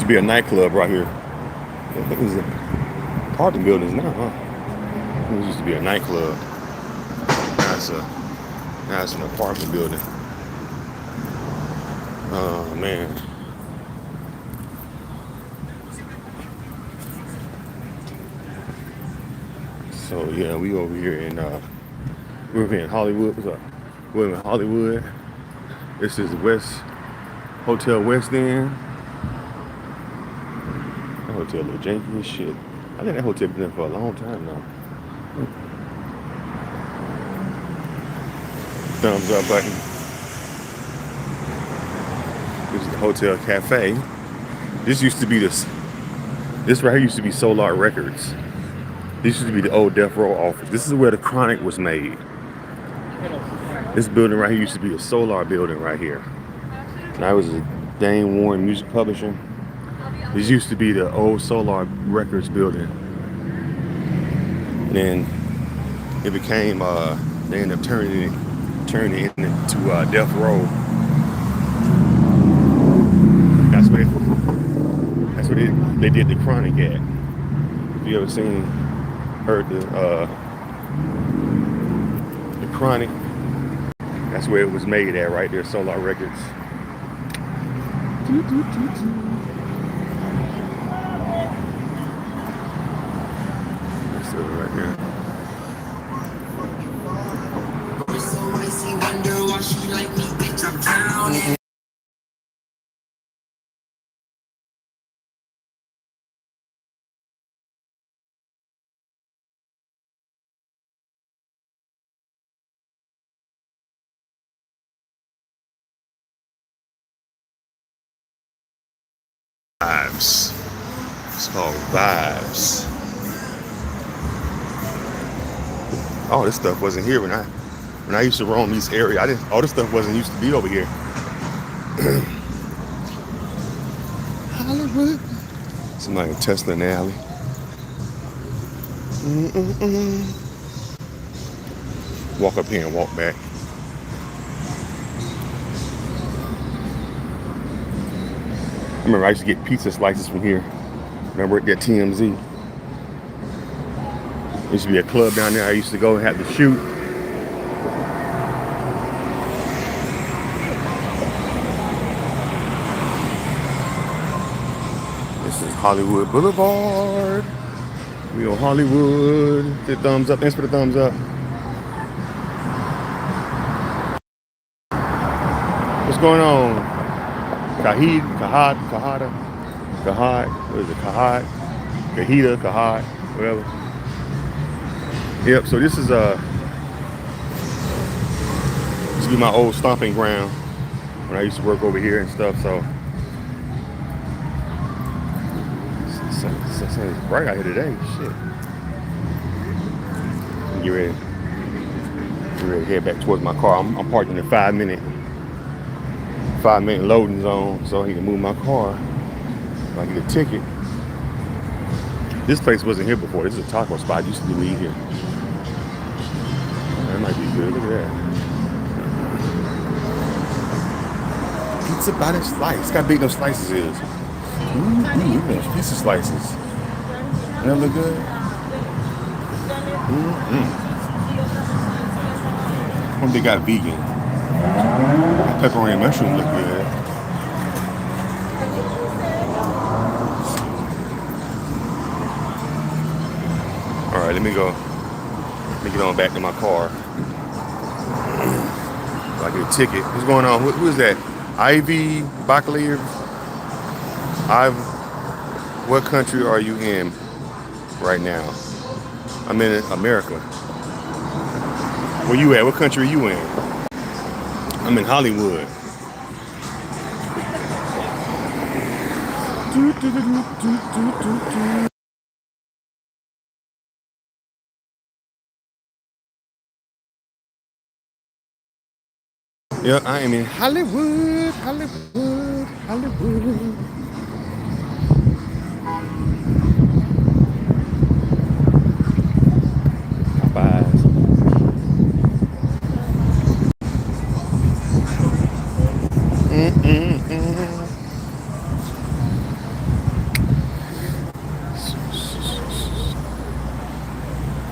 be a nightclub right here. I think it was apartment buildings now, huh? It used to be a nightclub. Now it's an apartment building. Oh man. So yeah, we're over here in Hollywood. What's up? We're in Hollywood. This is West Hotel West End. That hotel look janky as shit. I think that hotel been there for a long time now. Thumbs up button. This is the Hotel Cafe. This used to be this right here used to be Solar Records. This used to be the old Death Row office. This is where the Chronic was made. This building right here used to be a Solar building right here. Now it was a Dane Warren Music Publishing. This used to be the old Solar Records building. Then it became they ended up turning it into Death Row. That's where they did the Chronic at. If you ever heard the Chronic, that's where it was made at, right there, Solar Records. That's it right here. Vibes. It's called Vibes. All this stuff wasn't here when I used to roam this area. All this stuff wasn't used to be over here. Hollywood. Somebody Tesla in the alley. Walk up here and walk back. I remember I used to get pizza slices from here. When I worked at TMZ. There used to be a club down there I used to go and have to shoot. This is Hollywood Boulevard. We on Hollywood. The thumbs up. Thanks for the thumbs up. What's going on? Kahad, what is it? Kahad, whatever. Yep, so this is be my old stomping ground when I used to work over here and stuff, so it's bright out here today, shit. Get ready to head back towards my car. I'm parked in a 5-minute loading zone, so I need to move my car if I get a ticket. This place wasn't here before. This is a taco spot. Used to be weed here. That might be good. Look at that. Pizza by the slice. Look how big those slices is. Look at those pizza slices. That look good? I hope they got vegan. Pepperoni and mushroom look good. All right, let me get on back to my car. So I get a ticket. What's going on? Who is that? Ivy Bakalier? What country are you in right now? I'm in America. Where you at? What country are you in? I'm in Hollywood. Yeah, I am in Hollywood. Popeyes.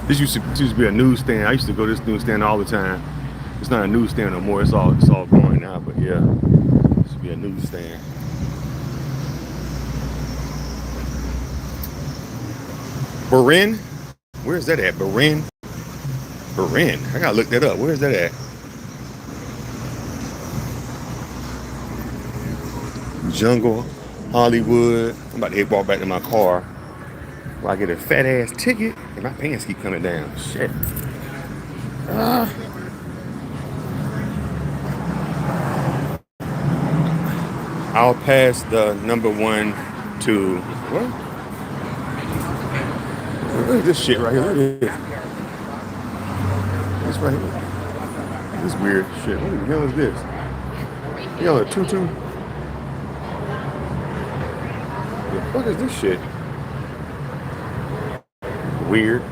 This used to be a newsstand. I used to go to this newsstand all the time. It's not a newsstand no more. It's all gone now. But yeah, it used to be a newsstand. Berin, where's that at? Berin. I gotta look that up. Where's that at? Jungle, Hollywood. I'm about to walk back to my car. While I get a fat ass ticket and my pants keep coming down. Shit. I'll pass the number one to what? Look at this shit right here. Look at this. This right here. This weird shit. What the hell is this? Yo, a tutu. The fuck is this shit? Weird.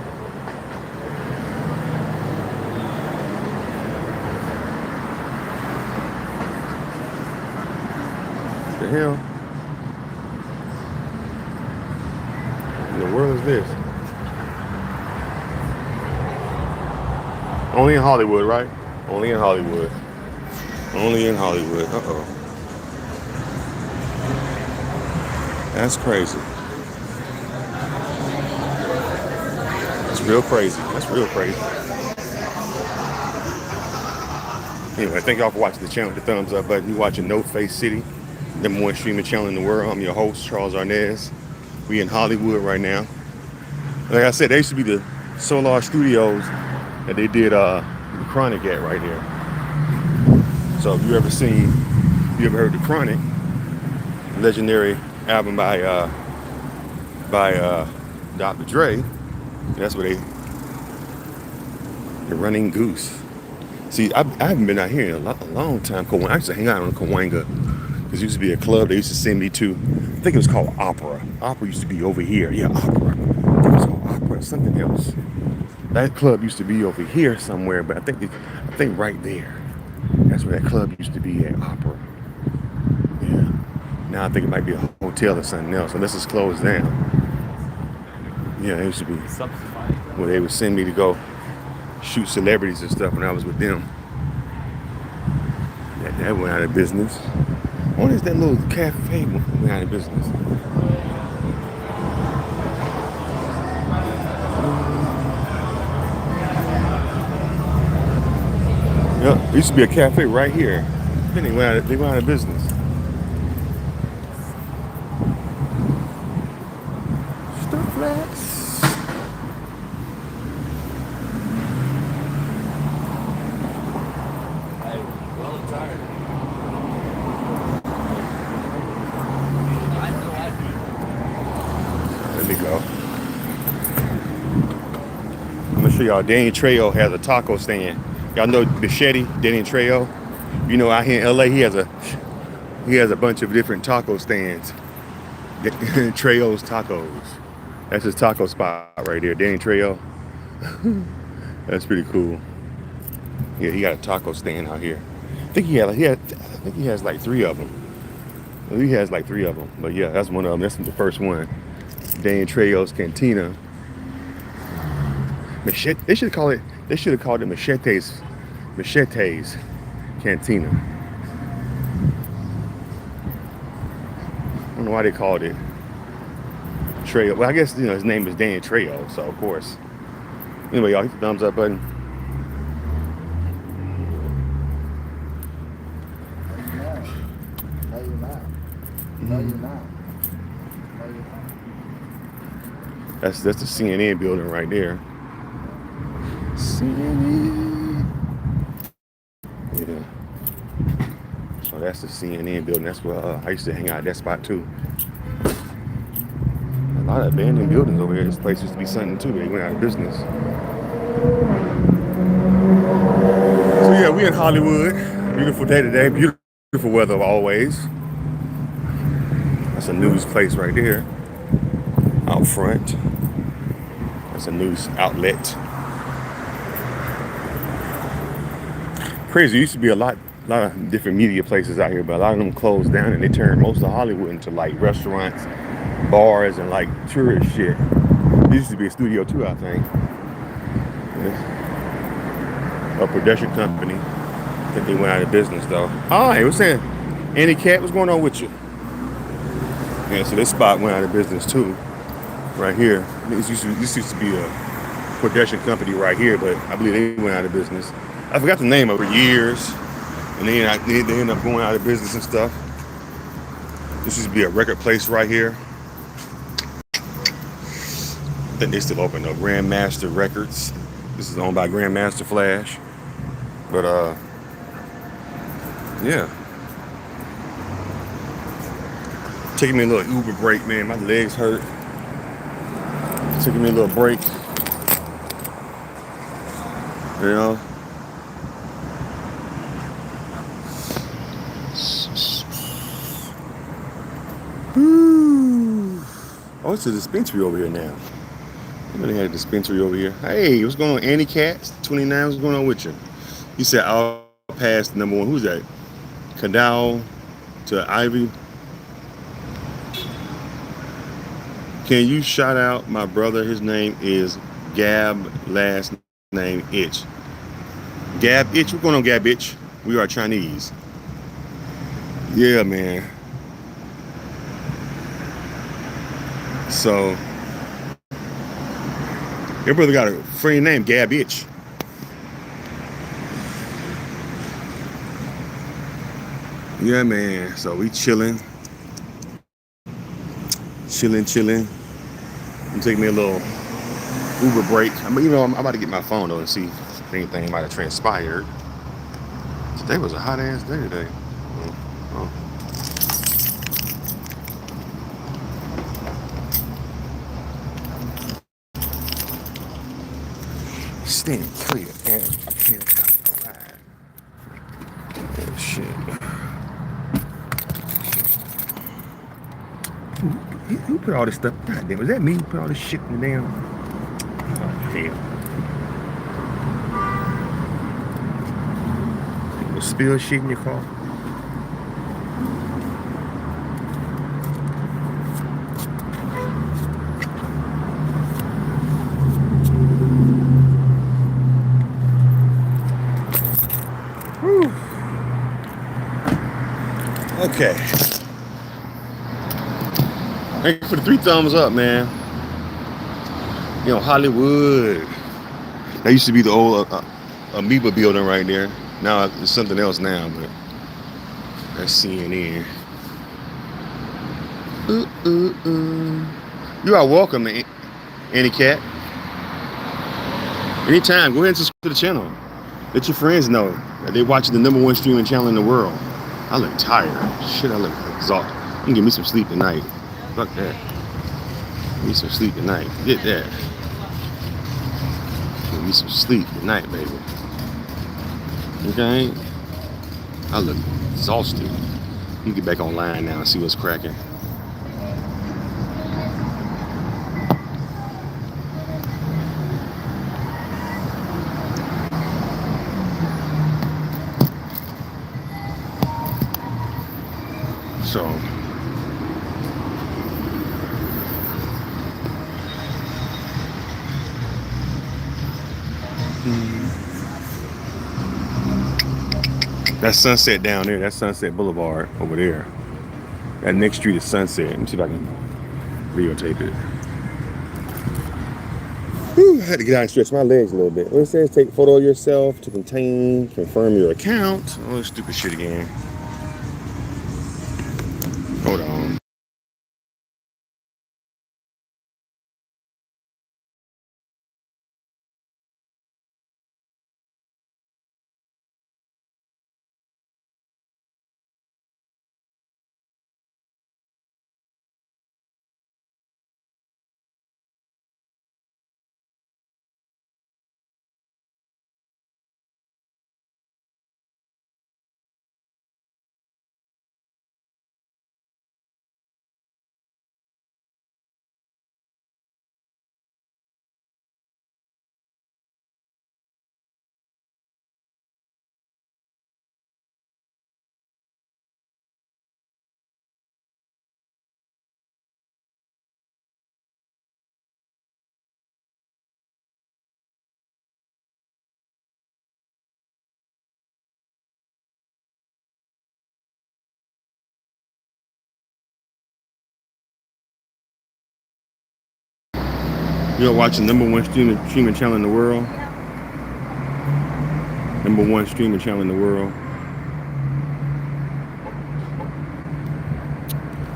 The hell? In the world is this? Only in Hollywood, right? Only in Hollywood. Only in Hollywood. Uh-oh. That's crazy. That's real crazy. That's real crazy. Anyway, thank y'all for watching the channel. The thumbs up button. You watching No Face City, the number one streaming channel in the world. I'm your host, Charles Arnez. We in Hollywood right now. Like I said, they used to be the Solar Studios that they did the Chronic at right here. So if you ever heard the Chronic, legendary album by Dr. Dre, that's where the Running Goose. See, I haven't been out here in a long time. I used to hang out on Cahuenga. There used to be a club they used to send me to. I think it was called Opera. Opera used to be over here. Yeah, Opera. I think it was called Opera, something else. That club used to be over here somewhere, but I think right there. That's where that club used to be at, Opera. Yeah. Now I think it might be a hotel or something else, unless it's closed down. Yeah, it used to be where they would send me to go shoot celebrities and stuff when I was with them. That went out of business. What is that little cafe went out of business? Yeah, there used to be a cafe right here. Then they went out of business. Stuff flats. Let me go. I'm gonna show y'all. Danny Trejo has a taco stand. Y'all know Machete, Danny Trejo. You know, out here in LA, he has a bunch of different taco stands. Trejo's Tacos. That's his taco spot right there, Danny Trejo. That's pretty cool. Yeah, he got a taco stand out here. I think he has like three of them. He has like three of them. But yeah, that's one of them. That's the first one. Danny Trejo's Cantina. Machete. They should have called it Machete's Cantina. I don't know why they called it Trejo. Well, I guess his name is Danny Trejo, so of course. Anyway, y'all hit the thumbs up button. No, you're not. No, you're not. That's the CNN building right there. CNN. Yeah. So that's the CNN building. That's where I used to hang out at that spot too. A lot of abandoned buildings over here. This place used to be something too, but they went out of business. So yeah, we in Hollywood. Beautiful day today. Beautiful weather always. That's a news place right there. Out front. That's a news outlet. Crazy. There used to be a lot of different media places out here, but a lot of them closed down and they turned most of Hollywood into like restaurants, bars, and like tourist shit. There used to be a studio too, I think. A production company. I think they went out of business though. All right, what's saying? Andy Cat, what's going on with you? Yeah, so this spot went out of business too, right here. This used to be a production company right here, but I believe they went out of business. I forgot the name of it for years, and they ended up going out of business and stuff. This used to be a record place right here. I think they still open though. Grandmaster Records. This is owned by Grandmaster Flash. But yeah. Taking me a little Uber break, man. My legs hurt. Taking me a little break. You know. Whew. Oh, it's a dispensary over here now. I really had a dispensary over here. Hey, what's going on, Andy Katz? 29, what's going on with you? You said I'll pass the number one. Who's that? Kadal to Ivy. Can you shout out my brother? His name is Gab, last name Itch. Gab Itch, what's going on, Gab Itch? We are Chinese. Yeah, man. So, your brother got a friend named Gab Itch. Yeah, man. So we chilling. I'm taking me a little Uber break. I'm about to get my phone though and see if anything might have transpired. Today was a hot ass day today. Oh. Stand clear and I can't ride. Oh shit. Who put all this stuff? God damn, was that me who put all this shit in the damn? Oh, damn. You spill shit in your car? Whew. Okay. Thank you for the 3 thumbs up, man. You know, Hollywood. That used to be the old Amoeba building right there. Now it's something else now, but that's CNN. You are welcome, Andy Cat. Anytime, go ahead and subscribe to the channel. Let your friends know that they're watching the #1 streaming channel in the world. I look tired. Shit, I look exhausted. I'm gonna get me some sleep tonight. Fuck that. Get me some sleep tonight. Get that. Get me some sleep tonight, baby. Okay? I look exhausted. Let me get back online now and see what's cracking. So, that Sunset down there, that's Sunset Boulevard over there. That next street is Sunset. Let me see if I can videotape it. Whew, I had to get out and stretch my legs a little bit. What it says, take a photo of yourself to confirm your account. Oh, this stupid shit again. Hold on. You're watching number one streaming channel in the world. Number one streaming channel in the world.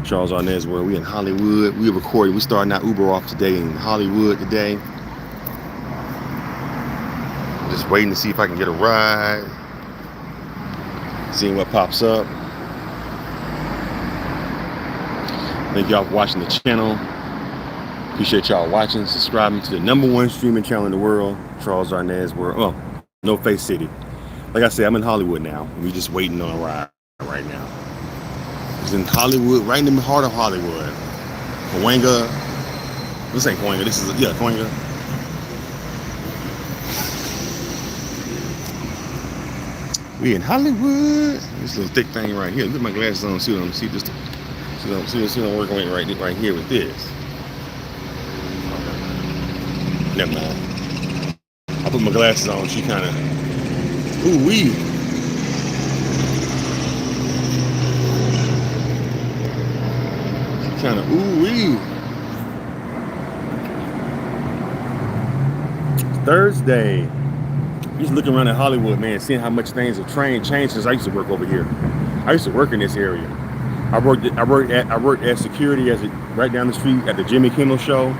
Charles Arnaz World. We in Hollywood. We recording. We starting our Uber off today in Hollywood today. Just waiting to see if I can get a ride. Seeing what pops up. Thank y'all for watching the channel. Appreciate y'all watching, subscribing to the number one streaming channel in the world, Charles Arnaz World. Oh, No Face City. Like I said, I'm in Hollywood now. We just waiting on a ride right now. It's in Hollywood, right in the heart of Hollywood. Cahuenga. This ain't Cahuenga. This is, yeah, Cahuenga. We in Hollywood. This little thick thing right here. Look at my glasses on. See what I'm see this. See what I'm working with right here with this. Never mind. I put my glasses on. She kind of ooh wee. She kind of ooh wee. Thursday. Just looking around at Hollywood, man, seeing how much things have changed since I used to work over here. I used to work in this area. I worked as security right down the street at the Jimmy Kimmel show.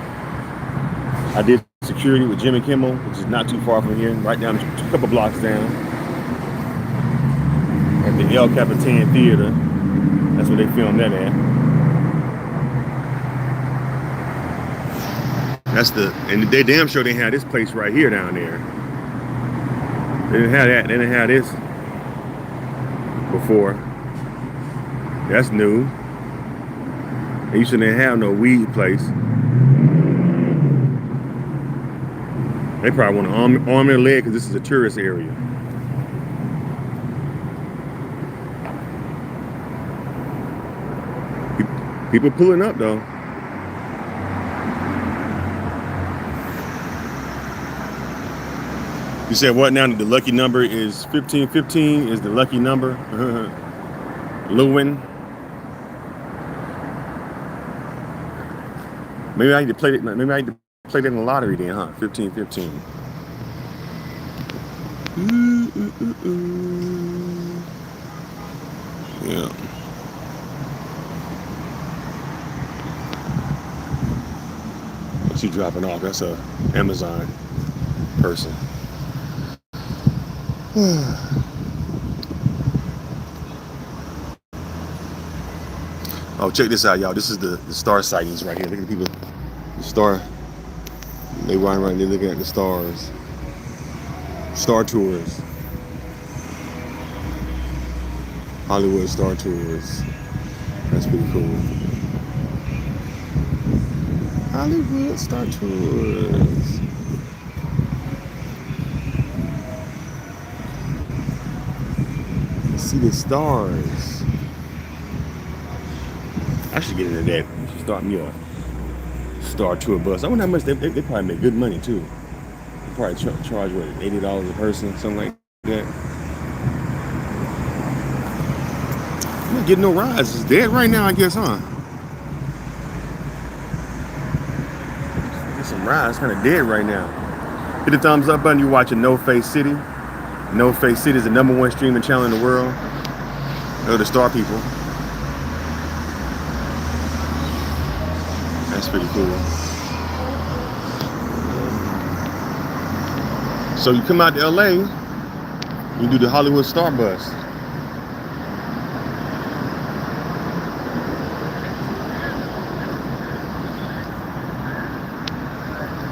I did security with Jimmy Kimmel, which is not too far from here, right down a couple blocks down. At the El Capitan Theater. That's where they filmed that at. And they damn sure they had this place right here down there. They didn't have that. They didn't have this before. That's new. They used to didn't have no weed place. They probably want to arm their leg because this is a tourist area. People pulling up though. You said what now? The lucky number is 1515 is the lucky number. Lewin. Maybe I need to play it. Maybe I need to play that in the lottery then, huh? 1515. Yeah. What's she dropping off? That's a Amazon person. Oh, check this out, y'all. This is the star sightings right here. Look at the people. The star. They riding right there looking at the stars. Star tours. Hollywood Star Tours. That's pretty cool. Hollywood Star Tours. See the stars. I should get into that. I should start me a Star Tour bus. I wonder how much they probably make good money too. They probably charge what, $80 a person, something like that. I'm not getting no rides. It's dead right now, I guess, huh? Get some rides, kind of dead right now. Hit the thumbs up button. You watching No Face City. No Face City is the number one streaming channel in the world. They're the star people. That's pretty cool. So you come out to LA, you do the Hollywood Star Bus.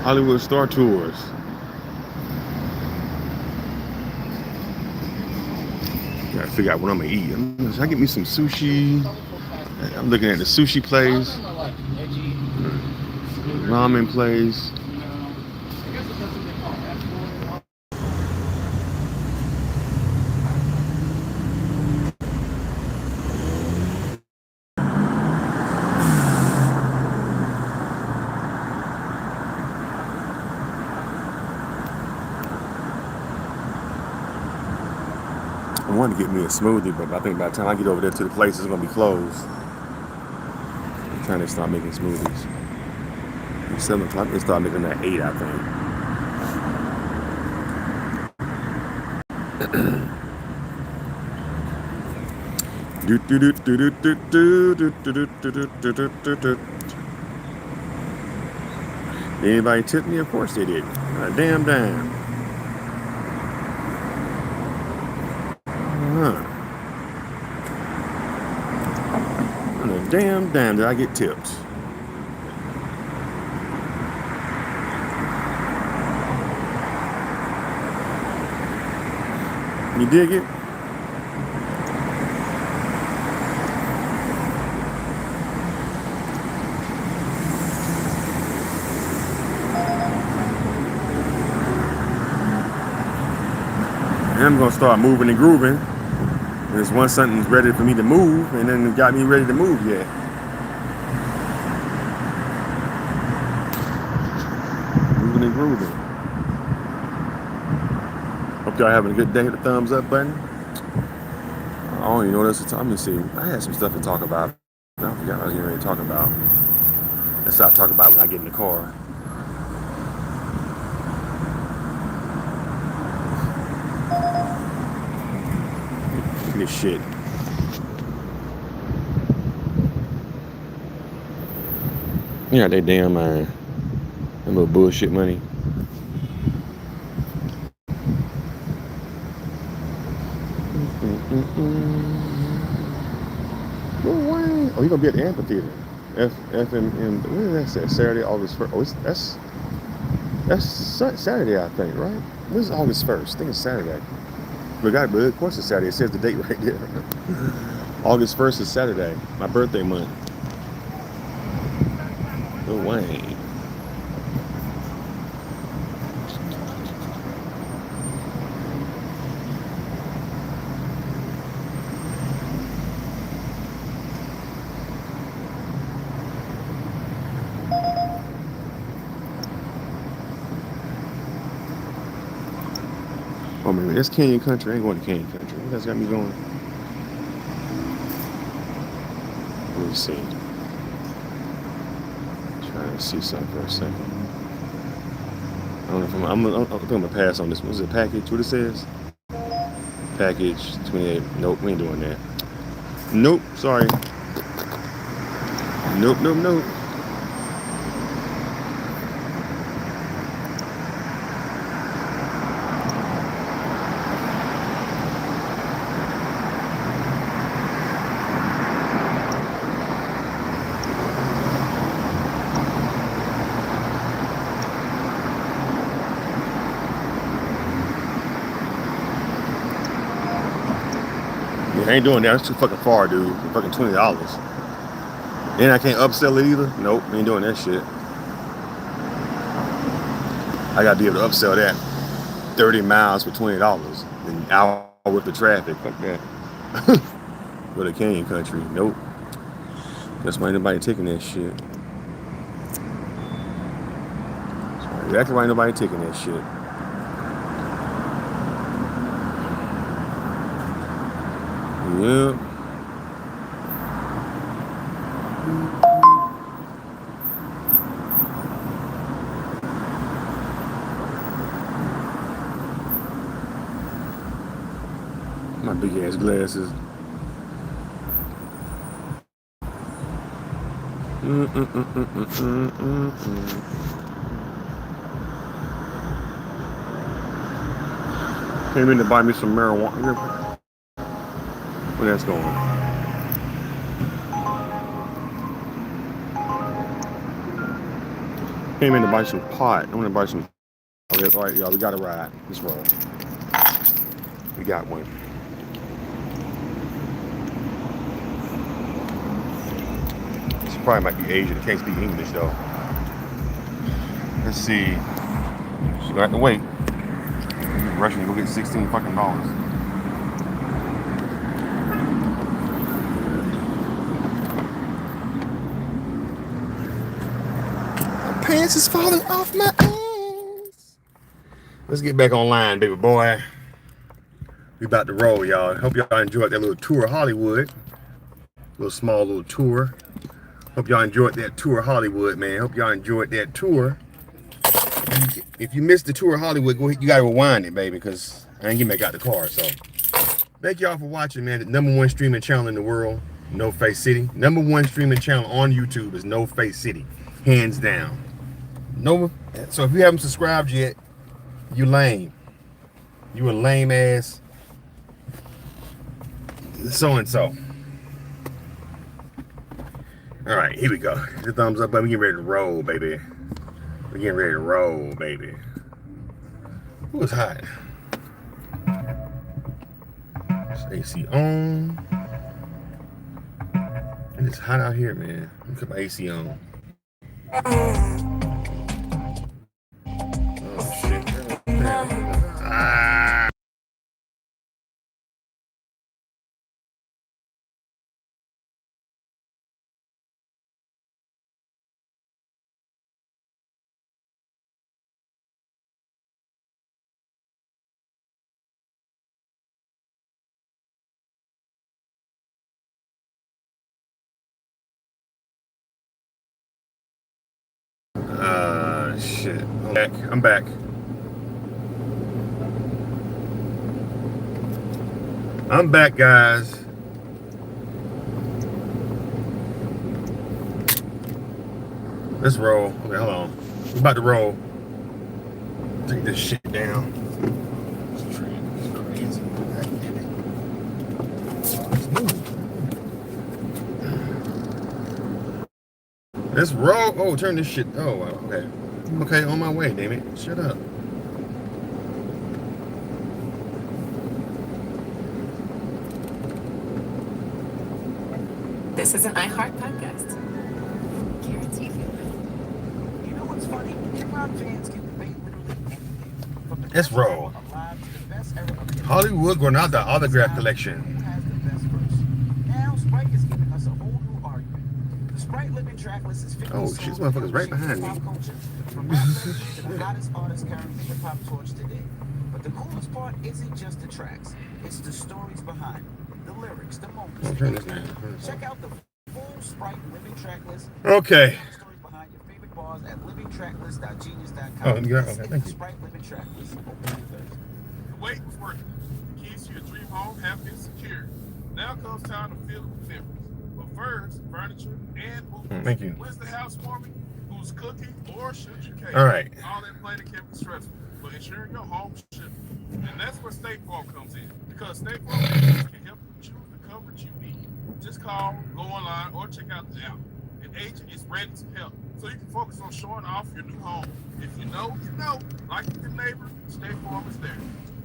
Hollywood Star Tours. Gotta figure out what I'm gonna eat. Should I get me some sushi? I'm looking at the sushi place, ramen place. I wanted to get me a smoothie, but I think by the time I get over there to the place, it's gonna be closed. I'm trying to start making smoothies. 7 o'clock. They start making that 8, I think. Anybody tip me? Of course they did. A damn dime. And a damn dime did I get tipped. You dig it? And I'm gonna start moving and grooving. There's once something's ready for me to move, and then it got me ready to move yet. Moving and grooving. Hope y'all having a good day. Hit the thumbs up button. I don't even know what else to talk. Let me see. I had some stuff to talk about. I forgot what I was getting ready to talk about. That's what I talk about when I get in the car. Look at this shit. Yeah, they damn that little bullshit money. Oh, you gonna be at the amphitheater? FMM. When is that? Saturday, August 1st. Oh, that's Saturday, I think, right? When's August 1st? I think it's Saturday. But of course it's Saturday. It says the date right there. August 1st is Saturday. My birthday month. Lil Wayne. Oh man, that's Canyon Country. I ain't going to Canyon Country. What that's got me going? Let me see. Trying to see something for a second. I don't know if I'm gonna pass on this one. Is it package? What it says? Package 28. Nope, we ain't doing that. Nope, sorry. Nope. I ain't doing that. It's too fucking far, dude. For fucking $20. And I can't upsell it either. Nope, ain't doing that shit. I gotta be able to upsell that 30 miles for $20. An hour worth of traffic. Fuck that. Go to Canyon Country. Nope. That's why ain't nobody taking that shit. Exactly why ain't nobody taking that shit. Yeah. My big ass glasses. Came in to buy me some marijuana. Where that's going? Came in to buy some pot. I want to buy some. Okay, all right, y'all, we got a ride. Let's roll. We got one. This probably might be Asian. Can't speak English though. Let's see. She's gonna have to wait. Rushing to go get $16 fucking dollars. Pants is falling off my ass. Let's get back online, baby boy. We about to roll, y'all. Hope y'all enjoyed that little tour of Hollywood. Little small tour. Hope y'all enjoyed that tour of Hollywood, man. Hope y'all enjoyed that tour. If you missed the tour of Hollywood, go ahead, you gotta rewind it, baby, because I ain't getting back out the car. So thank y'all for watching, man. The #1 streaming channel in the world, No Face City. #1 streaming channel on YouTube is No Face City, hands down. No, so if you haven't subscribed yet, you lame. You a lame ass so-and-so. All right, here we go. The thumbs up button. We getting ready to roll, baby. We getting ready to roll, baby. Ooh, it's hot. It's AC on. And it's hot out here, man. Let me put my AC on. Oh, shit. Ah. Shit. I'm back. I'm back, guys. Let's roll. Okay, hold on. We're about to roll. Take this shit down. It's crazy. Let's roll. Oh, turn this shit. Oh, wow. Okay. Okay, on my way, damn it. Shut up. This is an iHeart podcast. Guaranteed you will. You know what's funny? Hip-hop fans can debate literally anything. From the Let's best roll. album alive to the best era of hip-hop. Hollywood Granada autograph collection. Who has the best verse? Now Sprite is giving us a whole new argument. The Sprite Living track list is 50 Oh, songs shit, this motherfucker's right that behind me. hip-hop culture, from rap legends to the hottest artists carrying the hip-hop torch today. But the coolest part isn't just the tracks. It's the stories behind them. The lyrics, the moments. Oh, turn this down. Check out the full Sprite Living track list. Okay. Stories behind your favorite bars at livingtracklist.genius.com. Oh, you got it? Okay, This is thank the you. Sprite Living track list. Open your Thursday. The wait was worth it. The keys to your dream home have been secured. Now comes time to fill it with memories. But first, furniture and movies. Thank you. When's the house warming? Who's cooking? Or should you cake? All right. All that planning can be stressful, but ensuring your home should be. And that's where State Farm comes in. Because State Farm agents can help you choose the coverage you need. Just call, go online, or check out the app. An agent is ready to help, so you can focus on showing off your new home. If you know, you know. Like a good neighbor, State Farm is there.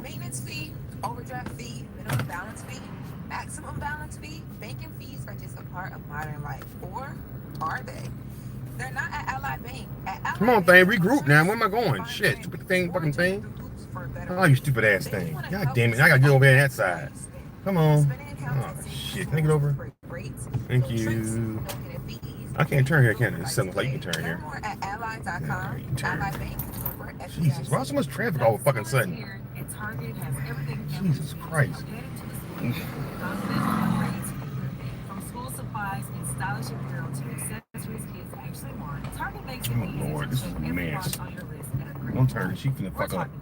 Maintenance fee, overdraft fee, minimum balance fee, maximum balance fee, banking fees are just a part of modern life. Or are they? They're not at Ally Bank. At Ally Come on, Bank, thing. Regroup now. Where am I going? Shit. Stupid thing, fucking thing. Oh, you stupid ass thing. God damn it. I gotta get over there on that side. Come on. Oh, shit. Can I get over? Thank you. I can't turn here, can I? It's 7 o'clock. You can turn here. More at ally.com. Yeah, you can turn. Ally Bank. Jesus. Why so much traffic all of a fucking sudden? Jesus Christ. From school supplies and stylish apparel to accessories kids actually want, Target makes it Oh, easy Lord, to this check is a every mess. box on your list at a great Don't turn. price. She finna We're fuck up. talking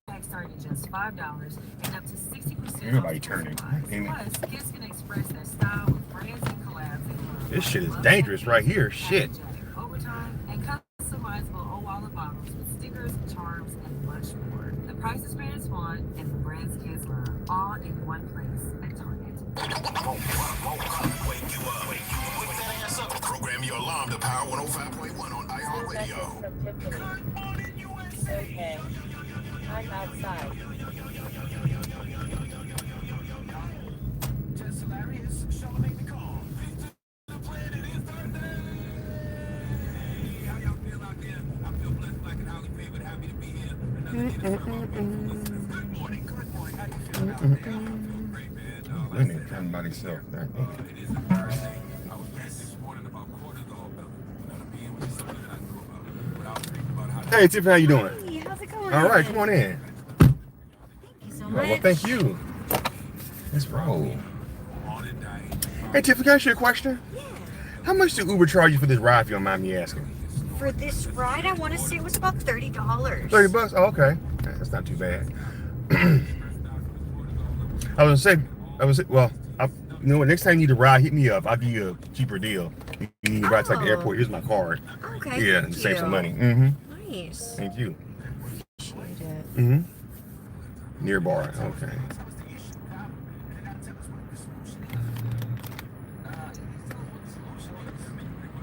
backpacks starting at just $5 and up to 60% Everybody off turning. supplies. Damn it. Plus, kids can express their style with brands and collabs. they love. This shit is Love dangerous Jacket, right here. Shit. Jacket, Overtime, and customizable O-Wallet bottles with stickers, charms, and much more. The prices parents want and the brands kids love, all in one place at Target. Program your alarm to Power 105.1 on iHeartRadio. Good morning, USA. Okay. I'm outside. Just hilarious. Charlamagne the Call. The planet is Thursday. How y'all feel out there? I feel blessed, like an highly favored, happy to be here. Another day to serve our brothers. Good morning, good morning. How you feeling out there? I feel great, man. Wait a minute. Turn by itself. It is a Thursday. I was thinking this morning about cortisol, brother. That'll be with something that I knew about. But I was thinking about how to Hey, Tiff, how you doing? Hey, how's it going? All right, come on in. Thank you so much. Well, thank you. Let's roll. on it, dying. Hey, Tiff, can I ask you a question? Yeah. How much did Uber charge you for this ride, if you don't mind me asking? For this ride, I want to say it was about $30. 30 bucks? Oh, okay. That's not too bad. I was gonna say, well, you know what? Next time you need a ride, hit me up. I'll give you a cheaper deal. You need a ride to the airport. Here's my card. Okay. Yeah, thank save some you. money. Mm-hmm. Nice. Thank you. Appreciate it. Mm-hmm. Near bar. Okay.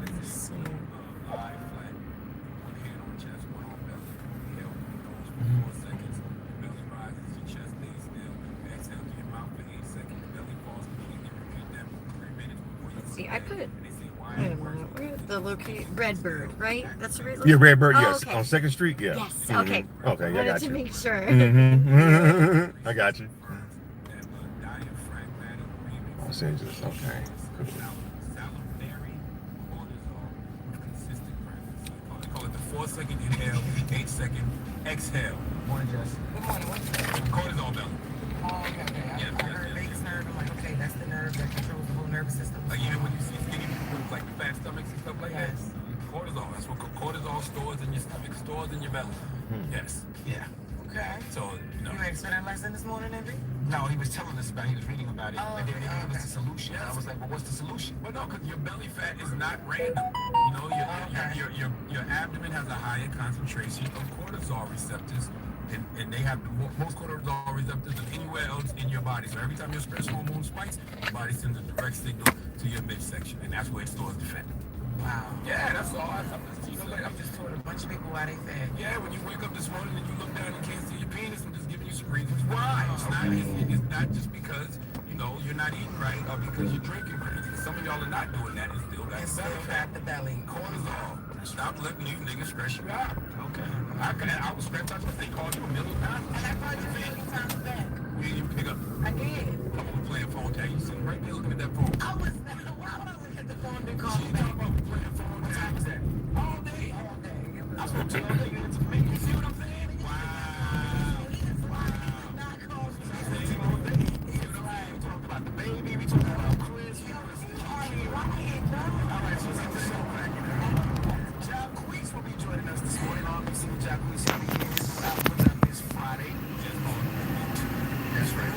Let's see. Let's see. I put. Wait a minute. Where the location? Redbird, right? That's the right Yeah, location? Redbird, Oh, yes. okay. On 2nd Street, yeah. Yes. Mhm. Okay. Okay, I Wanted got to you. make sure. Mm-hmm. I got you. Los Angeles, okay. Cool. Call it the 4-second inhale, 8-second exhale. Morning, Jess. Good morning. What's that? Cortisol belly. Oh, okay, okay. I heard vagus nerve. I'm like, okay, that's the nerve that controls the whole nervous system. Like even when you see skinny people with like fat stomachs and stuff like that. Cortisol. That's what cortisol stores in your stomach, stores in your belly. Yes. Yeah. Okay. So, you know. You ain't spent that lesson this morning, Envy? No, he was telling us about. He was reading about it, Oh, and then he gave okay. us the solution. I was like, well, what's the solution? Well, no, because your belly fat is not random. You know, your abdomen has a higher concentration of cortisol receptors, and they have most cortisol receptors than anywhere else in your body. So every time your stress hormone spikes, your body sends a direct signal to your midsection, and that's where it stores the fat. Wow. Yeah, that's all. I'm just told a bunch of people why they fat. Yeah, when you wake up this morning and you look down and can't see your penis, I'm just giving you some reasons why. It's not just because, you know, you're not eating right or because you're drinking crazy. Some of y'all are not doing that and still got It's belly still fat. got the belly. Cortisol. Stop letting these niggas stress you out. Okay. I was stressed out because they called you a million times. And I called you 50 times back. We didn't even pick up. I did. I was playing phone tag. You sitting right there looking at that phone. I was not. Why would I look at the phone and call She me talking back? about we playing phone tag. Was that? All day. All day. I spoke to you all day. You didn't make me. See what I'm saying? Wow. He is lying. He did not call me. See what I'm saying? He is lying. We talked about the baby. We talked about Chris. Are you lying, bro? All right, so let's get the show back. Jacquees will be joining us this morning. Obviously, Jacquees here is Alpha this Friday. That's right.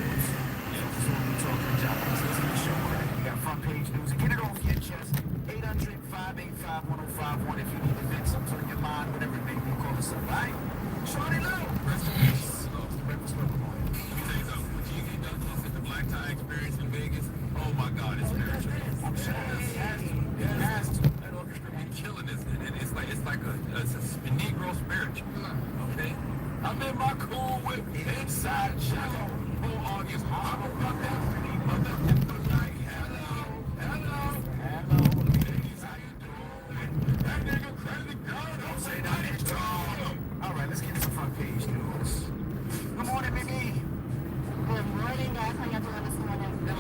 So we're talking Jacquees. Listen to the show, right? You got front page news. And get it off your chest. 800-585-1051 if you need to vent something on your mind, whatever it may be, call us up, right? Shorty Lou. Rest in peace. Breakfast Club morning. Let me tell you something. When Gigi does this at the Black Tie Experience in Vegas, oh my God, it's spiritual. I'm sure it has to. That orchestra be killing this. And it's like a Negro spiritual. Okay? I'm in my cool whip inside Chicago. Whole audience, I'm a brother. Mother like, hello. Ladies, how you doing? That nigga crazy girl, don't say that. It's All right, let's get some front page news. Good morning, Mimi. Good morning, guys. How y'all doing this morning? Good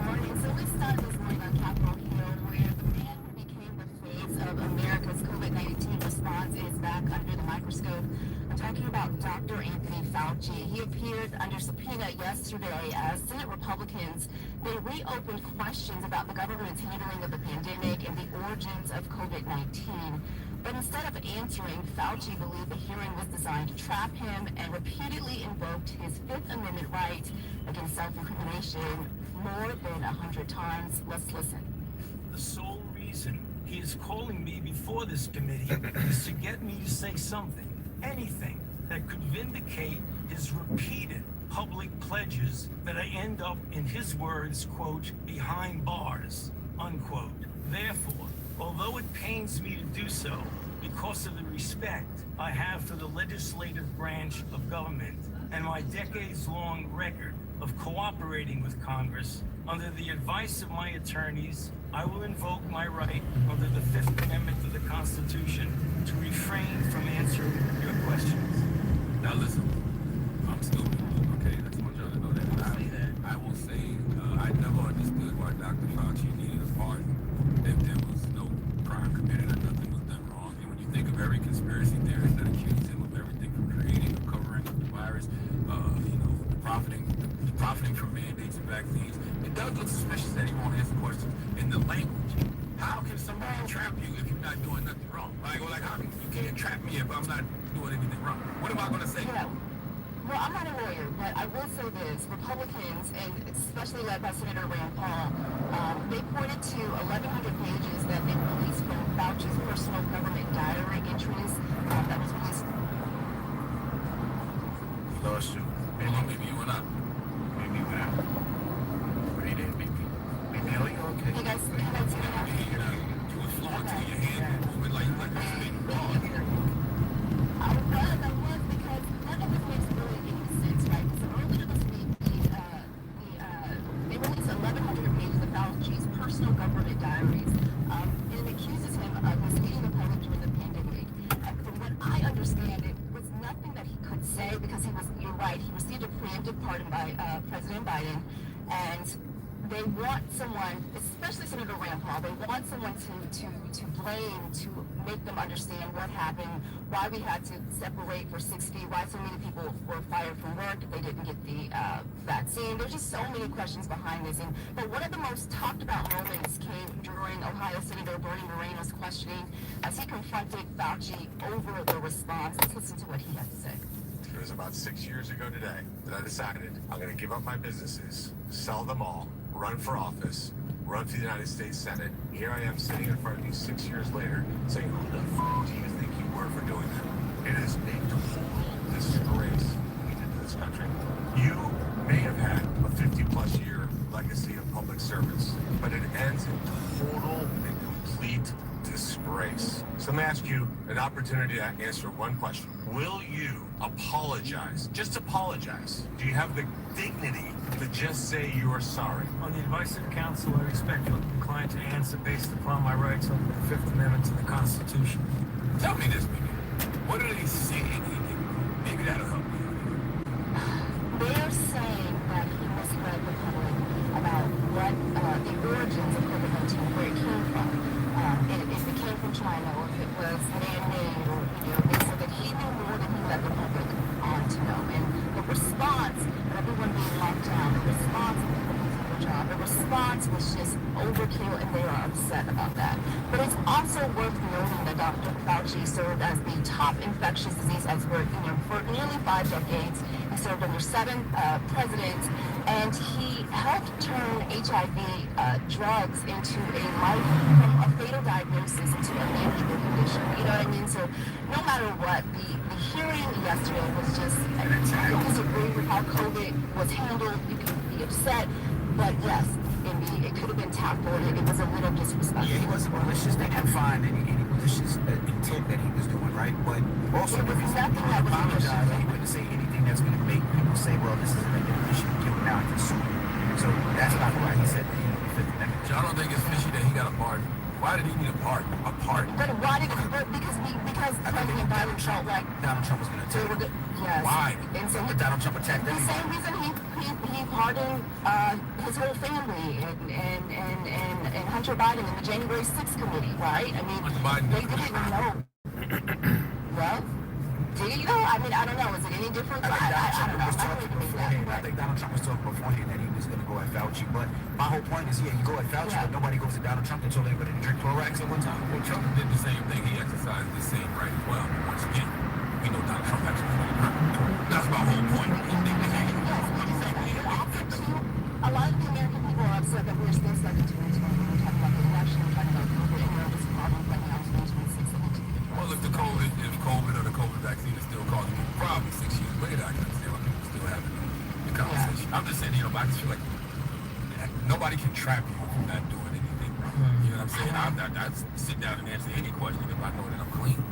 morning. So we start this morning on Capitol Hill, where the man who became the face of America's COVID-19 response is back under the microscope. I'm talking about Dr. Anthony Fauci. He appeared under subpoena yesterday as Senate Republicans, they reopened questions about the government's handling of the pandemic and the origins of COVID-19. But instead of answering, Fauci believed the hearing was designed to trap him and repeatedly invoked his Fifth Amendment right against self-incrimination more than 100 times. Let's listen. The sole reason he is calling me before this committee is to get me to say something, anything, that could vindicate his repeated public pledges that I end up, in his words, quote, behind bars, unquote. Therefore, although it pains me to do so because of the respect I have for the legislative branch of government and my decades-long record of cooperating with Congress, under the advice of my attorneys, I will invoke my right under the Fifth Amendment of the Constitution to refrain from answering your questions. Now listen, I'm stupid, okay? I just want y'all to know that. I will say, I never understood why Dr. Fauci needed a pardon if there was no crime committed or nothing was done wrong. And when you think of every conspiracy theorist that accused him of everything from creating or covering up the virus, the profiting from mandates and vaccines. It does look suspicious that he won't answer questions in the language. How can somebody trap you if you're not doing nothing wrong? Like how can you can't trap me if I'm not doing anything wrong? What am I going to say? Yeah. Well, I'm not a lawyer, but I will say this. Republicans, and especially led by Senator Rand Paul, they pointed to 1,100 pages that they released from Fauci's personal government diary entries that was released. Lost you. Maybe you went out. Maybe you went out. Where you did, maybe. Are you okay? Hey guys, can I see that? You were flowing to your hand moving like a big dog. I was because none of this makes really any sense, right? So earlier this week, they released 1,100 pages of Fauci's personal government diaries, and it accuses him of misleading the public during the pandemic. And from what I understand, it was nothing that he could say because you're right, he received a preemptive pardon by President Biden, and they want someone, especially Senator Rand Paul, they want someone to blame, to make them understand what happened, why we had to separate for 6 feet, why so many people were fired from work if they didn't get the vaccine. There's just so many questions behind this. But one of the most talked about moments came during Ohio Senator Bernie Moreno's questioning as he confronted Fauci over the response. Let's listen to what he had to say. It was about 6 years ago today that I decided I'm going to give up my businesses, sell them all, run for office, run for the United States Senate. Here I am sitting in front of you 6 years later saying, who the f*** do you think you were for doing that? It is a total disgrace what you did to this country. You may have had a 50-plus year legacy of public service, but it ends in total and complete disgrace. So let me ask you an opportunity to answer one question. Will you apologize? Just apologize. Do you have the dignity to just say you are sorry? On the advice of counsel, I expect your client to answer based upon my rights under the Fifth Amendment to the Constitution. Tell me this, maybe. What are they saying? Maybe that'll help me. They're saying that he misled the public about what the origins of COVID-19, where it came from. If it came from China, or if it was man-made, or they said that he knew more than he let the public on to know. And the response, everyone being locked down, the response of people losing their job, the response was just overkill, and they are upset about that. But it's also worth noting that Dr. Fauci served as the top infectious disease expert, for nearly 5 decades. He served under 7 presidents, and he helped turn HIV drugs into from a fatal diagnosis into a manageable condition. You know what I mean? So no matter what, the hearing yesterday was just, I disagree with how COVID was handled. You can be upset, but yes, it could have been tactful. It was a little disrespectful. Yeah, he wasn't malicious. They didn't find any malicious intent that he was doing, right? But also, it was nothing that was apologize, malicious. he wouldn't say anything that's going to make people say, well, this is a regular issue. Give him now and consume it. So that's not why he said that he fit the message. Y'all don't think it's fishy that he got a pardon? Why did he need a pardon? But why did because President Biden felt like Donald Trump was going to attack him. Yes. Why? And so But Donald Trump attacked the everybody. same reason he pardoned his whole family and Hunter Biden and the January 6th committee, right? I mean, Hunter Biden they didn't know. Well, did he though? I mean, I don't know. Is it any different? I think Donald Trump was I talking don't beforehand. know. I think Donald Trump was talking beforehand that he was going to go at Fauci. But my whole point is, yeah, you go at Fauci, Yeah. but nobody goes at Donald Trump and told everybody to drink Clorox at one time. Well, Trump did the same thing. He exercised the same right as well. Once again, we know Donald Trump actually got it. That's my whole point. A lot of the American people are upset that we're still stuck in 2020. We're talking about the election, we're talking about COVID, and we're just problem playing out 2026 and into the Well, if COVID or the COVID vaccine is still causing people problems 6 years later, I can understand why people still having the conversation. I'm just saying, but I just feel like nobody can trap you if you're not doing anything wrong. You know what I'm saying? I'd sit down and answer any question if I know that I'm clean.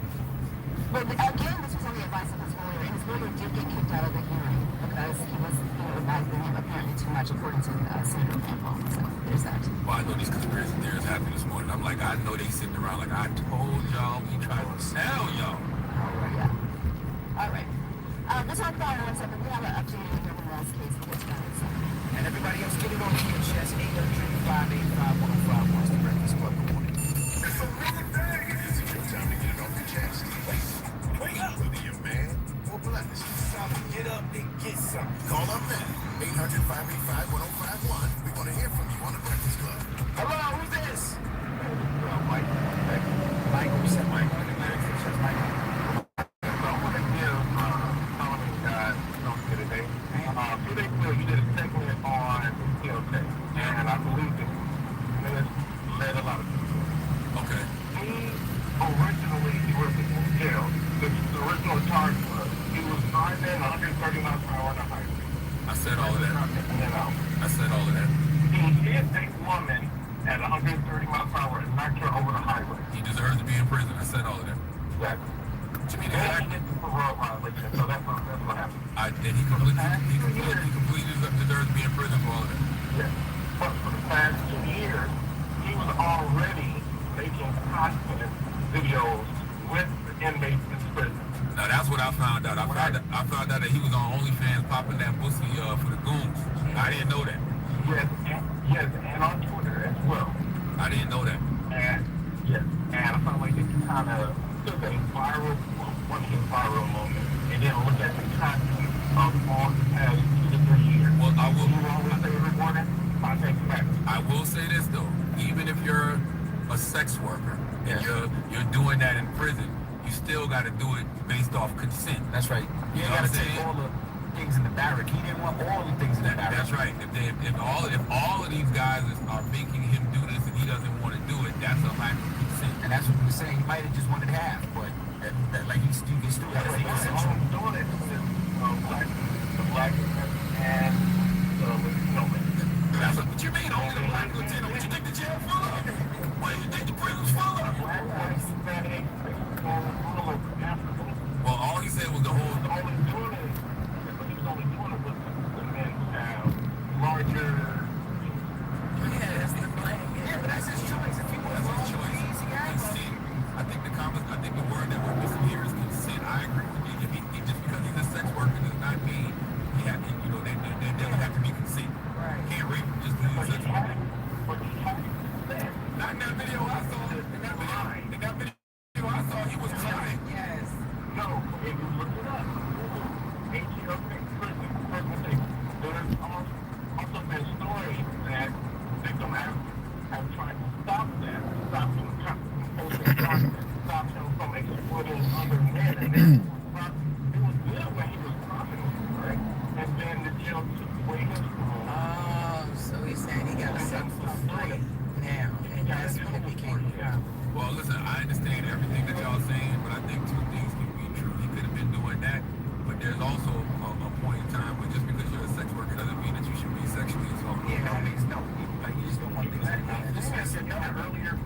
But again, this was on the advice of his lawyer, and his lawyer did get kicked out of the hearing because he was, advising him apparently too much, according to Senator Rand Paul. So there's that. Well, I know these conspiracy theories happening this morning. I'm like, I know they sitting around like, I told y'all, we tried to tell y'all. Yeah. All right. We'll talk about it in 1 second. We have an update on the Mills case. We'll get to that in a second. And everybody else, get it on your chest. 800-585-1051. It's the Breakfast Club. Good morning. It's a real thing. Is it your time to get it off your chest? Wake up. Whether you're mad or blessed, it's time to get up and get some. Call up now. said all of that. I said all of that. He hit a woman at 130 miles per hour and knocked her over the highway. He deserves to be in prison. I said all of that. Exactly. What you mean And he exactly? gets the parole violation, so that's what happened. He completely deserves to be in prison for all of that. Yeah. But for the past 2 years, he was already making content videos with the inmates in prison. Now that's what I found out. I found out that he was on OnlyFans popping that pussy for the goons. I didn't know that. Yes, and on Twitter as well. I didn't know that. And I felt like it kind of took a viral moment, and then look at the content of all the past 2 to 3 years. Well, I will. You always say every morning, I take it back. I will say this though, even if you're a sex worker and you're doing that in prison, you still got to do it based off consent. That's right. You know got to what I'm take saying? all the things in the barrack. He didn't want all the things in the barrack. That's right. If all of these guys are making him do this and he doesn't want to do it, that's a lack of consent. And that's what we were saying. He might have just wanted half, but like you can still have to consensual. Doing it with the black and the Latino man. That's what you mean, only the black Latino. What you think the jail full of? What you think the prison's full of? Black white Hispanic, Mexican, African. Well, all he said was the whole. He was only doing it with the men who have larger. Yeah, but that's his choice. If he wants all the easy Consent. I think the word that we're missing here is consent. I agree with you. Just because he's a sex worker does not mean he have to, there would have to be consent. Right. Can't rape him just because he's a sex worker. But he had that. Not in that video I saw. In that video I saw, he was crying. Yes. No, if you look it up, ATL prison, there's also been stories that victims have tried to stop that, stop him from posting content, stop him from exploiting other men, and then it was good when he was profitable, right? And then the jail took away his parole. Oh, so he's saying he got something for free now, and that's when it became. Yeah. Well, listen, I understand everything that y'all saying, but I think two things can be true. He could have been doing that, but there's also a point in time where just because you're a sex worker doesn't mean that you should be sexually assaulted. Yeah, no means no. Like, you just don't want things to happen. This man said that earlier.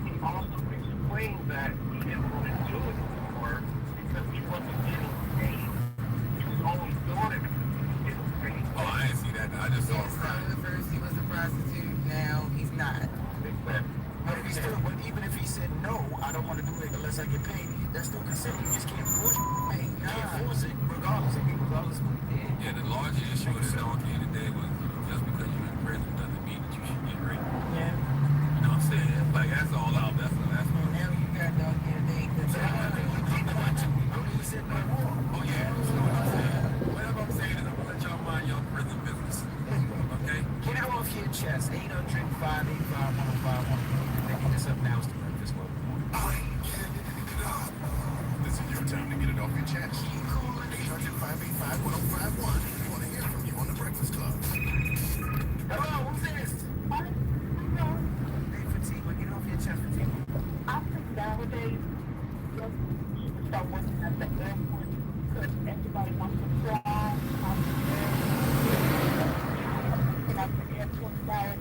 He also explained that he didn't want to do it anymore because he wasn't getting paid. He was only doing it because he was getting paid. Oh, I didn't see that. I just saw Yes, so it. at first he was a prostitute, now he's not. But if he still, but even if he said no, I don't want to do it unless I get paid, that's still consent. You just can't force it. You can't force it regardless. I mean, regardless of what he did. Yeah, the larger issue of the donkey in the day was just because you're in prison doesn't mean that you should get raped. Yeah. You know what I'm saying? Like, that's all out. That's all. Now you got dog in the day. So I want to keep watching. I don't even say no more. Oh, yeah. So what I'm saying, whatever I'm saying is I'm going to let y'all mind your prison business. Okay? Get it off your chest. 800-585-1051. Making this up now is the Breakfast Club. This is your time to get it off your chest. 800-585-1051. We want to hear from you on the Breakfast Club. Hello, who's this? Hey, Fatima, get off your chest, Fatima. I think nowadays, you should start working at the airport because everybody wants to fly. And at the airport now,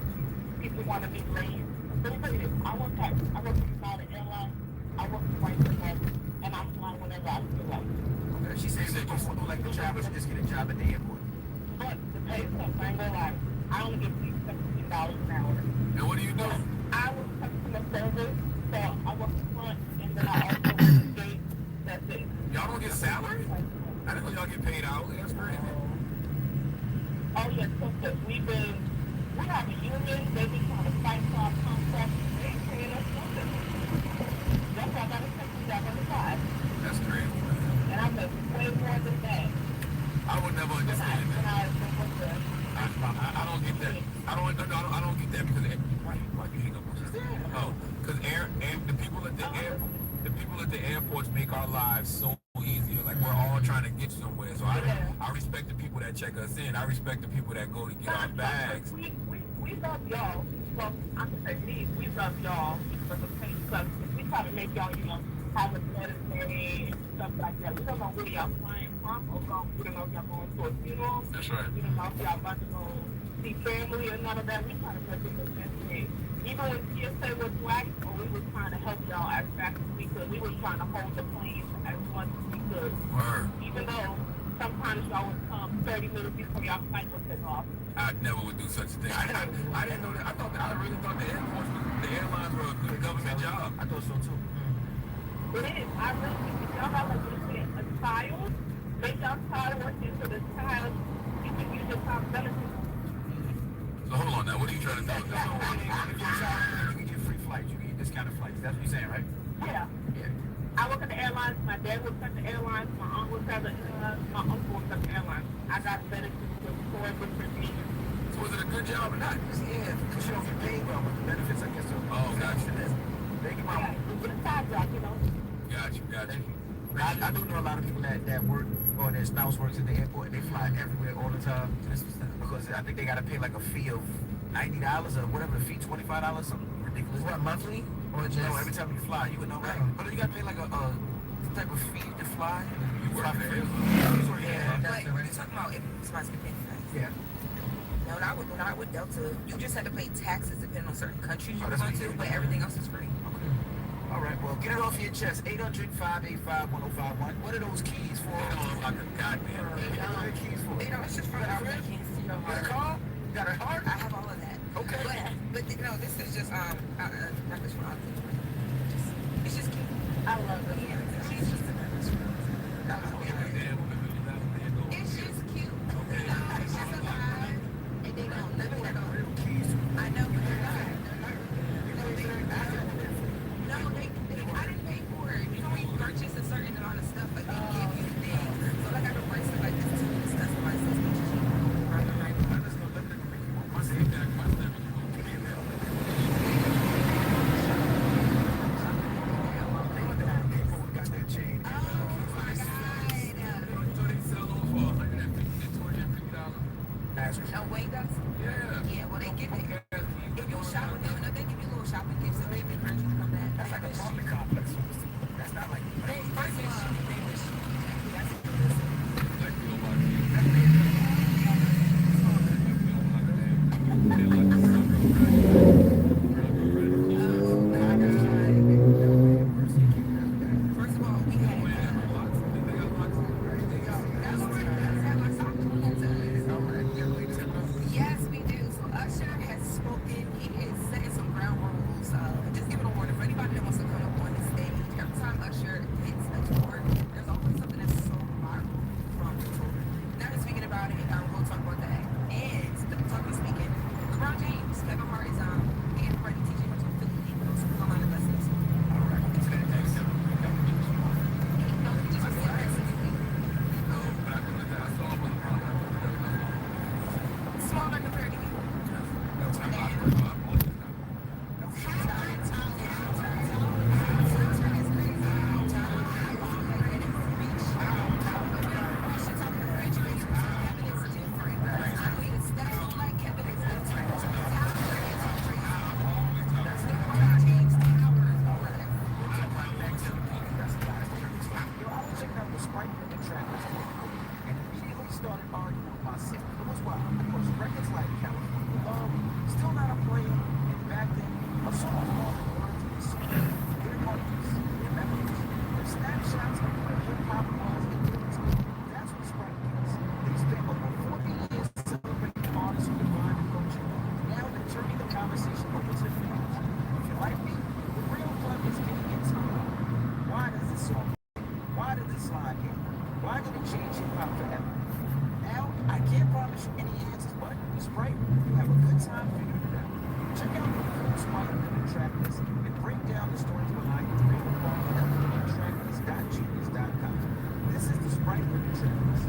people want to be late. Let me tell you this, I work at United Airlines, I work for White House, and I fly whenever I feel like. She said you just don't like the job, but you just get a job at the airport. But the pay stuff, I ain't gonna lie, I only get paid $17 an hour. And what do you do? I was customer service, so I work the front, and then I also work the gate. That's it. Y'all don't get salary? I didn't know y'all get paid hourly. That's crazy. Oh yes, so we have a union, they be trying to fight for our contract, they ain't paying us nothing. That's why I got a $17 on the side. That's crazy. And I make way more than that. I would never understand that. I don't get that. I don't get that because why you hang up on this? Oh, because the people at the airports make our lives so easier. Like we're all trying to get somewhere. So I respect the people that check us in. I respect the people that go to get our bags. We love y'all. Well, I can say me, we love y'all because of pay because we try to make y'all, have a better day and stuff like that. We don't know where y'all flying from or going. We don't know if y'all going to a funeral. That's right. We don't know if y'all about to go see family or none of that. We try to make it the best day. Even when TSA was white, we were trying to help y'all as fast as we could. We were trying to hold the plane as much as we could. Word. Even though sometimes y'all would come 30 minutes before y'all flight would take off. I never would do such a thing. I didn't know that. I really thought the airlines were a good government job. I thought so too. It is. I really think if y'all have a child, make y'all child work into the child. You can use your child benefits. So hold on now. What are you trying to do? If your child, you can get free flights. You can get discounted flights. That's what you're saying, right? Yeah. I work at the airlines. My dad works at the airlines. My aunt works at the airlines. My uncle works at the airlines. I got benefits with 4 different things. So was it a good job or not? Yeah, because you don't get paid well with the benefits, I guess. So. Oh, gotcha. Thank you, Mom. Yeah, it's a side job, you know. Got you. I do know a lot of people that work or their spouse works at the airport and they fly everywhere all the time because I think they got to pay like a fee of $90 or whatever the fee, $25, something ridiculous. What, monthly? Or just every time you fly, you would know, right? But you got to pay like a type of fee to fly. You work there? Yeah. But you're talking about if somebody's getting paid. Yeah. No, not with Delta. You just had to pay taxes depending on certain countries you Oh, were that's going what to, you but did. everything else is free. All right, well, get it off your chest. 800-585-1051. What are those keys for? Like a goddamn. What are the keys for? You know, it's just for our keys to your You got a heart. car? You got a heart? I have all of that. Okay. But no, this is just not this one. It's just cute. I love it. Yeah, she's just a nervous It's just cute. It's just a vibe. And they don't live in I know, but they're not. No, I didn't pay for it. You know when you purchase a certain amount of stuff, like they give you things. So like I have a bracelet like this too. It's customized. It's Oh, wait, that's yeah. Well, they give it. If you shop with them, they give you little shopping gifts and make the countries come back. That's like an apartment complex. That's not like First of all, we had yes, we do. So Usher has spoken. He is setting some ground rules. Just giving a warning for anybody that wants to come up on the stage. Every time Usher hits a tour, there's always something that's so viral from the tour. Now he's speaking about it. We'll talk about that. And talking speaking, LeBron James, Kevin Hart is getting ready teaching him some Philly Eagles a lot of lessons. Smaller compared to you. started arguing with myself. It was wild. Because records like California Love, Still Not a Player, and back then, a song called The Words of the Song. Their moments, their memories, their snapshots of what hip-hop was and was. That's what Sprite is. They spent over 40 years celebrating artists who define the culture. Now they're turning the conversation over to fans. If you like me, the real club is getting into it. Why does this song? Why did this line hit? Why did it change hip-hop forever? Now, I can't promise you any answers, but with Sprite, you have a good time figuring it out. Check out the full Sprite Unlimited track list and break down the stories behind the great song at unlimitedtracklist.genius.com. This is the Sprite Unlimited track list.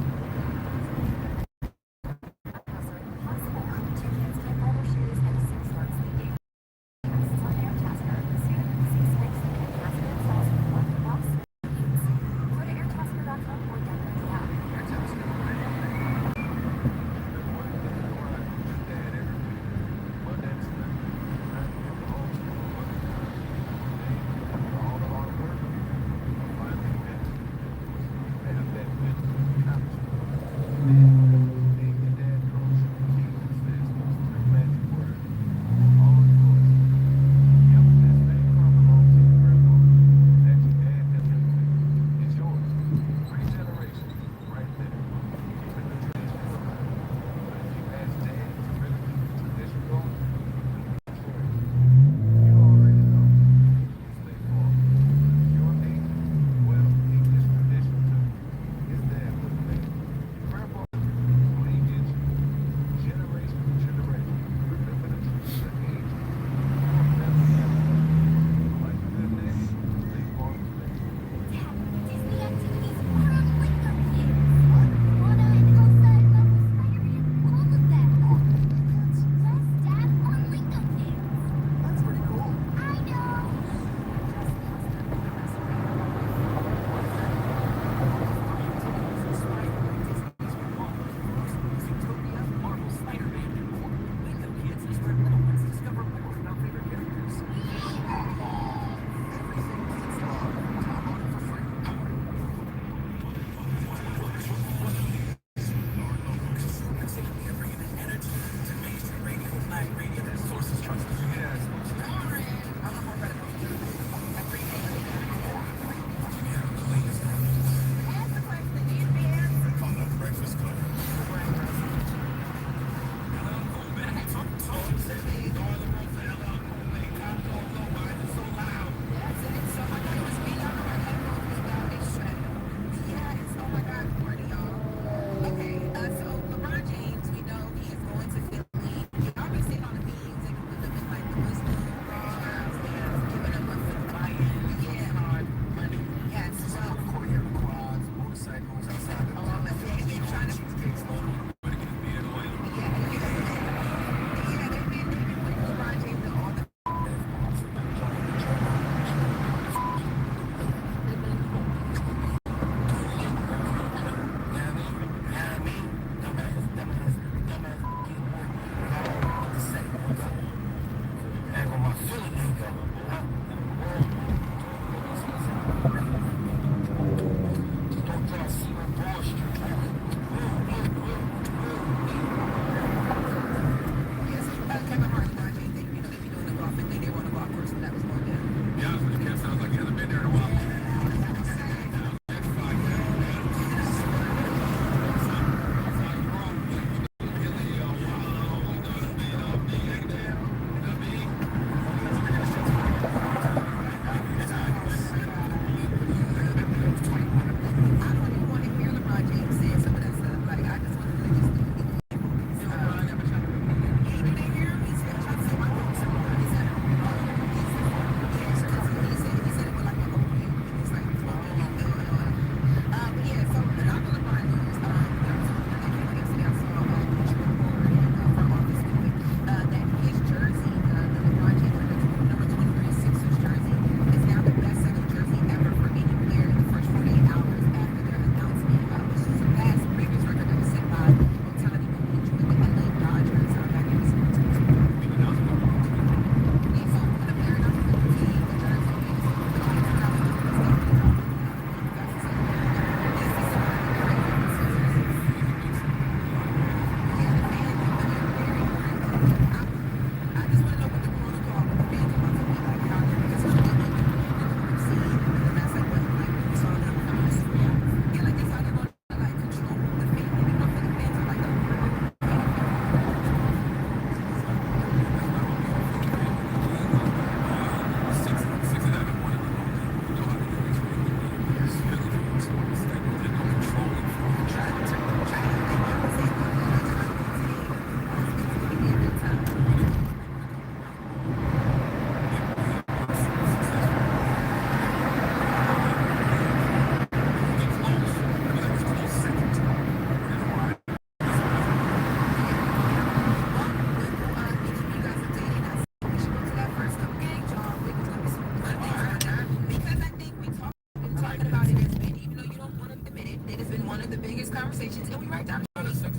talking about it has been, even though you don't want to admit it, it has been one of the biggest conversations, and we right down the street.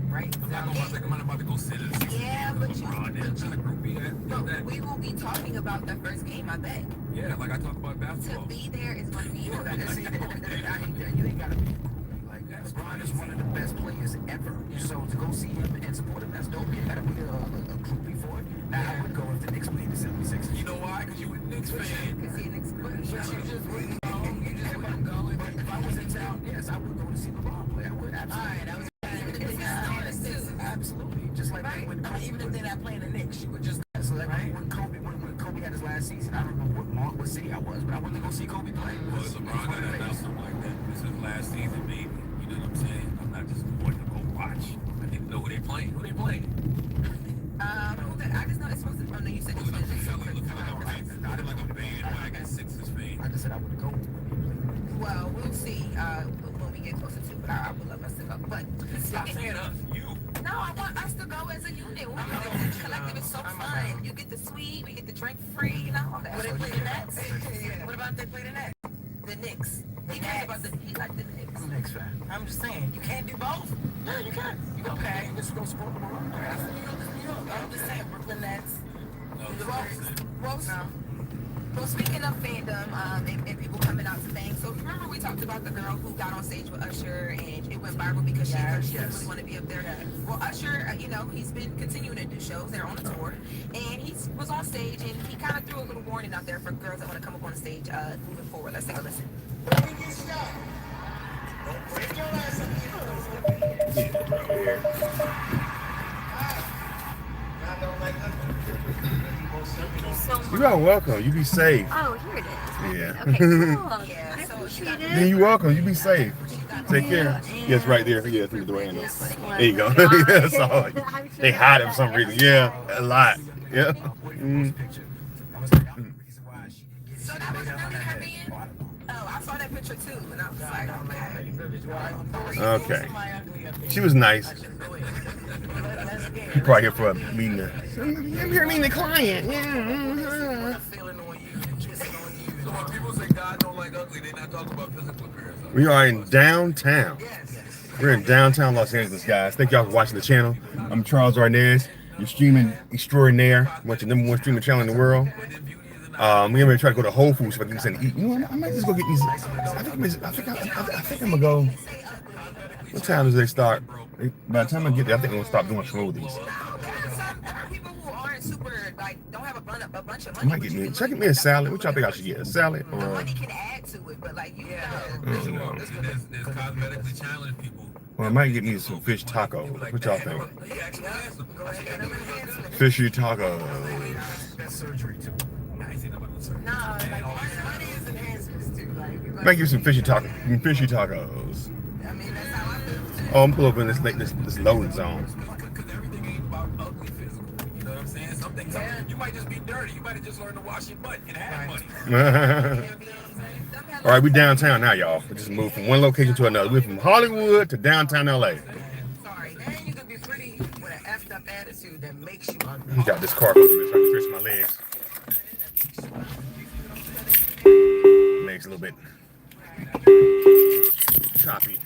Right? I'm not about to go sit in the Yeah, but you. that. We will be talking about the first game, I bet. Yeah, like I talk about To basketball. be there is going to be even I better. hate that. You ain't gotta be like that. LeBron is one of the best players ever. So to go see him and support him, that's dope. You gotta be a groupie for it. Now I would go if the Knicks played the 76ers. You know why? Because you a Knicks fan. Because he an expert. But you just wouldn't go. You just wouldn't go. But if I was in town, yes, I would go to see LeBron play. I would absolutely. Alright, Absolutely. Just like when Kobe, even if they're not playing the Knicks, you would just so like when Kobe had his last season, I don't know what city I was, but I went to go see Kobe play. Well, LeBron got to announce something like that. This is last season, baby. You know what I'm saying? I'm not just going to go watch. I need to know who they playing. Who they playing? I just know it's supposed to be. Oh, no, you said Look like a bandwagon Sixers fan. I just said I would go. Well, we'll see when we get closer to it. But I would love us to go. But Stop saying us. You. no, I want us to go as a unit. We can the collective is so fun. You get the suite, we get the drink free, you know. All that. What they play the Nets? What about if they play the Nets? The Knicks. He cares about he like the Knicks. I'm a Knicks fan. I'm just saying, you can't do both. Yeah, you can. You can. Okay, let's go support LeBron. I'm just saying, Brooklyn Nets. No, Well, speaking of fandom and people coming out to things, so remember we talked about the girl who got on stage with Usher and it went viral because she didn't really want to be up there. Well, Usher, he's been continuing to do shows. They're on a tour, and he was on stage and he kind of threw a little warning out there for girls that want to come up on the stage moving forward. Let's take a listen. You are welcome. You be safe. Oh, here it is. Yeah. Okay, cool. I appreciate Yeah, it. you welcome. You be safe. Take care. Yes, right there. Yeah, through the handles. There you go. That's all. They hide it for some reason. Yeah, a lot. Yeah. Mm. So that was really her being? Oh, I saw that picture too, and I was like, Okay. She was nice. You probably here for a meeting. I'm here meeting the client. Yeah. So when people say God don't like ugly, they're not talking about physical appearance. We are in downtown. We're in downtown Los Angeles, guys. Thank y'all for watching the channel. I'm Charles Arnaz. You're streaming extraordinaire. What's your #1 streaming channel in the world? We're gonna try to go to Whole Foods if I can get something to eat. You know what? I might just go get these. I think I'm gonna go. What time do they start? By the time I get there, I think I'm gonna stop doing smoothies. people who aren't super, don't have a bunch of I money. might get me. Should I get me a salad? What y'all think I should get? A salad or? Money can add to it, but know. There's cosmetically challenged people. Well, I might get me some fish tacos. What y'all think? Fishy tacos. That's surgery too. Might get some fishy tacos. Fishy tacos. Oh, I'm pulling up in this loading zone. Because everything ain't about ugly physical. You know what I'm saying? Some things, you might just be dirty. You might have just learned to wash your butt and have money. All right, we downtown now, y'all. We just moved from one location to another. We're from Hollywood to downtown LA. Sorry, and you can be pretty with an effed up attitude that makes you ugly. We got this car over there trying to stretch my legs. Legs a little bit choppy.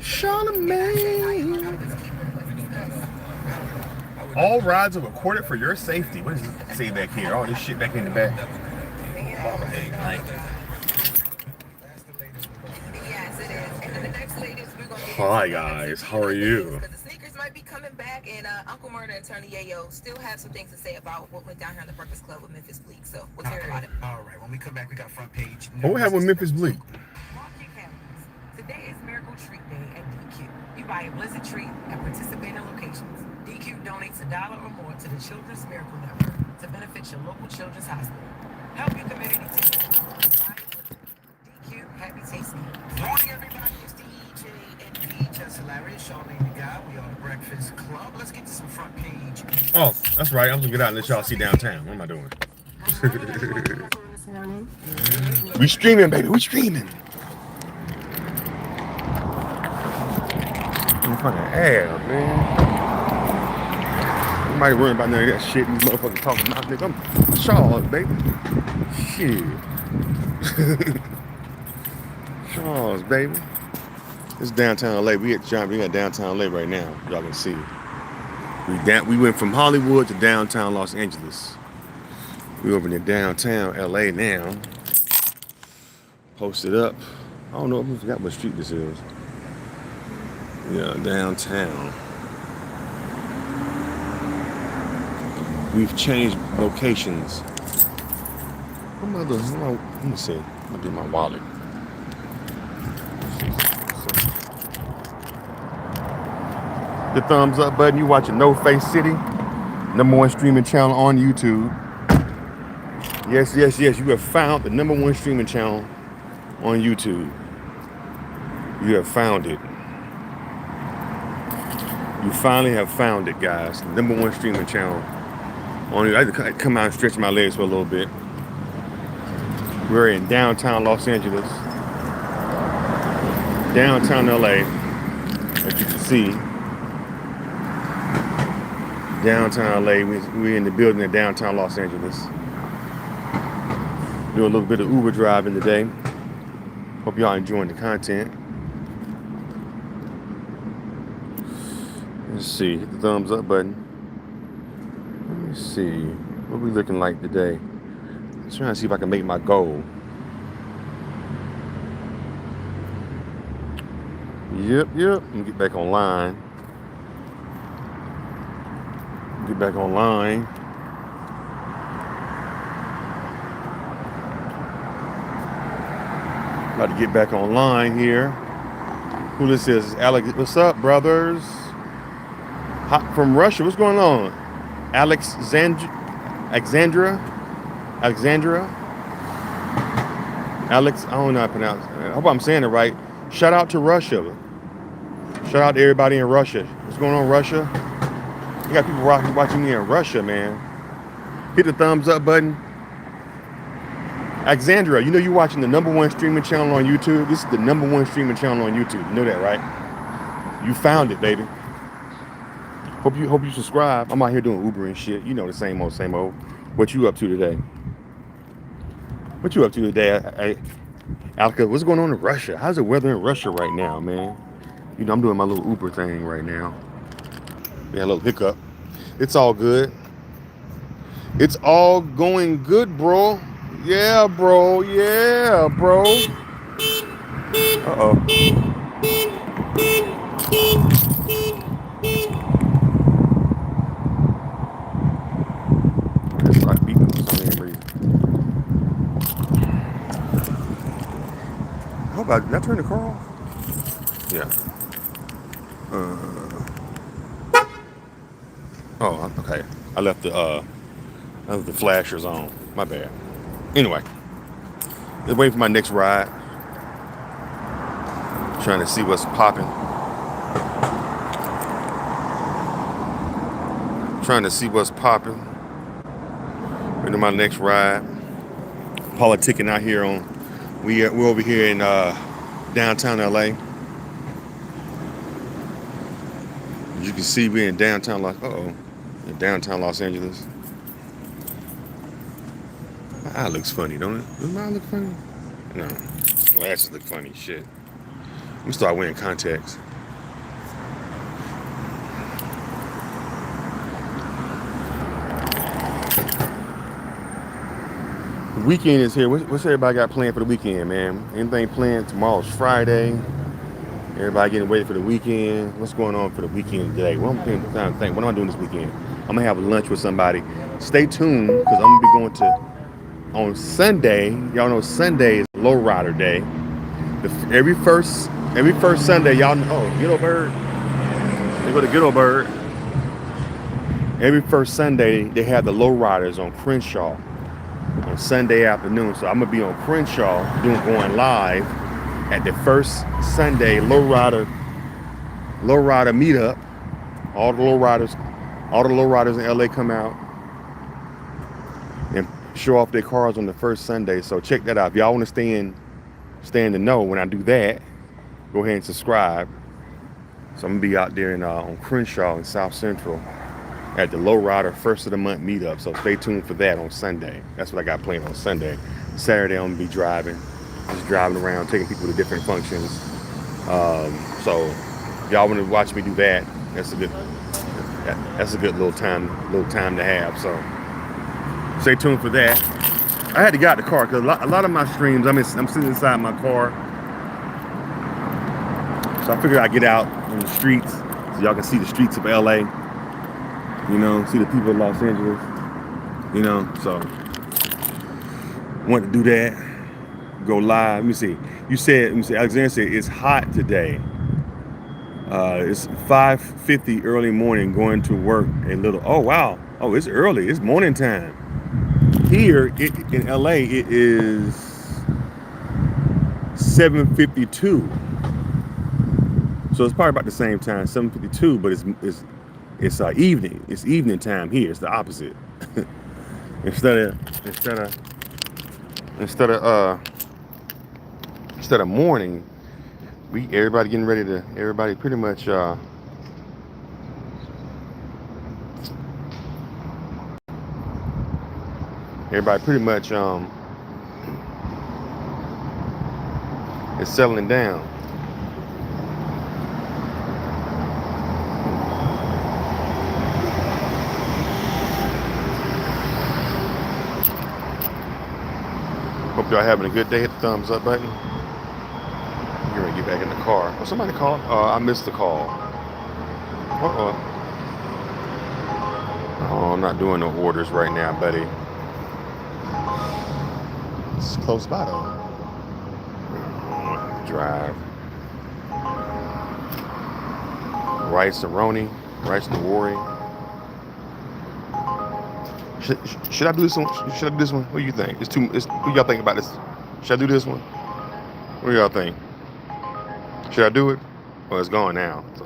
Charlemagne. All rides are recorded for your safety. What does it say back here? All this shit back in the back. Yes, it is. And then the next latest, we're going to get Hi guys, how are you? Because the sneakers might be coming back, and Uncle Murder and Attorney Yayo still have some things to say about what went down here in the Breakfast Club with Memphis Bleak. So we'll hear about it. All right, when we come back, we got front page. What we have with Memphis Bleak? Mark your calendars. Today is Miracle Treat Day at DQ. You buy a Blizzard treat at participating locations. DQ donates $1 or more to the Children's Miracle Network to benefit your local children's hospital. Help your community today. DQ, happy tasting. Morning, everybody. It's DJ and Just Hilarious. Charlemagne the Guy. We are the Breakfast Club. Let's get to some front page. Oh, that's right. I'm gonna get out and let y'all see downtown. What am I doing? We streaming, baby. We streaming. I'm fucking ass, man. Nobody worrying about none of that shit. These motherfuckers talking about, nigga. I'm Charles, baby. Shit. Charles, baby. It's downtown LA. We at downtown LA right now. Y'all can see. We went from Hollywood to downtown Los Angeles. We over in downtown LA now. Posted up. I don't know. I forgot what street this is. Yeah, downtown. We've changed locations. Let me see. I'm gonna do my wallet. The thumbs up button. You watching No Face City, #1 streaming channel on YouTube. Yes. You have found the #1 streaming channel on YouTube. You have found it. You finally have found it, guys. #1 streaming channel. I had to come out and stretch my legs for a little bit. We're in downtown Los Angeles, downtown LA, as you can see. Downtown LA, we're in the building in downtown Los Angeles. Do a little bit of Uber driving today. Hope y'all enjoying the content. Let's see, hit the thumbs up button. Let me see, what we looking like today? I'm trying to see if I can make my goal. Yep. Let me get back online. About to get back online here. Who this is? Alex. What's up, brothers? Hot from Russia. What's going on? Alexandra. Alex. I don't know how to pronounce it. I hope I'm saying it right. Shout out to Russia. Shout out to everybody in Russia. What's going on, Russia? You got people watching me in Russia, man. Hit the thumbs up button. Alexandra, you know you're watching the #1 streaming channel on YouTube. This is the #1 streaming channel on YouTube. You know that, right? You found it, baby. Hope you subscribe. I'm out here doing Uber and shit. You know the same old. What you up to today? Alka, what's going on in Russia? How's the weather in Russia right now, man? You know, I'm doing my little Uber thing right now. Yeah, a little hiccup. It's all good. It's all going good, bro. Yeah, bro. Uh-oh. It's like beeping for some reason. Did I turn the car off? Yeah. Oh, okay. I left the flashers on. My bad. Anyway, just waiting for my next ride. Trying to see what's popping. Waiting for my next ride. Politicking out here on. We're over here in downtown LA. As you can see, we're in downtown Los Angeles. My eye looks funny, don't it? Does my eye look funny? No. Glasses look funny, shit. Let me start wearing contacts. The weekend is here. What's everybody got planned for the weekend, man? Anything planned? Tomorrow's Friday. Everybody getting ready for the weekend. What's going on for the weekend today? What am I doing this weekend? I'm gonna have lunch with somebody. Stay tuned, because I'm gonna be going to on Sunday. Y'all know Sunday is Lowrider Day. Every first Sunday, y'all know. Oh, Ghetto Bird. They go to Ghetto Bird. Every first Sunday, they have the Lowriders on Crenshaw on Sunday afternoon. So I'm gonna be on Crenshaw going live at the first Sunday Lowrider meetup. All the lowriders in LA come out and show off their cars on the first Sunday. So check that out. If y'all want to stay in the know when I do that, go ahead and subscribe. So I'm gonna be out there on Crenshaw in South Central at the Lowrider first of the month meetup. So stay tuned for that on Sunday. That's what I got planned on Sunday. Saturday I'm gonna be driving, just driving around, taking people to different functions. So if y'all want to watch me do that, that's a good little time to have. So stay tuned for that. I had to get out the car because a lot of my streams, I'm sitting inside my car. So I figured I'd get out on the streets so y'all can see the streets of LA. You know, see the people of Los Angeles. You know, so want to do that. Go live. Let me see. Alexander said it's hot today. It's 5:50 early morning, going to work a little. Oh wow. Oh, it's early. It's morning time. Here in LA, it is 7:52. So it's probably about the same time, 7:52, but it's evening. It's evening time here. It's the opposite. instead of morning, everybody getting ready to. Everybody pretty much. Everybody pretty much is settling down. Hope y'all having a good day. Hit the thumbs up button. You're gonna get back in the car. Oh, somebody called. I missed the call. Oh, I'm not doing no orders right now, buddy. It's close by though. Drive. Rice-A-Roni, rice Newari. Should I do this one? Should I do this one? What do you think? What do y'all think about this? Should I do this one? What do y'all think? Should I do it? Well, it's gone now. So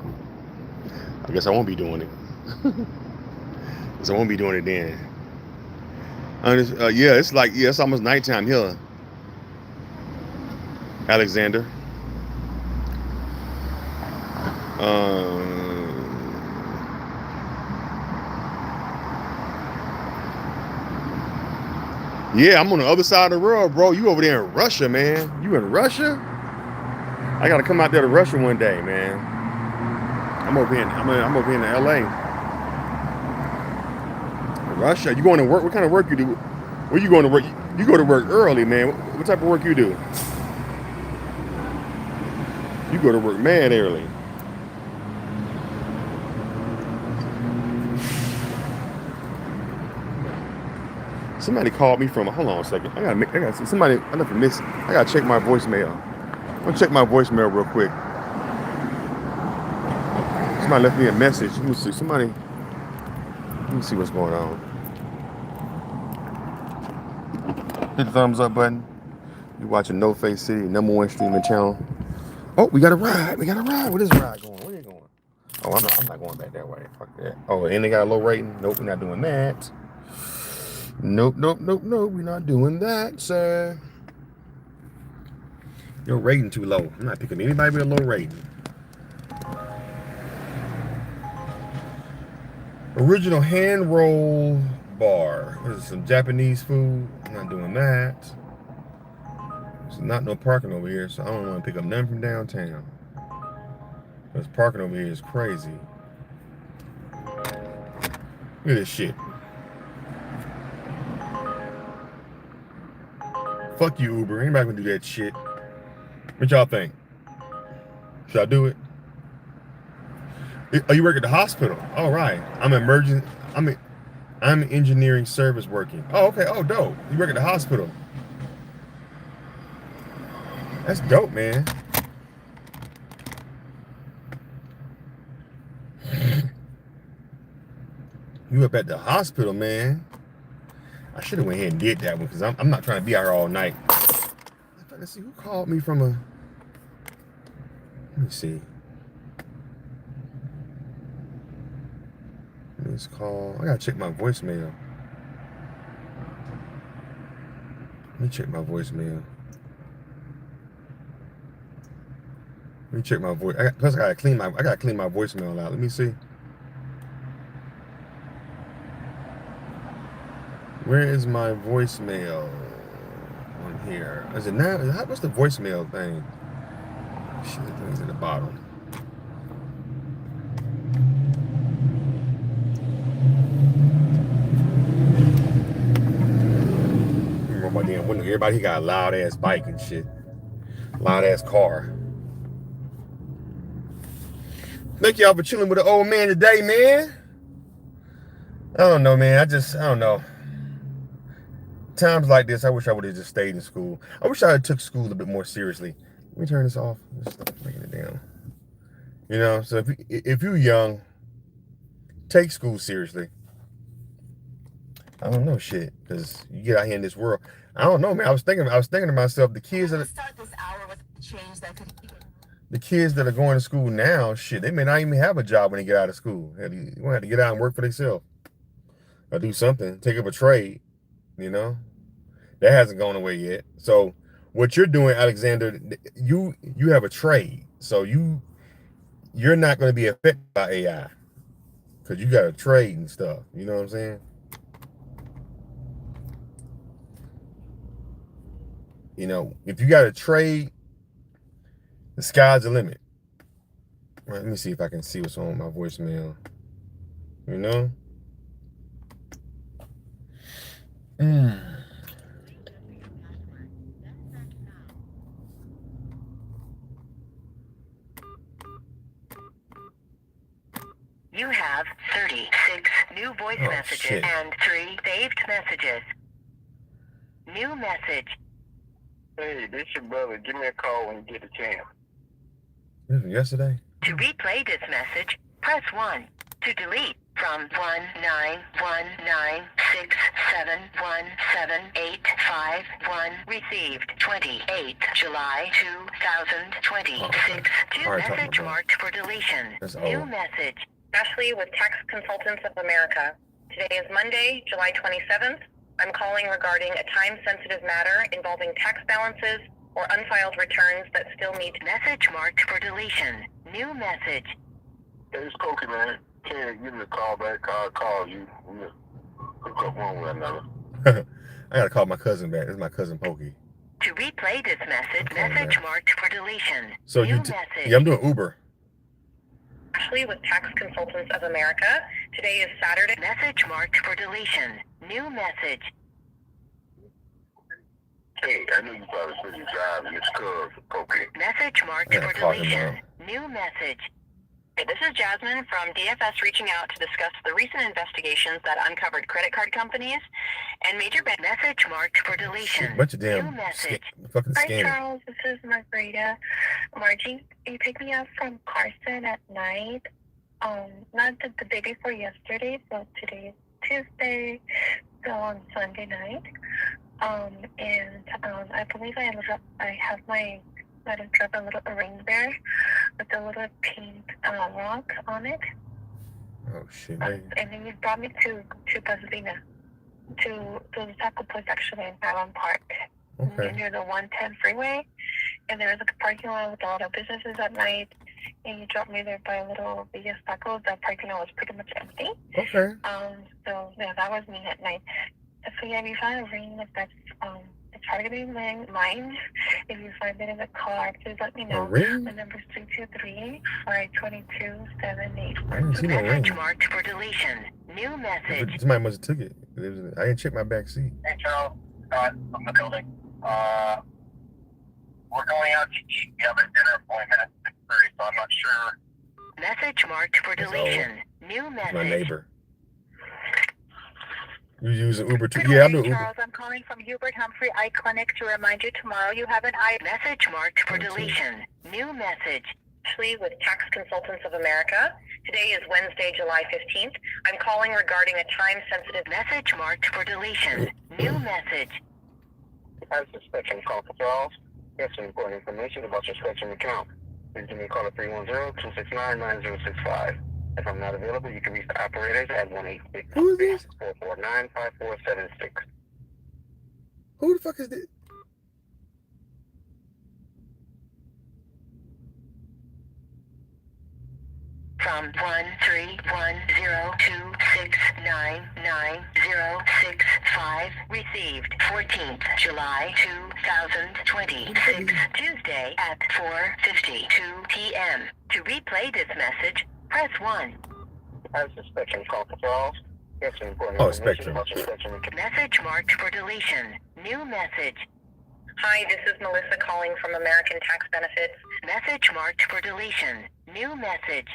I guess I won't be doing it. Because I won't be doing it then. Yeah, it's almost nighttime here. Alexander. Yeah, I'm on the other side of the world, bro. You over there in Russia, man. You in Russia? I gotta come out there to Russia one day, man. I'm over here in LA. Russia. You going to work? What kind of work you do? Where you going to work? You go to work early, man. What type of work you do? You go to work mad early. Somebody called me from. Hold on a second. I got somebody. I never missed. I gotta check my voicemail. I'm gonna check my voicemail real quick. Somebody left me a message. Let me see. Let me see what's going on. Hit the thumbs up button. You're watching No Face City, #1 streaming channel. Oh, we got a ride. Where is ride going? Where you going? Oh, I'm not going back that way. Fuck that. Oh, and they got a low rating. Nope, we're not doing that. Nope. We're not doing that, sir. Your rating too low. I'm not picking anybody with a low rating. Original hand roll bar. What is it, some Japanese food? I'm not doing that. There's not no parking over here, so I don't want to pick up nothing from downtown. Because parking over here is crazy. Look at this shit. Fuck you, Uber. Anybody gonna do that shit? What y'all think? Should I do it? Oh, you work at the hospital? All right. I'm engineering service working. Oh, okay. Oh, dope. You work at the hospital. That's dope, man. You up at the hospital, man. I should have went ahead and did that one because I'm not trying to be out here all night. Let's see who called me from a. Let me see. This call. I gotta check my voicemail. Let me check my voicemail. Let me check my voice. Plus, I gotta clean my voicemail out. Let me see. Where is my voicemail on here? Is it now? What's the voicemail thing? Shit, the thing's at the bottom. Roll my damn window. Everybody got a loud ass bike and shit. Loud ass car. Thank y'all for chilling with the old man today, man. I don't know, man. I don't know. Times like this, I wish I would have just stayed in school. I wish I had took school a bit more seriously. Let me turn this off. Just stop breaking it down. You know, so if you're young, take school seriously. I don't know shit, because you get out here in this world. I don't know, man. I was thinking to myself, the kids that are going to school now, shit, they may not even have a job when they get out of school. They're gonna have to get out and work for themselves. Or do something, take up a trade, you know? That hasn't gone away yet. So what you're doing, Alexander, you have a trade. So you're not going to be affected by AI because you got a trade and stuff. You know what I'm saying? You know, if you got a trade, the sky's the limit. Right, let me see if I can see what's on my voicemail. You know? You have 36 new voice messages shit. and 3 saved messages. New message. Hey, this your brother. Give me a call when you get a chance. This was yesterday? To replay this message, press 1. To delete from 19116717851 received 28 July 2026. To message marked for deletion. New message. Ashley with Tax Consultants of America. Today is Monday, July 27th. I'm calling regarding a time-sensitive matter involving tax balances or unfiled returns that still need message marked for deletion. New message. Hey, it's Cokie, man. Can't give me a call back. I'll call you. We'll hook up one with another. I gotta call my cousin back. This is my cousin Pokey. To replay this message, message marked for deletion. So New message. Message. Yeah, I'm doing Uber. Ashley with Tax Consultants of America. Today is Saturday. Message marked for deletion. New message. Hey, I know you probably said you driving. It's cuz, Cokie. Message marked for deletion. New message. Hey, this is Jasmine from DFS reaching out to discuss the recent investigations that uncovered credit card companies and major bank. Message marked for deletion. Bunch of damn New message. fucking Hi, scamming. Charles. This is Margarita. Margie, you picked me up from Carson at night. Not the day before yesterday, so today is Tuesday, so on Sunday night. I believe I have my drop a little ring there with a little pink rock on it. Oh shit, man. And then you brought me to Pasadena, to the taco place actually in Highland Park, near the 110 freeway. And there was a parking lot with a lot of businesses at night. And you dropped me there by little Villas Tacos. That parking lot was pretty much empty. Okay. So yeah, that was me at night. So yeah, if you find a ring that's it's probably gonna be mine. If you find it in the car, please let me know. A ring? The number is 323-522-784. I didn't see no ring. Message marked for deletion. New message. Somebody must have took it. I didn't check my back seat. Hey, Charles. Scott from the building. We're going out to eat. We have a dinner appointment at 6:30, so I'm not sure. Message marked for deletion. New message. My neighbor. You using Uber too? Good Yeah, I'm morning, doing Uber. Charles. I'm calling from Hubert Humphrey Eye Clinic to remind you tomorrow you have an eye. Message marked for deletion. New message. Ashley with Tax Consultants of America. Today is Wednesday, July 15th. I'm calling regarding a time-sensitive message marked for deletion. New message. I have a Spectrum call for Charles. You have some important information about your Spectrum account. Please give me a call at 310-269-9065. If I'm not available, you can reach the operators at 1-866-449-5476. Who the fuck is this? From 13102699065 5 received 14th July 2026 Tuesday at 4:52 p.m. To replay this message, press 1. As a Spectrum call controls. Yes, important Oh, information Spectrum. about your Spectrum account. Message marked for deletion. New message. Hi, this is Melissa calling from American Tax Benefits. Message marked for deletion. New message.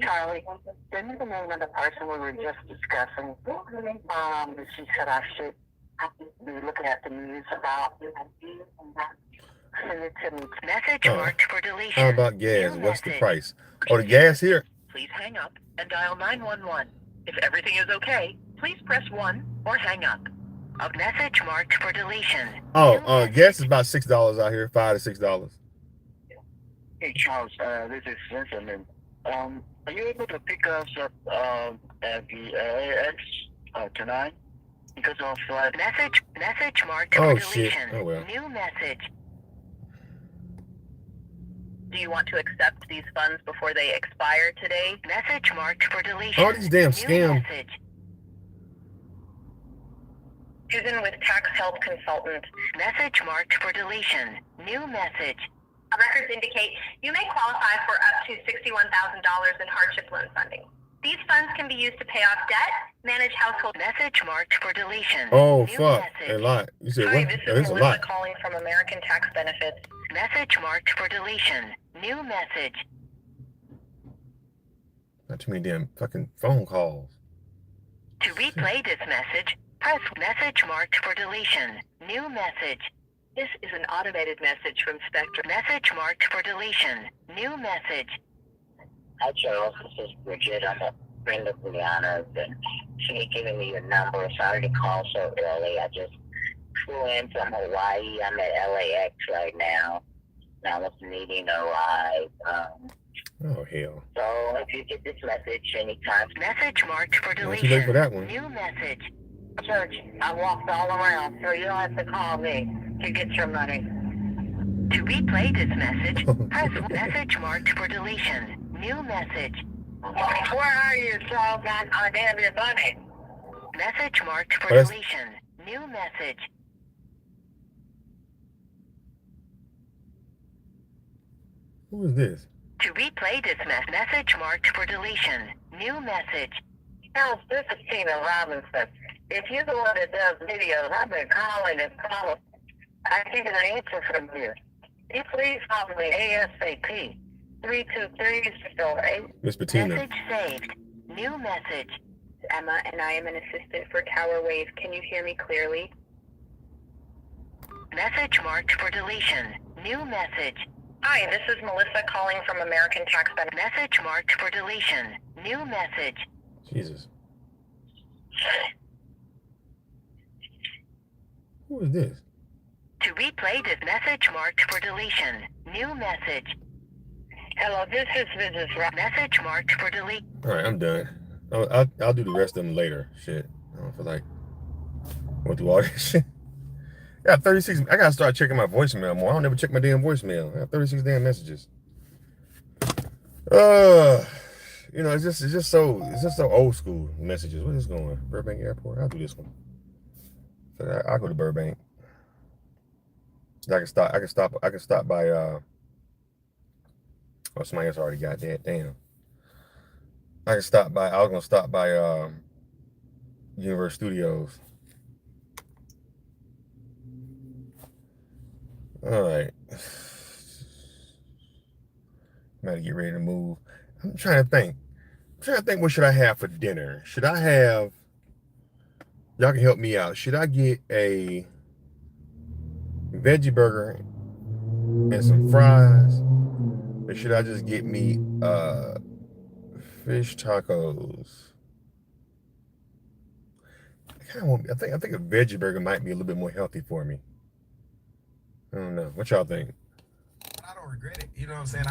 Charlie, send me the name of the person we were just discussing. She said I should be looking at the news about. Send it to me. Message marked for deletion. How about gas? New What's the message. price? Oh, the gas here? Please hang up and dial 911. If everything is okay, please press 1 or hang up. A message marked for deletion. Oh, gas is about $6 out here, $5 to $6. Hey, Charles, this is Vincent. Are you able to pick us up at the LAX tonight? Because of Message marked for Oh, deletion. shit. Oh, well. New message. Do you want to accept these funds before they expire today? Message marked for deletion. All these damn New scam. message. Susan with Tax Help Consultant. Message marked for deletion. New message. Records indicate you may qualify for up to $61,000 in hardship loan funding. These funds can be used to pay off debt, manage household. Message marked for deletion. Oh, New fuck. message. A lot. You said Hi, what? this Oh, is it's a Melissa lot. calling from American Tax Benefits. Message marked for deletion. New message. Not too many damn fucking phone calls. To replay this message, press message marked for deletion. New message. This is an automated message from Spectrum. Message marked for deletion. New message. Hi, Charles. This is Bridget. I'm a friend of Brianna's, and she had given me your number. Sorry to call so early. I just flew in from Hawaii. I'm at LAX right now. I was needing a ride. Oh, hell. So if you get this message anytime. Message marked for Well, deletion. too late for that one. New message. Church, I walked all around, so you don't have to call me to get your money. To replay this message, press message marked for deletion. New message. Where are you, Charles? I have your money. Message marked for Oh, that's- deletion. New message. Who is this? To replay this message marked for deletion. New message. Charles, this is Tina Robinson. If you're the one that does videos, I've been calling and calling. I get an answer from you. Can you please call me ASAP? 323-08. Miss Bettina. Message saved. New message. Emma, and I am an assistant for Tower Wave. Can you hear me clearly? Message marked for deletion. New message. Hi, this is Melissa calling from American Tax Benefits. Message marked for deletion. New message. Jesus. Who is this? To replay this message marked for deletion. New message. Hello, this is Mrs. Message marked for delete. All right, I'm done. I'll do the rest of them later. Shit. I don't feel like going through all this shit. I got 36. I gotta start checking my voicemail more. I don't never check my damn voicemail. I got 36 damn messages. You know, it's just so old school messages. What is going? Burbank Airport. I'll do this one. So I'll go to Burbank. I can stop by oh, somebody else already got that. Damn. I was gonna stop by Universal Studios. All right. I'm about to get ready to move. I'm trying to think what should I have for dinner? Should I have, y'all can help me out. Should I get a veggie burger and some fries? Or should I just get me fish tacos? I think a veggie burger might be a little bit more healthy for me. I don't know. What y'all think? I don't regret it. You know what I'm saying?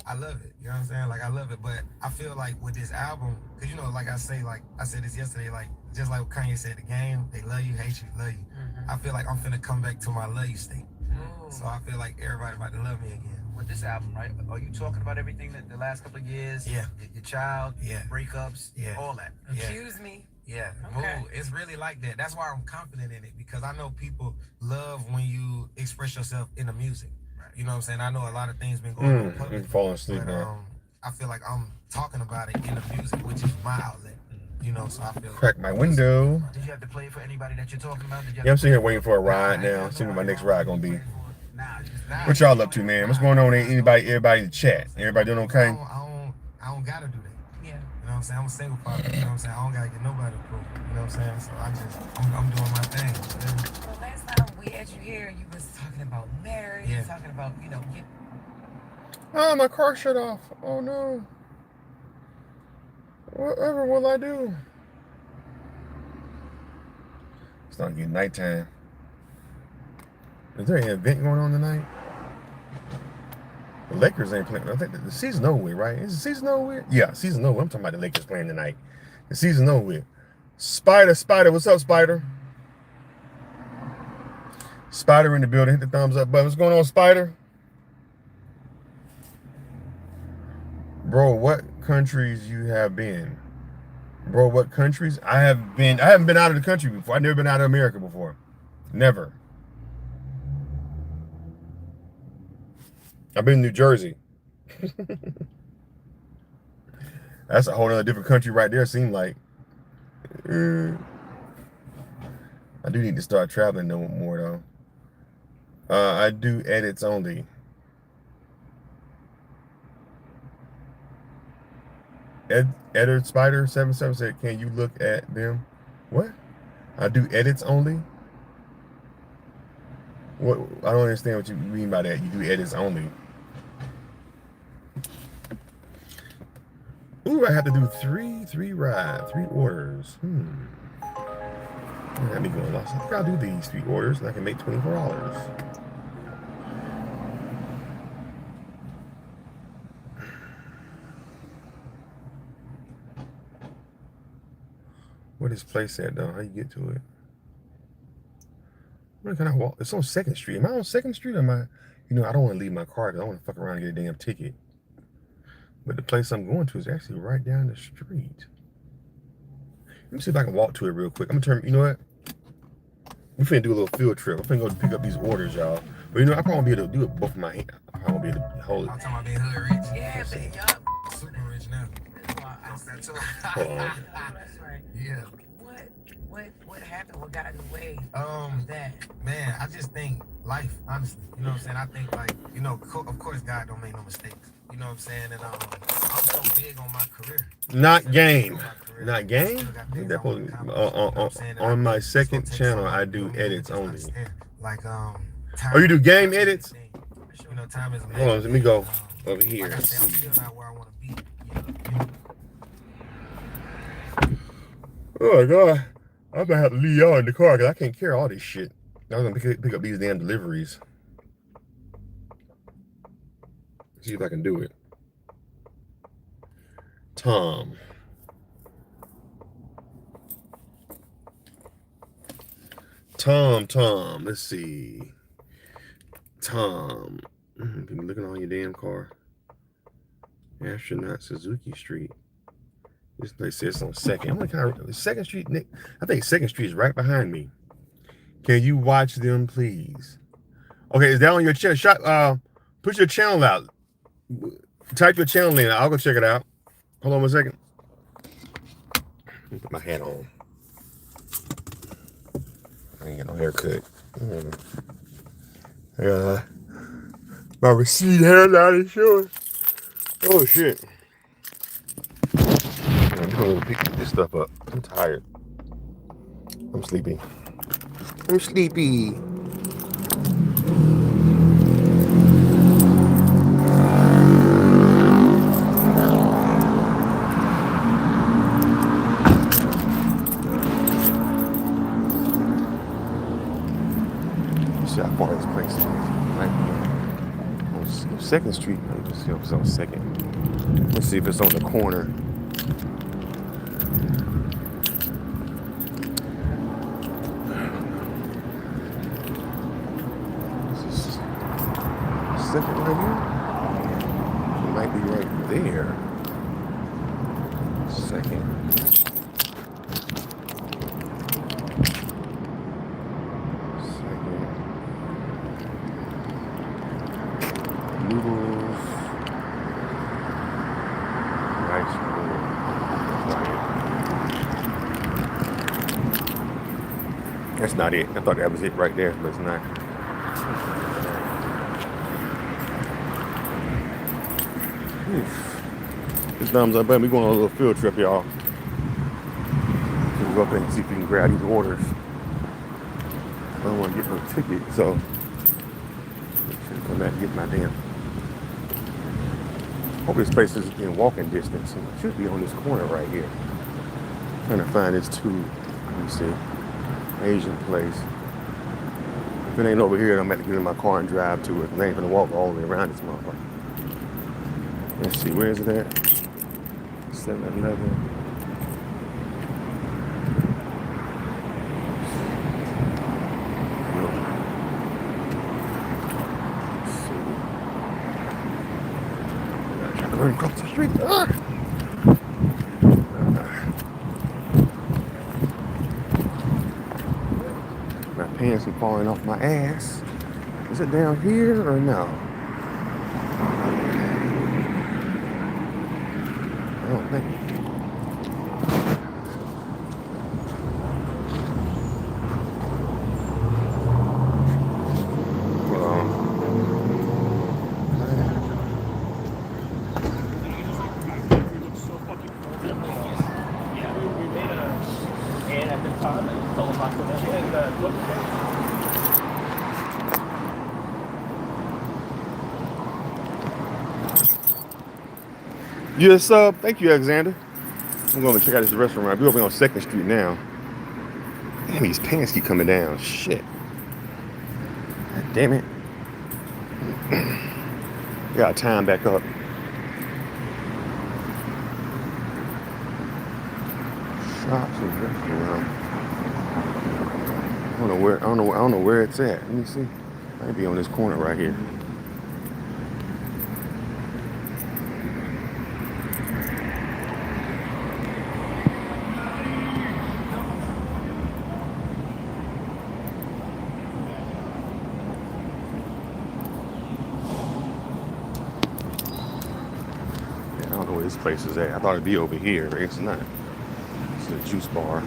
I love it. You know what I'm saying? Like, I love it. But I feel like with this album, because, you know, like I said this yesterday, like, just like Kanye said, the game, they love you, hate you, love you. Mm-hmm. I feel like I'm finna come back to my love you state. Mm. So I feel like everybody about to love me again. With this album, right? Are you talking about everything that the last couple of years? Yeah. Your child, yeah, breakups, yeah, all that. Yeah. Accuse me. Yeah, Okay. mood. It's really like that. That's why I'm confident in it, because I know people love when you express yourself in the music. You know what I'm saying? I know a lot of things been going on publicly, I'm falling asleep but now. I feel like I'm talking about it in the music, which is my outlet. You know, so I feel Crack my window. Did you have to play for anybody that you're talking about? Yeah, I'm sitting here waiting for a ride now. See what my next ride gonna be. What y'all up to, man? What's going on? Everybody in the chat? Everybody doing okay? I don't gotta do that. Yeah. You know what I'm saying? I'm a single father. You know what I'm saying? I don't gotta get nobody approval. You know what I'm saying? So I'm doing my thing. Well, last time we had you here, you was talking about marriage, talking about, you know, Oh, my car shut off. Oh no. Whatever will I do? It's not getting nighttime. Is there an event going on tonight? The Lakers ain't playing. I think the season's over with, right? Is the season over with? Yeah, season over. I'm talking about the Lakers playing tonight. The season's over with. Spider, what's up, Spider? Spider in the building. Hit the thumbs up button. What's going on, Spider? Bro, what countries you have been? Bro, what countries? I haven't been out of the country before. I've never been out of America before. Never. I've been in New Jersey. That's a whole other different country right there, seemed like. I do need to start traveling no more though. I do edits only. Editor Spider 77 said, "Can you look at them?" What? I do edits only. What? I don't understand what you mean by that. You do edits only. Ooh, I have to do three orders. Let me go lost. I think I'll do these 3 orders and I can make $24. Where this place at though? How you get to it? Where can I walk? It's on 2nd Street. Am I on 2nd Street or am I? You know, I don't want to leave my car because I want to fuck around and get a damn ticket. But the place I'm going to is actually right down the street. Let me see if I can walk to it real quick. I'm gonna turn. You know what? We finna do a little field trip. I'm finna go pick up these orders, y'all. But you know, I probably won't be able to do it both of my hands. I probably won't be able to hold it. I'm talking about being hood rich. Yeah, but yup. Super rich now. Hold on. That's right. Yeah. What happened? What got in the way? That man, I just think life, honestly. You know what I'm saying? I think like, you know, of course God don't make no mistakes. You know what I'm saying? And I'm so big on my career. Not game. Not game? On my 2nd channel, I do edits only. Like Oh, you do game edits? You know, time is Hold on, let me go over here. Like I said, I'm still not where I want to be. Oh my god. I'm gonna have to leave y'all in the car because I can't carry all this shit. I was gonna pick up these damn deliveries. See if I can do it. Tom. Let's see. Tom. Been looking on your damn car. Astronaut Suzuki Street. This place says on 2nd. I'm like, 2nd Street, Nick. I think 2nd Street is right behind me. Can you watch them, please? Okay, is that on your channel? Put your channel out. Type your channel in. I'll go check it out. Hold on 1 second. Let me put my hat on. I ain't got no haircut. My receipt hairline is showing. Oh shit. I'm just gonna pick this stuff up. I'm tired. I'm sleepy. I'm sleepy. Let's see how far this place is. Right on 2nd Street. Let's see if it's on 2nd. Let's see if it's on the corner. Second right here. It might be right there. 2nd. That's not it. I thought that was it right there, but it's not. This thumbs up, but we're going on a little field trip, y'all. So we'll go up there and see if we can grab these orders. I don't want to get no ticket, so I should come back and get my damn. Hope this place is in walking distance. It should be on this corner right here. Trying to find this too. Let me see. Asian place. If it ain't over here, I'm going to have to get in my car and drive to it. I ain't gonna walk all the way around this motherfucker. Let's see, where is it at? 7-Eleven. Run across the street. My pants are falling off my ass. Is it down here or no? I don't think. Yes, thank you, Alexander. I'm going to check out this restaurant. We're over on 2nd Street now. Damn, these pants keep coming down. Shit. God damn it. Gotta tie them back up. Shops and restaurant. I don't know where it's at. Let me see. Might be on this corner right here. This place is at. I thought it'd be over here, but it's not. It's a juice bar.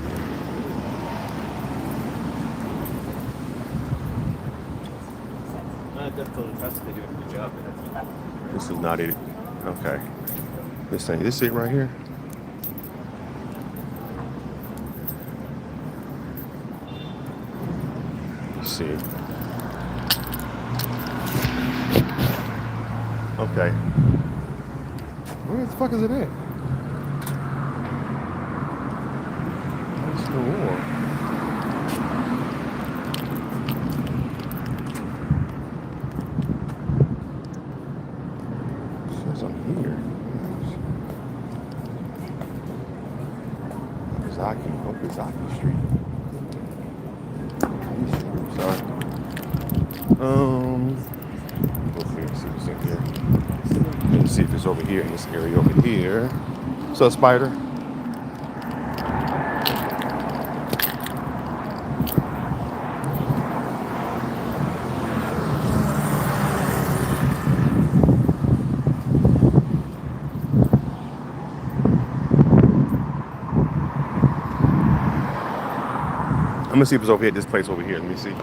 This is not it. Okay. This it right here? Let's see. Okay. Where the fuck is it at? That's the war. It says I'm here. Zaki Street. Sorry. Go see what's in here. Let's see if it's over here in this area over here. What's up, Spider? I'm gonna see if it's over here, this place over here. Let me see.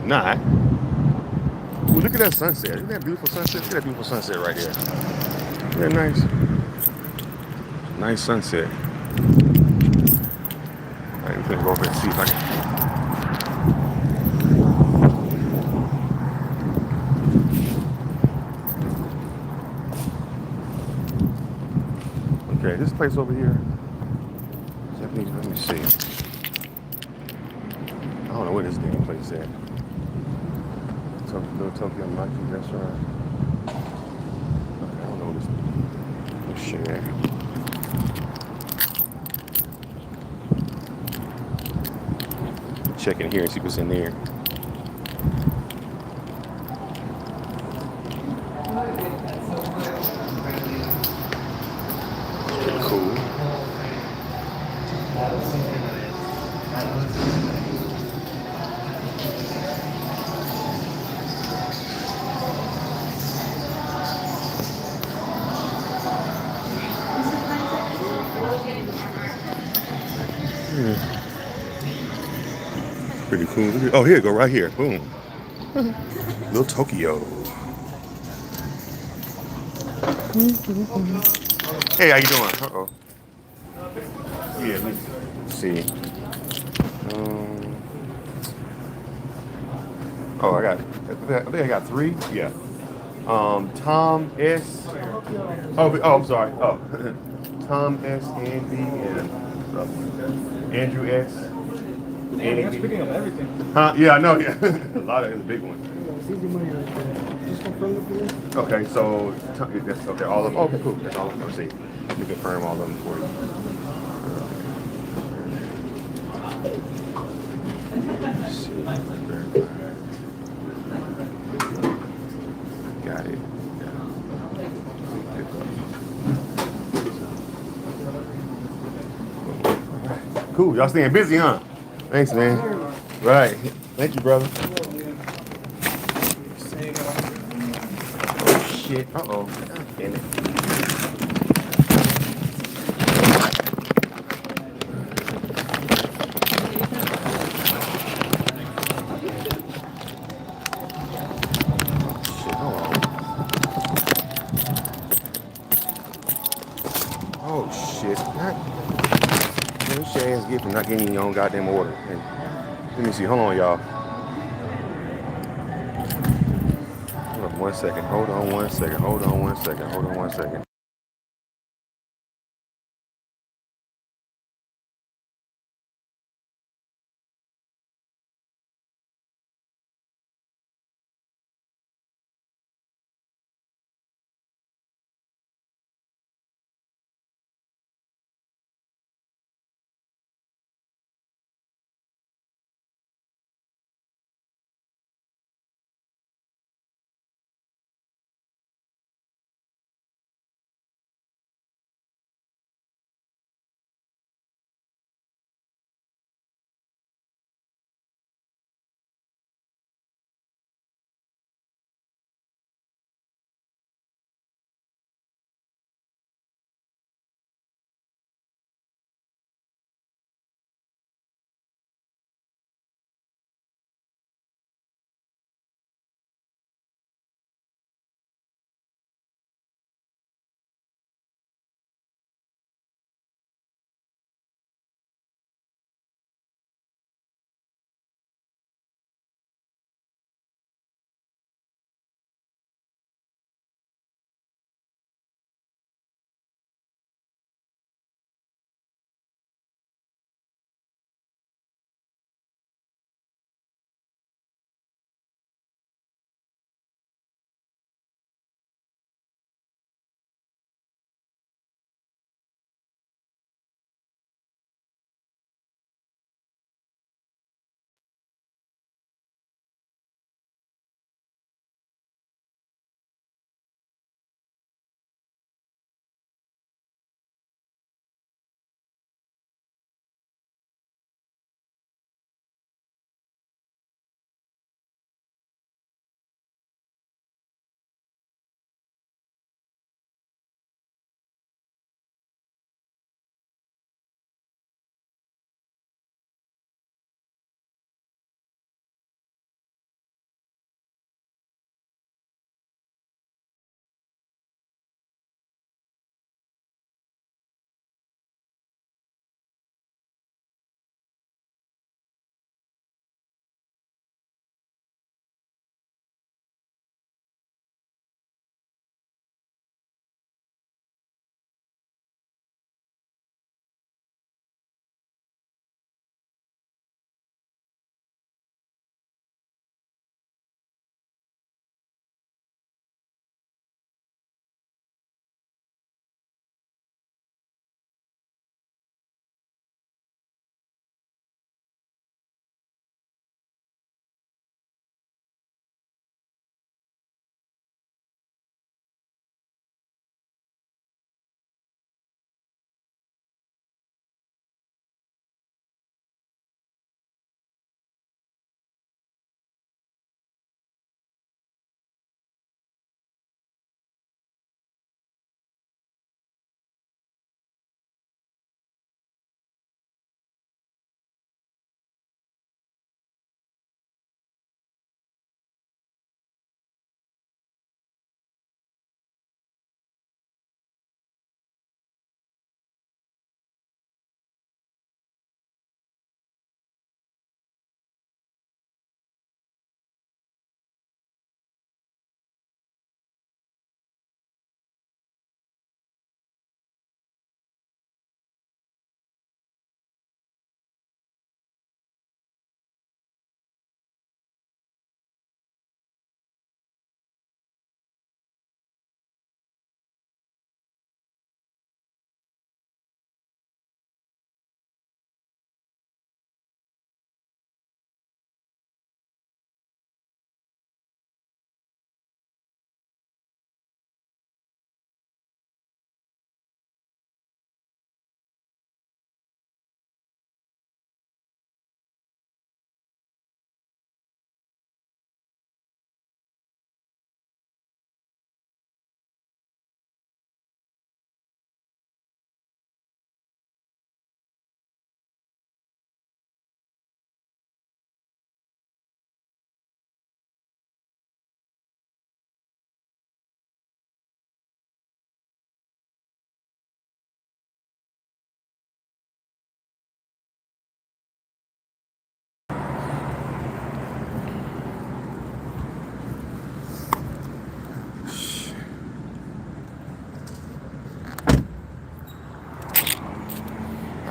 Not. Ooh, look at that sunset. Isn't that beautiful sunset? Look at that beautiful sunset right here. Isn't that nice? Nice sunset. I'm gonna go over and see if I can. Okay, this place over here. Let me see. I don't know where this damn place is at. Little Tokyo Maki restaurant. Okay, I don't know this shit at. Check in here and see what's in there. Cool. Pretty cool. Oh, here, go right here. Boom. Little Tokyo. Hey, how you doing? Uh-oh. Yeah, let me see. Oh, I think I got 3. Yeah. Tom S. Oh, I'm sorry. Oh, Tom S. Andy and Andrew S. Man, that's picking up everything. Huh? Yeah, I know. Yeah, a lot of it's a big one. It's easy money right there. Just confirm it for me. Okay, so that's okay. All of them. Okay, cool. That's all. Let's see. Let me confirm all of them for you. Got it. Cool. Y'all staying busy, huh? Thanks, man. Right. Thank you, brother. Oh shit. Uh-oh. Damn it. Oh shit. What your ass get for not getting your own goddamn order? And let me see. Hold on, y'all. Hold on 1 second. Hold on 1 second. Hold on 1 second. Hold on 1 second.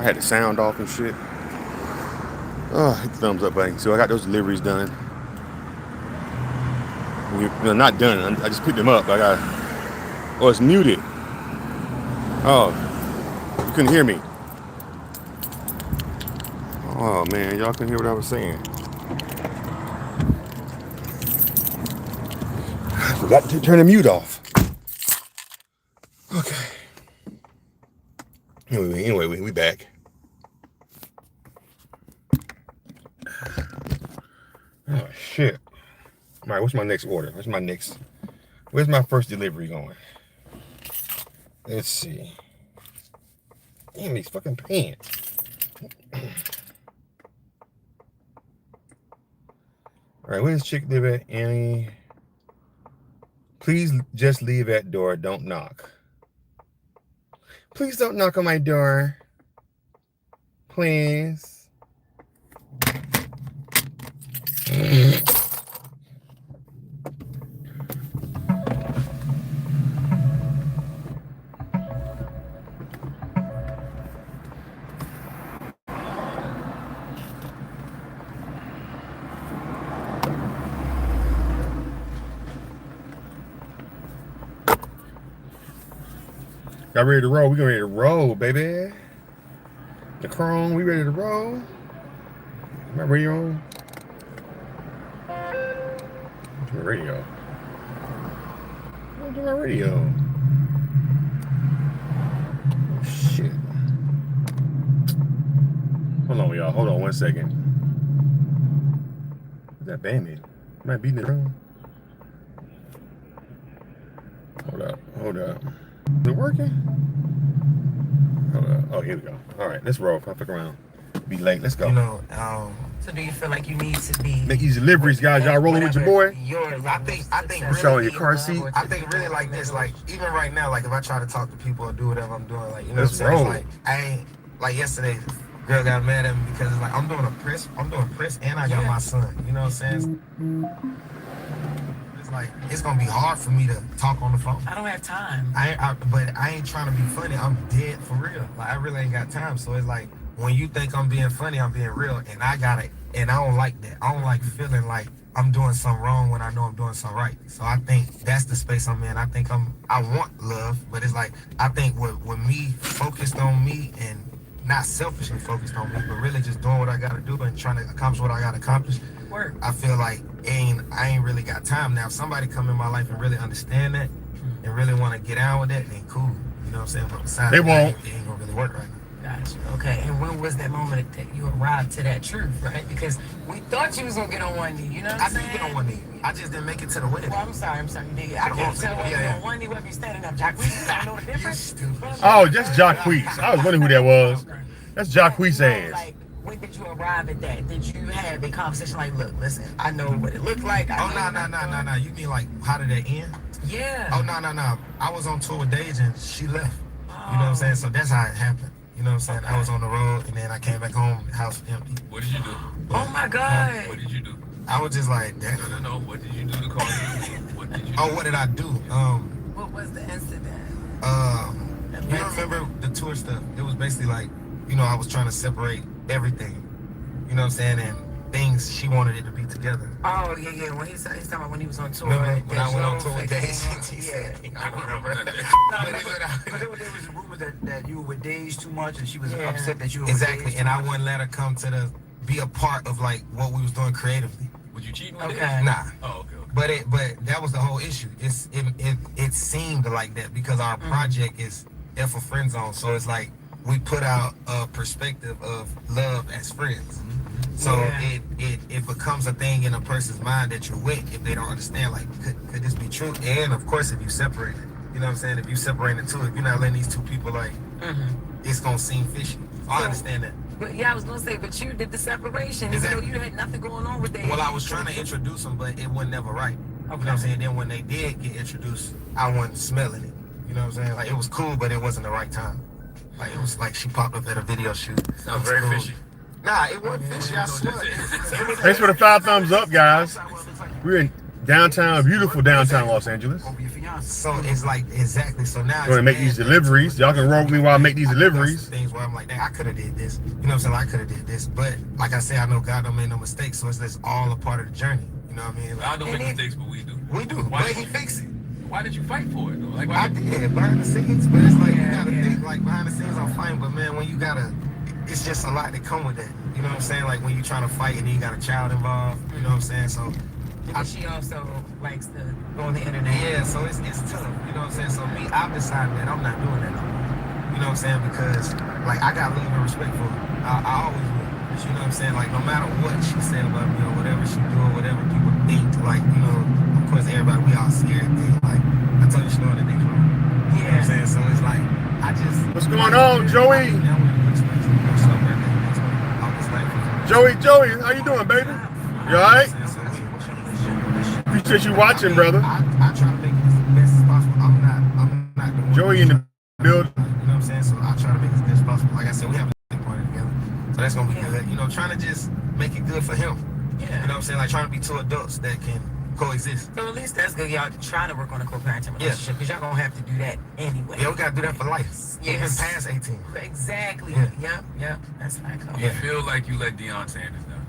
I had the sound off and shit. Oh, hit the thumbs up button. So I got those deliveries done. No, not done. I just picked them up. I got. Oh, it's muted. Oh, you couldn't hear me. Oh man, y'all couldn't hear what I was saying. I forgot to turn the mute off. Okay. Anyway, we back. Oh shit. All right, what's my next order? Where's my first delivery going? Let's see. Damn, these fucking pants. All right, where's chick live at? Annie? Please just leave at door. Don't knock. Please don't knock on my door. Please. Got ready to roll. We ready to roll, baby. The chrome, we ready to roll. My radio on? Where's my radio? Where's my radio? Oh, shit. Hold on, y'all. Hold on 1 second. What's that banging? Am I beating the drum? Hold up. Is it working? Hold up. Oh, here we go. All right, let's roll. I'll fuck around. Be late. Let's go. You know, so do you feel like you need to be make these deliveries, guys? Y'all rolling with your boy? I think really, selling your car seat. I think really like this, like even right now, like if I try to talk to people or do whatever I'm doing, like you know let's what I'm saying? roll. It's like I ain't like yesterday. Girl got mad at me because it's like I'm doing press, and I got my son. You know what I'm saying? It's like it's gonna be hard for me to talk on the phone. I don't have time. But I ain't trying to be funny. I'm dead for real. Like I really ain't got time. So it's like when you think I'm being funny, I'm being real, and I got it. And I don't like that. I don't like feeling like I'm doing something wrong when I know I'm doing something right. So I think that's the space I'm in. I think I want love, but it's like I think with me focused on me and not selfishly focused on me, but really just doing what I gotta do and trying to accomplish what I gotta accomplish. Work. I feel like I ain't really got time now. If somebody come in my life and really understand that and really want to get on with that, then cool. You know what I'm saying? But besides they that, won't. It ain't gonna really work right now. Gotcha. Okay, and when was that moment that you arrived to that truth, right? Because we thought you was gonna get on one knee, you know what I'm saying? I did get on one knee. I just didn't make it to the wedding. Well, I'm sorry, you did. I can't tell whether you're on one knee, whether you're standing up. Jacquees, I know the difference. Oh, just Jacquees. I was wondering who that was. That's Jacquees' ass. Like, when did you arrive at that? Did you have a conversation like, look, listen, I know what it looked like. No. You mean like, how did that end? Yeah. Oh, no. I was on tour with Deja and she left. You know what I'm saying? So that's how it happened. You know what I'm saying? Okay. I was on the road and then I came back home, the house empty. What did you do? Oh my God. What did you do? I was just like, damn. No. What did you do to call you? What did you do? Oh, what did I do? What was the incident? You remember the tour stuff? It was basically like, you know, I was trying to separate everything. You know what I'm saying? And things, she wanted it to be together. Oh, yeah. When he's talking about when he was on tour. Remember when I went on tour with Days? I don't remember that. But there was rumors that you were with Days too much and she was upset that you were exactly, with Days and I wouldn't let her come to be a part of like what we was doing creatively. Would you cheat with Okay. Days? Nah. Oh, okay. But that was the whole issue. It seemed like that because our project is F a friend zone, so it's like we put out a perspective of love as friends. So it becomes a thing in a person's mind that you're with if they don't understand, like, could this be true? And of course, if you separate it, you know what I'm saying? If you separate the two, if you're not letting these two people, like, it's going to seem fishy. I understand that. But yeah, I was going to say, but you did the separation. Exactly. So you had nothing going on with that. Well, I was trying to introduce them, but it wasn't never right. Okay. You know what I'm saying? Then when they did get introduced, I wasn't smelling it. You know what I'm saying? Like, it was cool, but it wasn't the right time. Like, it was like she popped up at a video shoot. Sounds very fishy. Nah, it wasn't fishy. I swear. Thanks for the 5 thumbs up, guys. Downtown, beautiful downtown Los Angeles. So it's like exactly. So now I'm gonna make these deliveries. Y'all can roll with me while I make these deliveries. Things where I'm like, dang, I could have did this. You know what I'm saying? I could have did this, but like I say, I know God don't make no mistakes, so it's just all a part of the journey. You know what I mean? Like, I don't make mistakes, but we do. We do. Why But he fix it. Why did you fight for it though? Like why I did behind the scenes, but it's like you gotta think like behind the scenes I'm fine, but man, when you gotta, it's just a lot that come with that. You know what I'm saying? Like when you trying to fight and then you got a child involved. You know what I'm saying? So. She also likes to go on the internet. Yeah, so it's tough. You know what I'm saying? So me, I've decided that I'm not doing that no more. You know what I'm saying? Because like I got love and respect for her. I always will. You know what I'm saying? Like no matter what she said about me or whatever she do or whatever people think, like, you know, of course everybody, we all see everything. Like I told you she know that things wrong. You know what I'm saying? So it's like I just What's going on, Joey? Joey, how you doing, baby? You alright? Appreciate you watching, brother. I try to make it as best as possible. I'm not doing Joey in the building. You know what I'm saying? So I try to make it as best as possible. Like I said, we have a party together. So that's gonna be good. You know, trying to just make it good for him. Yeah. You know what I'm saying? Like trying to be two adults that can coexist. So at least that's good. Y'all trying to work on a co-parenting relationship because y'all gonna have to do that anyway. Yeah, we gotta do that for life. Even past 18. Exactly. Yeah. Yep. That's my call. You feel like you let Deion Sanders down?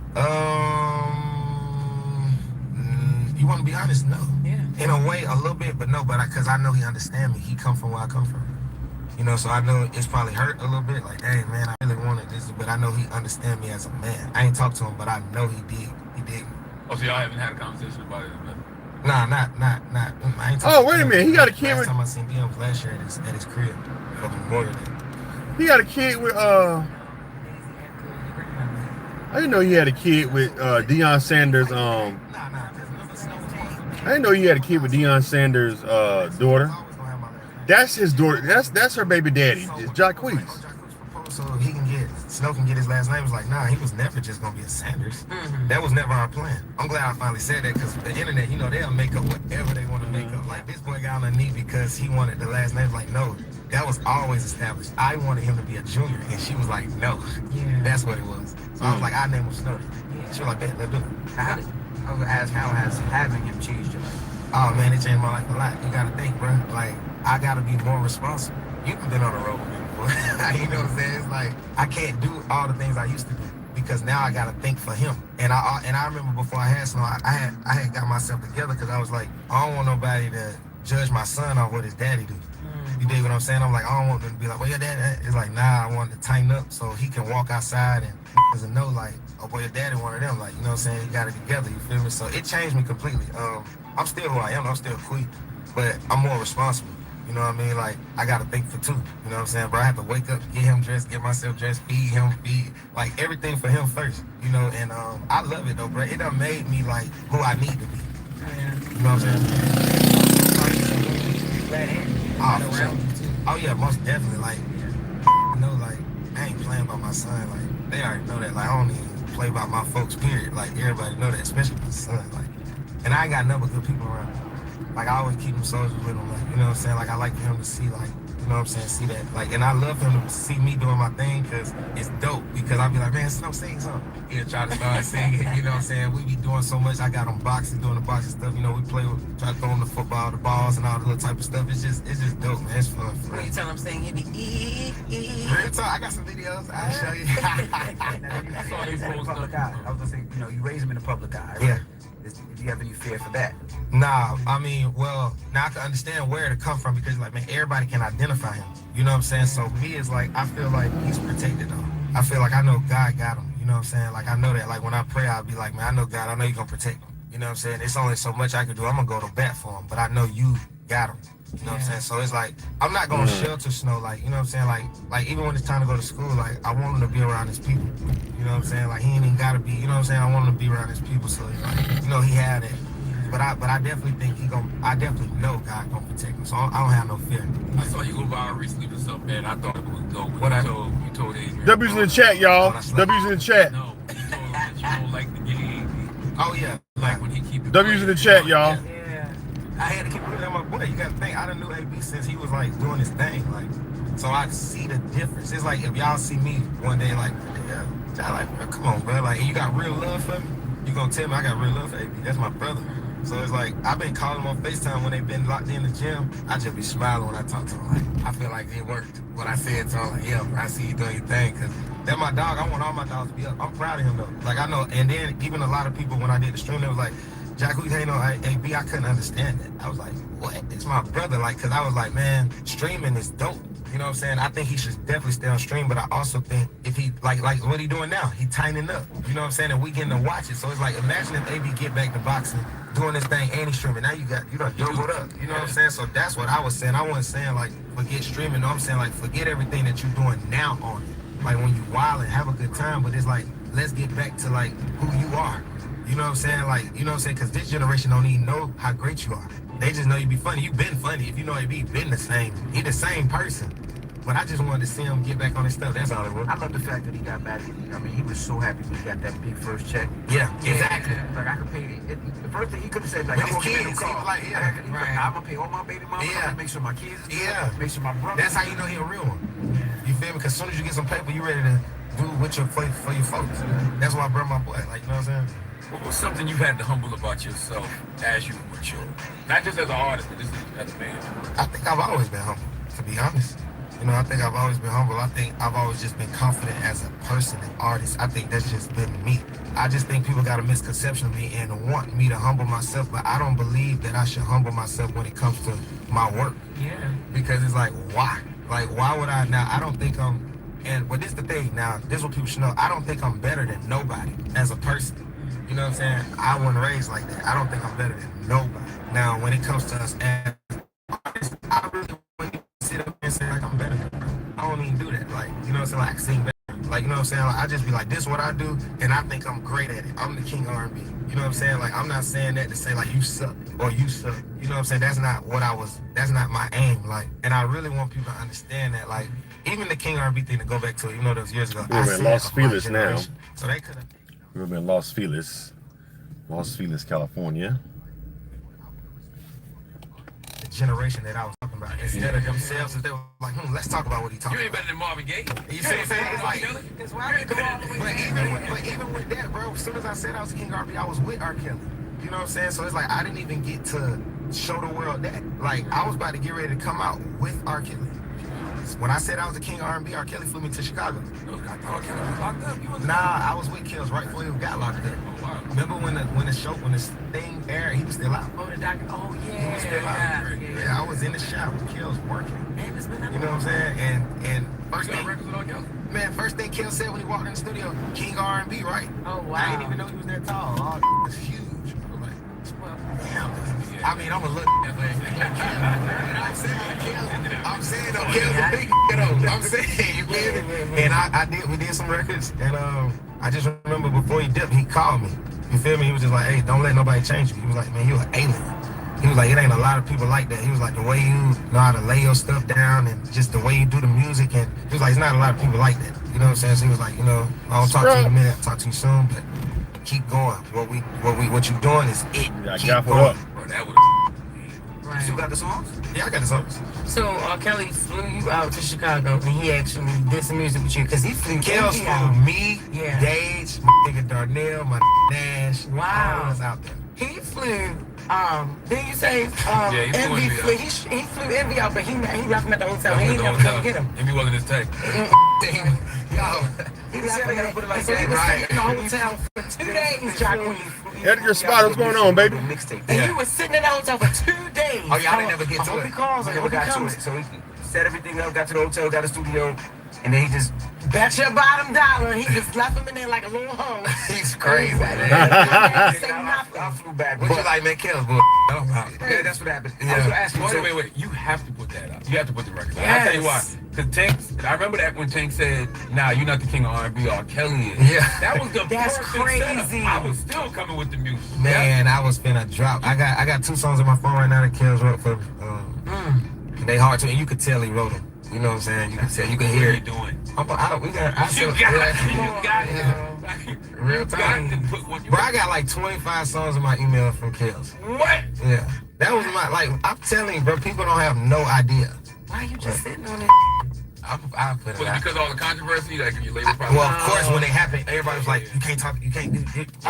You want to be honest? No. Yeah. In a way, a little bit, but no. But because I know he understands me. He come from where I come from. You know, so I know it's probably hurt a little bit. Like, dang, man, I really wanted this, but I know he understands me as a man. I ain't talked to him, but I know he did. He did. Oh, so y'all haven't had a conversation about it? Nah, not. I ain't Oh, wait a minute. He got a kid with. Last time I seen Deion last year at his crib for Memorial Day. He got a kid with I didn't know he had a kid with Deion Sanders. I didn't know he had a kid with Deion Sanders' daughter. That's his daughter. That's her baby daddy. It's Jacquees. So he can get Snow can get his last name. It's like, nah, he was never just gonna be a Sanders. That was never our plan. I'm glad I finally said that because the internet, you know, they'll make up whatever they want to make up. Like this boy got on the knee because he wanted the last name. Like, no, that was always established. I wanted him to be a junior, and she was like, no, that's what it was. So I was like, I name him Snow. She was like, bet, let's do it. I was gonna ask how has having him changed your life? Oh man, it changed my life a lot. You gotta think, bro. Like I gotta be more responsible. You've been on the road with me before. You know what I'm saying? It's like I can't do all the things I used to do because now I gotta think for him. And I remember before I had Snow, I had got myself together because I was like, I don't want nobody to judge my son on what his daddy do. You dig what I'm saying? I'm like, I don't want them to be like, well, your dad. It's like, nah, I want to tighten up so he can walk outside and doesn't know like, oh boy, your daddy one of them. Like, you know what I'm saying? He got it together. You feel me? So it changed me completely. I'm still who I am. I'm still Queen, but I'm more responsible. You know what I mean? Like, I got to think for two. You know what I'm saying? Bro, I have to wake up, get him dressed, get myself dressed, feed him, like everything for him first. You know, and I love it though, bro. It done made me like who I need to be. You know what I'm saying? Oh yeah, most definitely. Like, you know, like I ain't playing by my son. Like they already know that. Like I don't even play by my folks. Period. Like everybody know that, especially my son. Like, and I ain't got nothing but good people around. Like I always keep them soldiers with him. Like you know what I'm saying. Like I like for him to see like. You know what I'm saying? See that. Like, and I love him to see me doing my thing because it's dope. Because I'll be like, man, Snow, sing something. He'll try to start singing. You know what I'm saying? We be doing so much. I got him boxing, doing the boxing stuff. You know, we play with, try to throw him the football, the balls, and all the little type of stuff. It's just dope, man. It's fun. When you tell him sing, he be Real talk. I got some videos. I'll show you. Public eye. I was gonna say, you know, you raise him in the public eye. Right? Yeah. Do you have any fear for that? Nah, I mean, well, now I can understand where to come from because, like, man, everybody can identify him. You know what I'm saying? So me, it's like, I feel like he's protected, though. I feel like I know God got him. You know what I'm saying? Like, I know that. Like, when I pray, I'll be like, man, I know God. I know you're going to protect him. You know what I'm saying? It's only so much I can do. I'm going to go to bat for him. But I know you got him. You know what I'm saying? So it's like, I'm not going to shelter Snow. Like, you know what I'm saying? Like even when it's time to go to school, like, I want him to be around his people. You know what I'm saying? Like, he ain't even got to be, you know what I'm saying? I want him to be around his people. So, like, you know, he had it. But I definitely think I definitely know God gonna protect him. So I don't have no fear. I saw you go viral recently with something, man. I thought it was dope. What you told Adrian. W's in the chat, y'all. W's in the chat. No, you told him that you don't like the game. Oh yeah. Like when he keep it. W's in the chat, y'all. Yeah. I had to keep looking at my boy. You gotta think, I done knew AB since he was like doing his thing. Like, so I see the difference. It's like if y'all see me one day, like, yeah, y'all like, bro, come on, bro. Like, you got real love for me. You gonna tell me I got real love for AB. That's my brother. So it's like, I've been calling them on FaceTime when they've been locked in the gym. I just be smiling when I talk to them. Like, I feel like it worked. What I said to them, like, yeah, bro, I see you doing your thing. Cause that's my dog. I want all my dogs to be up. I'm proud of him though. Like I know, and then even a lot of people when I did the stream, they was like, Jack, who you hang on? Hey, B, I couldn't understand it. I was like, what? It's my brother. Like, cause I was like, man, streaming is dope. You know what I'm saying? I think he should definitely stay on stream, but I also think if he, like what he doing now, he tightening up. You know what I'm saying? And we getting to watch it. So it's like, imagine if AB get back to boxing, doing this thing and he's streaming. Now you done doubled up. You know what I'm saying? So that's what I was saying. I wasn't saying like, forget streaming. No, I'm saying like, forget everything that you're doing now on it. Like when you wild and have a good time, but it's like, let's get back to like who you are. You know what I'm saying? Like, you know what I'm saying? Cause this generation don't even know how great you are. They just know you be funny. You been funny. If you know AB, been the same. He the same person. But I just wanted to see him get back on his stuff. That's all it was. I love the fact that he got back. I mean, he was so happy when he got that big first check. Yeah, exactly. Like I could pay it. The first thing he could have said, like, with I'm his gonna kids, pay like, yeah, right. I'm gonna pay all my baby mama. Yeah. Make sure my kids is good. Yeah. Make sure my brother. That's how you know he a real one. You feel me? Because as soon as you get some paper, you ready to do with your for your folks. That's why I brought my boy. Like, you know what I'm saying? What was something you had to humble about yourself as you mature? Not just as an artist, but just as a man. I think I've always been humble, to be honest. You know, I think I've always been humble. I think I've always just been confident as a person and artist. I think that's just been me. I just think people got a misconception of me and want me to humble myself, but I don't believe that I should humble myself when it comes to my work. Yeah. Because it's like, why? Like, why would I now? I don't think but this is the thing now, this is what people should know. I don't think I'm better than nobody as a person. You know what I'm saying? I wasn't raised like that. I don't think I'm better than nobody. Now, when it comes to us as artists, I really want to sit up and say like I'm better than them. I don't even do that. Like, you know what I'm saying? Like, sing better. Like, you know what I'm saying? Like, I just be like, this is what I do, and I think I'm great at it. I'm the king of R&B. You know what I'm saying? Like, I'm not saying that to say like you suck or you suck. You know what I'm saying? That's not what that's not my aim. Like, and I really want people to understand that. Like, even the king R&B thing, to go back to it, you know, those years ago. We're in Los Feliz now. So they could have. We're in Los Feliz, California. The generation that I was talking about, instead of themselves, they were like, let's talk about what he talking about. You ain't better than Marvin Gaye. You see what I'm saying? It's like, that's why I didn't go all the way. But even with that, bro, as soon as I said I was King R&B, I was with R. Kelly. You know what I'm saying? So it's like, I didn't even get to show the world that. Like, I was about to get ready to come out with R. Kelly. When I said I was the king of R&B, R. Kelly flew me to Chicago. I thought Kelly was locked up. Nah, I was with Kills right before he got locked up. Oh, wow. Remember when this thing aired, he was still out. Oh, the doctor. Oh, yeah. He was still out. Yeah, I was in the shop with Kills working. You know what I'm saying? And first thing, man, first thing Kills said when he walked in the studio, king of R&B, right? Oh, wow. I didn't even know he was that tall. Oh, was huge. I was like, damn. I mean, I'm a look. I'm saying, though, Kills a big though. I'm saying, you feel me? And we did some records, and I just remember before he dipped, he called me. You feel me? He was just like, hey, don't let nobody change you. He was like, man, you're an alien. He was like, it ain't a lot of people like that. He was like, the way you know how to lay your stuff down and just the way you do the music, and he was like, it's not a lot of people like that. You know what I'm saying? So he was like, you know, I don't talk to you in a minute, I'll talk to you soon, but keep going. What you doing is it. Yeah, keep going. Bro, that would Right. You still got the songs? Yeah, I got the songs. So Kelly flew you out to Chicago and he actually did some music with you because he flew Kells flew me, Gage, my nigga Darnell, my Nash. Wow. All was out there. He flew. Didn't you say he Envy flew flew? He flew Envy out, but he left him at the hotel. He didn't never come get him. Envy wasn't his type. He left him at the hotel. He was sitting in the hotel for 2 days, Jacqueline. Edgar Spot, what's going on, baby? And you were sitting in the hotel for 2 days. Oh yeah, I didn't never get to it. I never got to it. So he set everything up, got to the hotel, got a studio, and then he just bet your bottom dollar. He just left him in there like a little home. He's crazy, man. I flew back. What you like, man? Kills, boy. Yeah, that's what happened. Yeah. Wait. You have to put that out. You have to put the record out. I'll tell you why. Because Tank, I remember that when Tank said, nah, you're not the king of R&B, R. Kelly is. Yeah. That was the That's perfect crazy. setup. I was still coming with the music. Man, I was finna drop. I got 2 songs on my phone right now that Kills wrote for. They hard to, and you could tell he wrote them. You know what I'm saying? You can tell, you can hear it. What are you doing? You got it. Real time. Bro, I got like 25 songs in my email from Kills. What? Yeah. That was my, like, I'm telling you, bro, people don't have no idea. Why are you just sitting on it? I put it Was it out. because of all the controversy? Like, your label probably. Well, of course, when it happened, everybody was like, "You can't talk, you can't do, you can't." You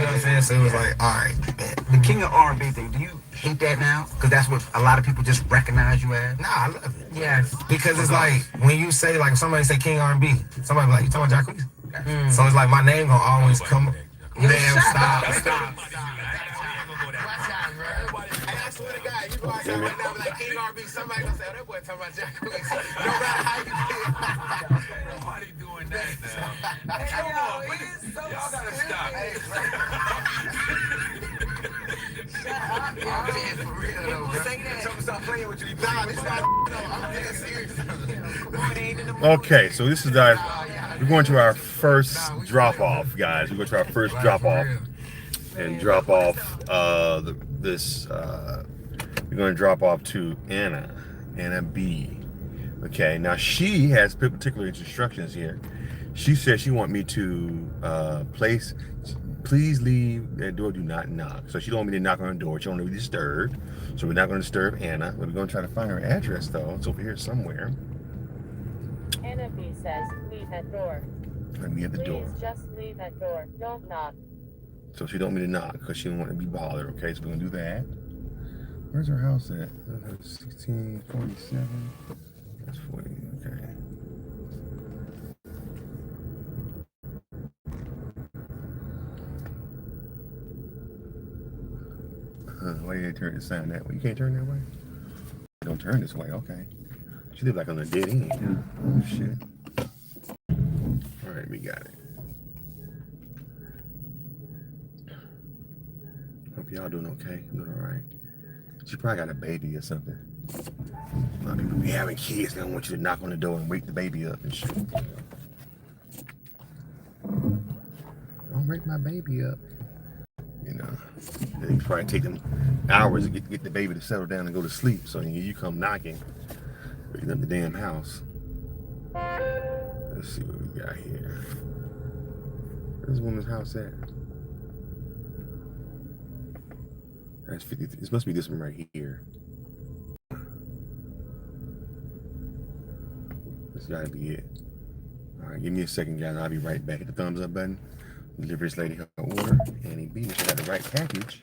know what I'm saying? So it was like, all right, man. The king of R&B thing, do you hate that now? Because that's what a lot of people just recognize you as. Nah, I love it. Yes. Because it's like when you say like somebody say King R&B, somebody be like, you talking about Jacquees? So it's like my name gonna always come. Man, stop. I swear to God, you go outside right now like King R&B, somebody gonna say, oh, that boy talking about Jacquees. No matter how you feel. Nobody doing that now. Hey, yo, it is so Y'all gotta stop. I'm being for real though, bro. Stop playing with you. Nah, this is not I'm being serious. Okay, so this is we're going to our first drop off, guys. We're going to our first drop off and drop off we're going to drop off to Anna B. Okay, now she has particular instructions here. She said she want me to please leave that door, do not knock. So she don't want me to knock on the door. She don't want to be disturbed. So we're not going to disturb Anna. We're going to try to find her address though. It's over here somewhere. Anna B says, leave that door. Let me at the door. Please just leave that door. Don't knock. So she don't want me to knock because she don't want to be bothered. Okay, so we're going to do that. Where's her house at? 1647. That's 40. Okay. Why did they turn the sign that way? You can't turn that way? Don't turn this way, okay. She live like on a dead end. Oh shit. Alright, we got it. Hope y'all doing okay. Doing alright. She probably got a baby or something. A lot of people be having kids, they don't want you to knock on the door and wake the baby up and shit. Don't wake my baby up. You know, they probably take them hours to get the baby to settle down and go to sleep. So you come knocking, waking up the damn house. Let's see what we got here. Where's this woman's house at? That's 50. This must be this one right here. This gotta be it. All right, give me a second, guys. I'll be right back. Hit the thumbs up button. Deliver this lady her order. Annie B. She got the right package.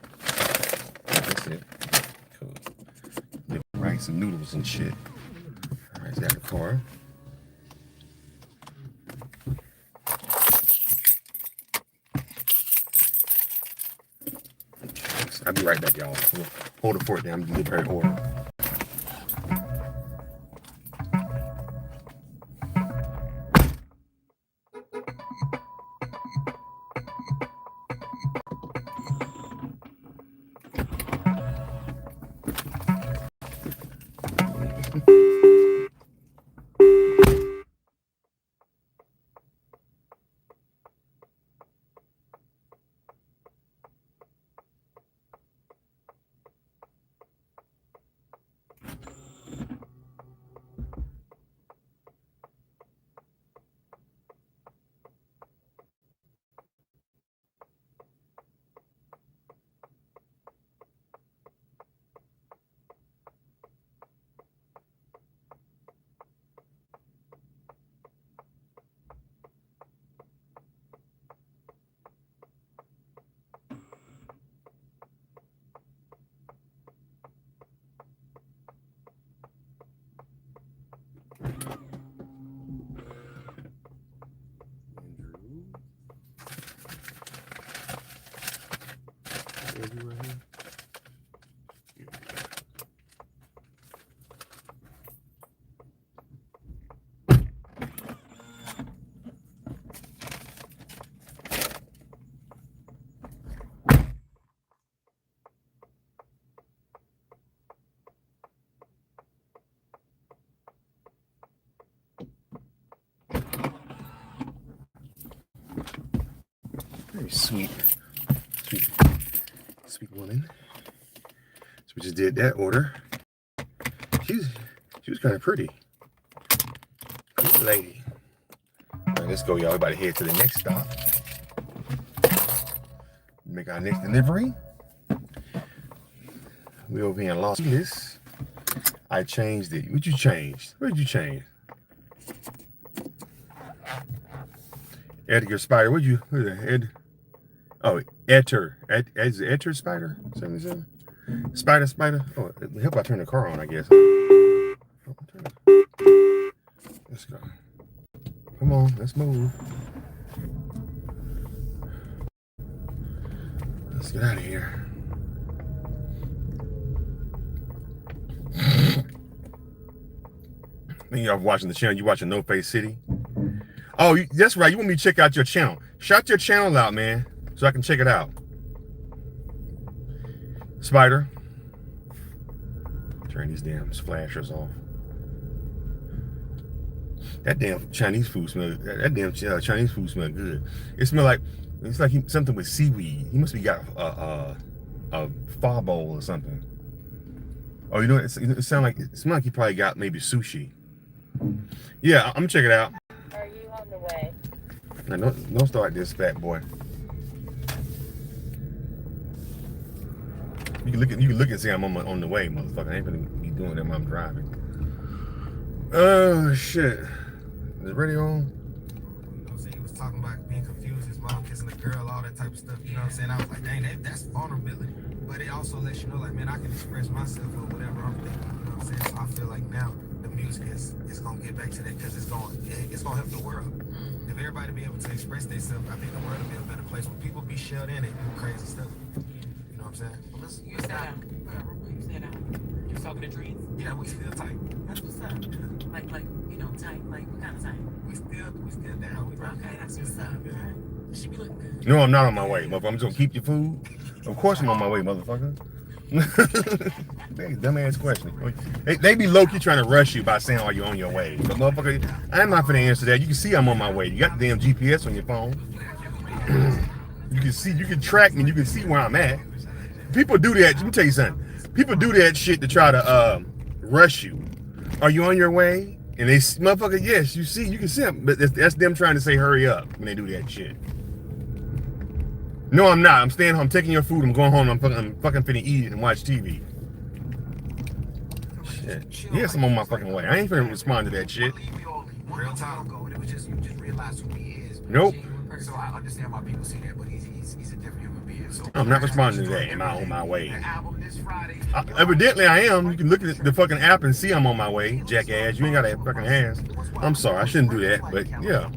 That's it. Cool. Get rice and noodles and shit. All right, got the car. I'll be right back, y'all. Hold the fort down. I'm gonna deliver her order. Very sweet woman. So we just did that order. She was kind of pretty. Good lady. All right, let's go, y'all. We're about to head to the next stop. Make our next delivery. We over here in Los Angeles. I changed it. What you changed? What did you change? Edgar Spider. Who is that? Ed? Oh, Etter. Is it Etter Spider? 77? Spider. Oh, help I turn the car on, I guess. Let's go. Come on, let's move. Let's get out of here. When you're watching the channel, you watching No Face City. Oh, that's right. You want me to check out your channel? Shout your channel out, man, so I can check it out. Spider. Turn these damn flashers off. That damn Chinese food smell. That damn Chinese food smell good. It smell like it's like something with seaweed. He must be got a pho bowl or something. Oh, you know, it smells like he probably got maybe sushi. Yeah, I'm gonna check it out. Are you on the way? Now, don't start this, fat boy. You can look and see I'm on the way, motherfucker. I ain't gonna be doing that while I'm driving. Oh shit. Is it ready on? You know what I'm saying? He was talking about being confused, his mom kissing a girl, all that type of stuff. You know what I'm saying? I was like, dang, that's vulnerability. But it also lets you know, like, man, I can express myself or whatever I'm thinking. You know what I'm saying? So I feel like now the music is gonna get back to that because it's gonna help the world. If everybody be able to express themselves, I think the world will be a better place. When people be shut in and do crazy stuff. You know what I'm saying? Well, listen, you stay down. You stay down. You talking to dreams? Yeah, we still tight. That's what's up. Like, you know, tight. Like, what kind of tight? We still down. Okay, that's what's up. She be looking good. No, I'm not on my way, motherfucker. I'm just gonna keep your food. Of course I'm on my way, motherfucker. Dumbass question. They be low-key trying to rush you by saying, "Are you on your way?" But motherfucker, I'm not finna answer that. You can see I'm on my way. You got the damn GPS on your phone. You can track me. You can see where I'm at. People do that. Let me tell you something. People do that shit to try to rush you. Are you on your way? And they, motherfucker, yes, you can see them, but that's them trying to say hurry up when they do that shit. No, I'm not. I'm staying home. I'm taking your food. I'm going home. I'm fucking finna eat it and watch TV. Shit. Yes, I'm on my fucking way. I ain't finna respond to that shit. Real time ago, it was just you just realized who he is. Nope. So I understand why people see that, but he's a different human being. So I'm not responding to that. Am I on my way? Evidently, I am. You can look at the fucking app and see I'm on my way, jackass. You ain't gotta fucking ask. I'm sorry. I shouldn't do that, but yeah.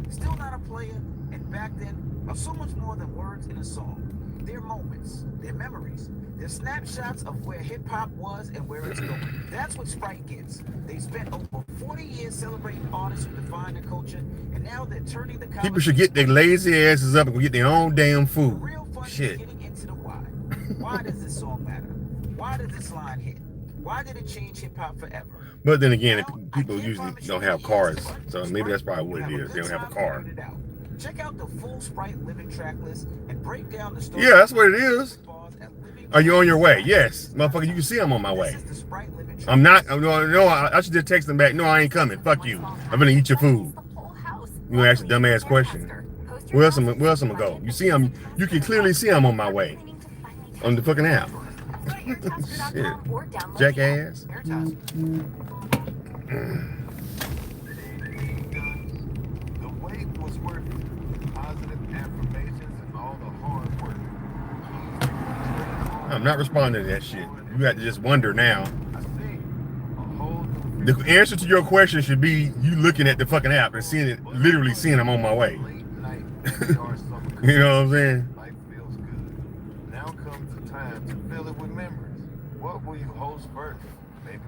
Still not a player, and back then, are so much more than words in a song. They're moments, they're memories, they're snapshots of where hip hop was and where it's going. That's what Sprite gets. They spent over 40 years celebrating artists who defined the culture, and now they're turning the people should get their lazy asses up and go get their own damn food. Shit. Getting into the why. Why does this song matter? Why did this line hit? Why did it change hip hop forever? But then again, people usually don't have cars, so maybe that's probably what it is. They don't have a car. Check out the full Sprite living track list and break down the story. Yeah, that's what it is. Are you on your way? Yes, motherfucker. You can see I'm on my way. I'm not. No. I should just text them back. No, I ain't coming. Fuck you. I'm gonna eat your food. You gonna ask a dumbass question? Where else I'm gonna go? You see, you can clearly see I'm on my way on the fucking app. Shit, jackass. I'm not responding to that shit. You got to just wonder now. The answer to your question should be you looking at the fucking app and seeing it, literally seeing I'm on my way. You know what I'm saying? Life feels good. Now comes the time to fill it with memories. What will you host first?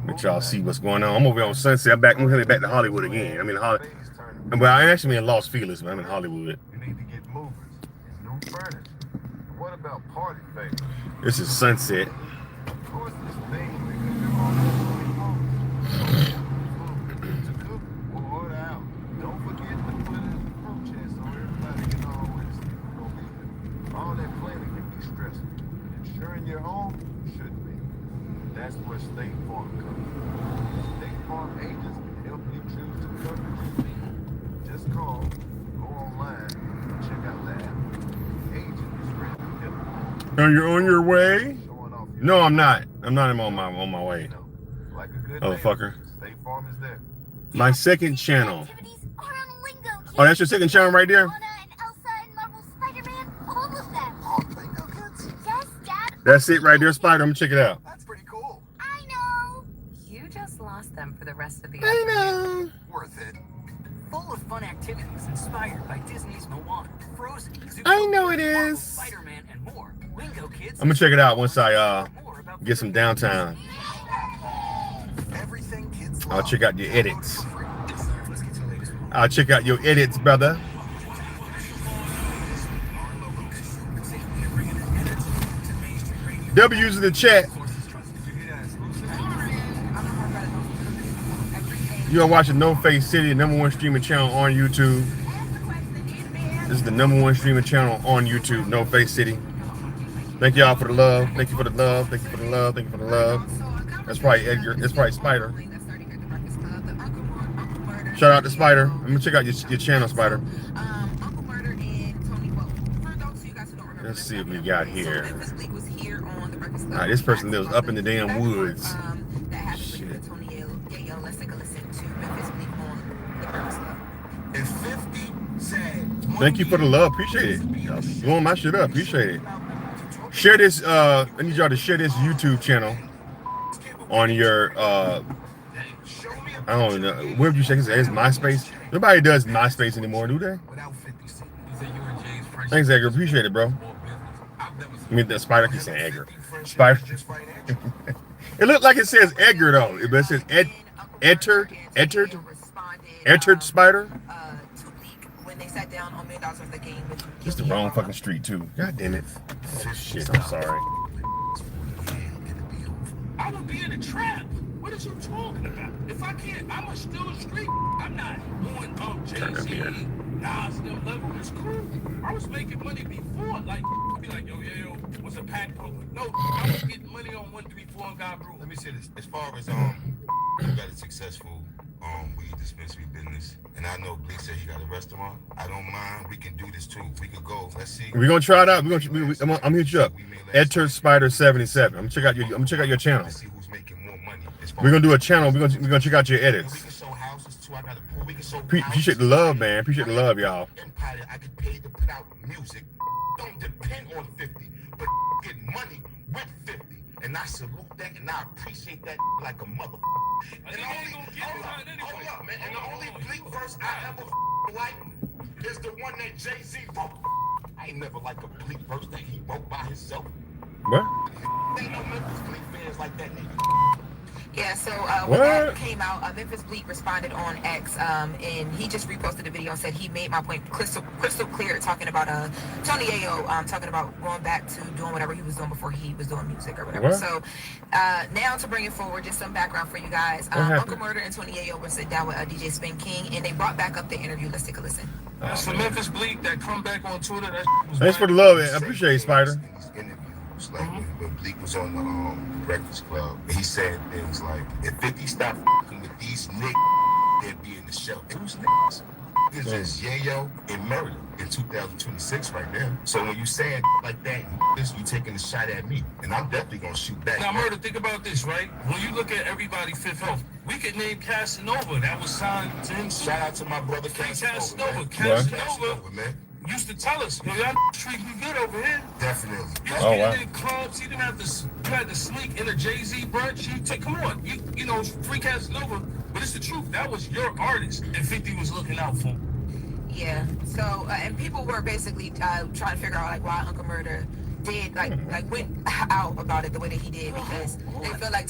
Let y'all see what's going on. I'm over here on Sunset. I'm heading back to Hollywood again. I'm in Hollywood. Well, I'm actually in Las Feliz, but I'm in Hollywood. You need to get movers. New furniture. What about party favors? This is Sunset. Of course, this thing because you're on the to cook or order out. Don't forget to put it in the fruit chest so everybody can always go get it. All that planning can be stressful. Ensuring your home should be. That's where State Farm comes in. State Farm agents can help you choose the coverage you need. Just call, go online, and check out the app. Agent is ready to help. Are you on your way? No, I'm not. I'm not on my way. Like a good Motherfucker. State Farm is there. My second channel. Oh, that's your second channel right there? That's it right there, Spider. I'm gonna check it out. That's pretty cool. I know. You just lost them for the rest of the I know. Worth it. Full of fun activities inspired by Disney's Moana, Frozen, I know it is. Spider-Man, and more. Lingo Kids. I'm gonna check it out once I get some downtime. Everything kids I'll love. check out your edits. Let's get to the latest one. I'll check out your edits, brother. W's in the chat. You are watching No Face City, the #1 streaming channel on YouTube. This is the #1 streaming channel on YouTube, No Face City. Thank y'all for the love. Thank you for the love. Thank you for the love. Thank you for the love. That's probably Edgar. That's probably Spider. Shout out to Spider. I'm gonna check out your channel, Spider. Uncle Murder and Tony. Well, for those of you guys who don't remember, Let's see what we got here. Memphis Bleak was here on the Breakfast Club. All right, this person lives up in the damn woods. That happened with Tony Yayo. Let's take a listen to Memphis Bleak on the Breakfast Club. If 50 said, Thank you for the love. Appreciate it. Y'all blowing my shit up. Appreciate it. Share this. I need y'all to share this YouTube channel on your. I don't know. Where would you check this? It's MySpace. Nobody does MySpace anymore, do they? Thanks, Edgar. Appreciate it, bro. I mean, the Spider. I keep saying Edgar. Spider. It looked like it says Edgar though, but it says Entered Spider. When they sat down on $1 million worth of game with It's the wrong fucking street too. God damn it. Shit, I'm sorry. I would be in a trap. What are you talking about? If I can't, I'm a still a street. I'm not going Jay-Z, Nas, them level. It's cool. I was making money before. Like, be like, yo, what's a pack public? No, I was getting money on 134 on God Brew. Let me say this. As far as you got a successful weed dispensary business, and I know Bleak said he got a restaurant. I don't mind. We can do this too. We could go. Let's see. We're gonna try it out. I'm gonna hit you up. Entered Spider 77. I'm gonna check out your channel. We're gonna do a channel. We're gonna check out your edits. Appreciate the love, man. Appreciate the love, y'all. Empire, I get paid to put out music. Don't depend on 50, but get money with 50. And I salute that, and I appreciate that like a mother. And hold up, man. And the only Bleak verse I ever like is the one that Jay-Z wrote. I ain't never like a Bleak verse that he wrote by himself. What? Ain't no Memphis Bleak fans like that nigga. Yeah, so when that came out, Memphis Bleak responded on X, and he just reposted the video and said he made my point crystal clear, talking about Tony Yayo, talking about going back to doing whatever he was doing before he was doing music or whatever. What? So now to bring it forward, just some background for you guys. Uncle Murder and Tony Yayo were sit down with DJ Spin King, and they brought back up the interview. Let's take a listen. That's the Memphis Bleak that come back on Twitter. Thanks for the love. I appreciate it, Spider. Like when Bleak was on the Breakfast Club, he said things like, if 50 stopped fucking with these niggas, they'd be in the show. It was niggas. It's just Yayo and Murder in 2026 right now. So when you saying like that, you taking a shot at me, and I'm definitely gonna shoot back. Now, Murder, think about this, right? When you look at everybody Fifth Health, we could name Casanova. That was signed to him. Shout out to my brother Casanova. Casanova, man. Used to tell us, yo, y'all treat me good over here. Definitely. You was getting in clubs. He didn't have to. You had to sneak in a Jay-Z brunch. You take, come on, you know, free Casanova. But it's the truth. That was your artist, and 50 was looking out for him. Yeah. So and people were basically trying to figure out like why Uncle Murder did like went out about it the way that he did, because they feel like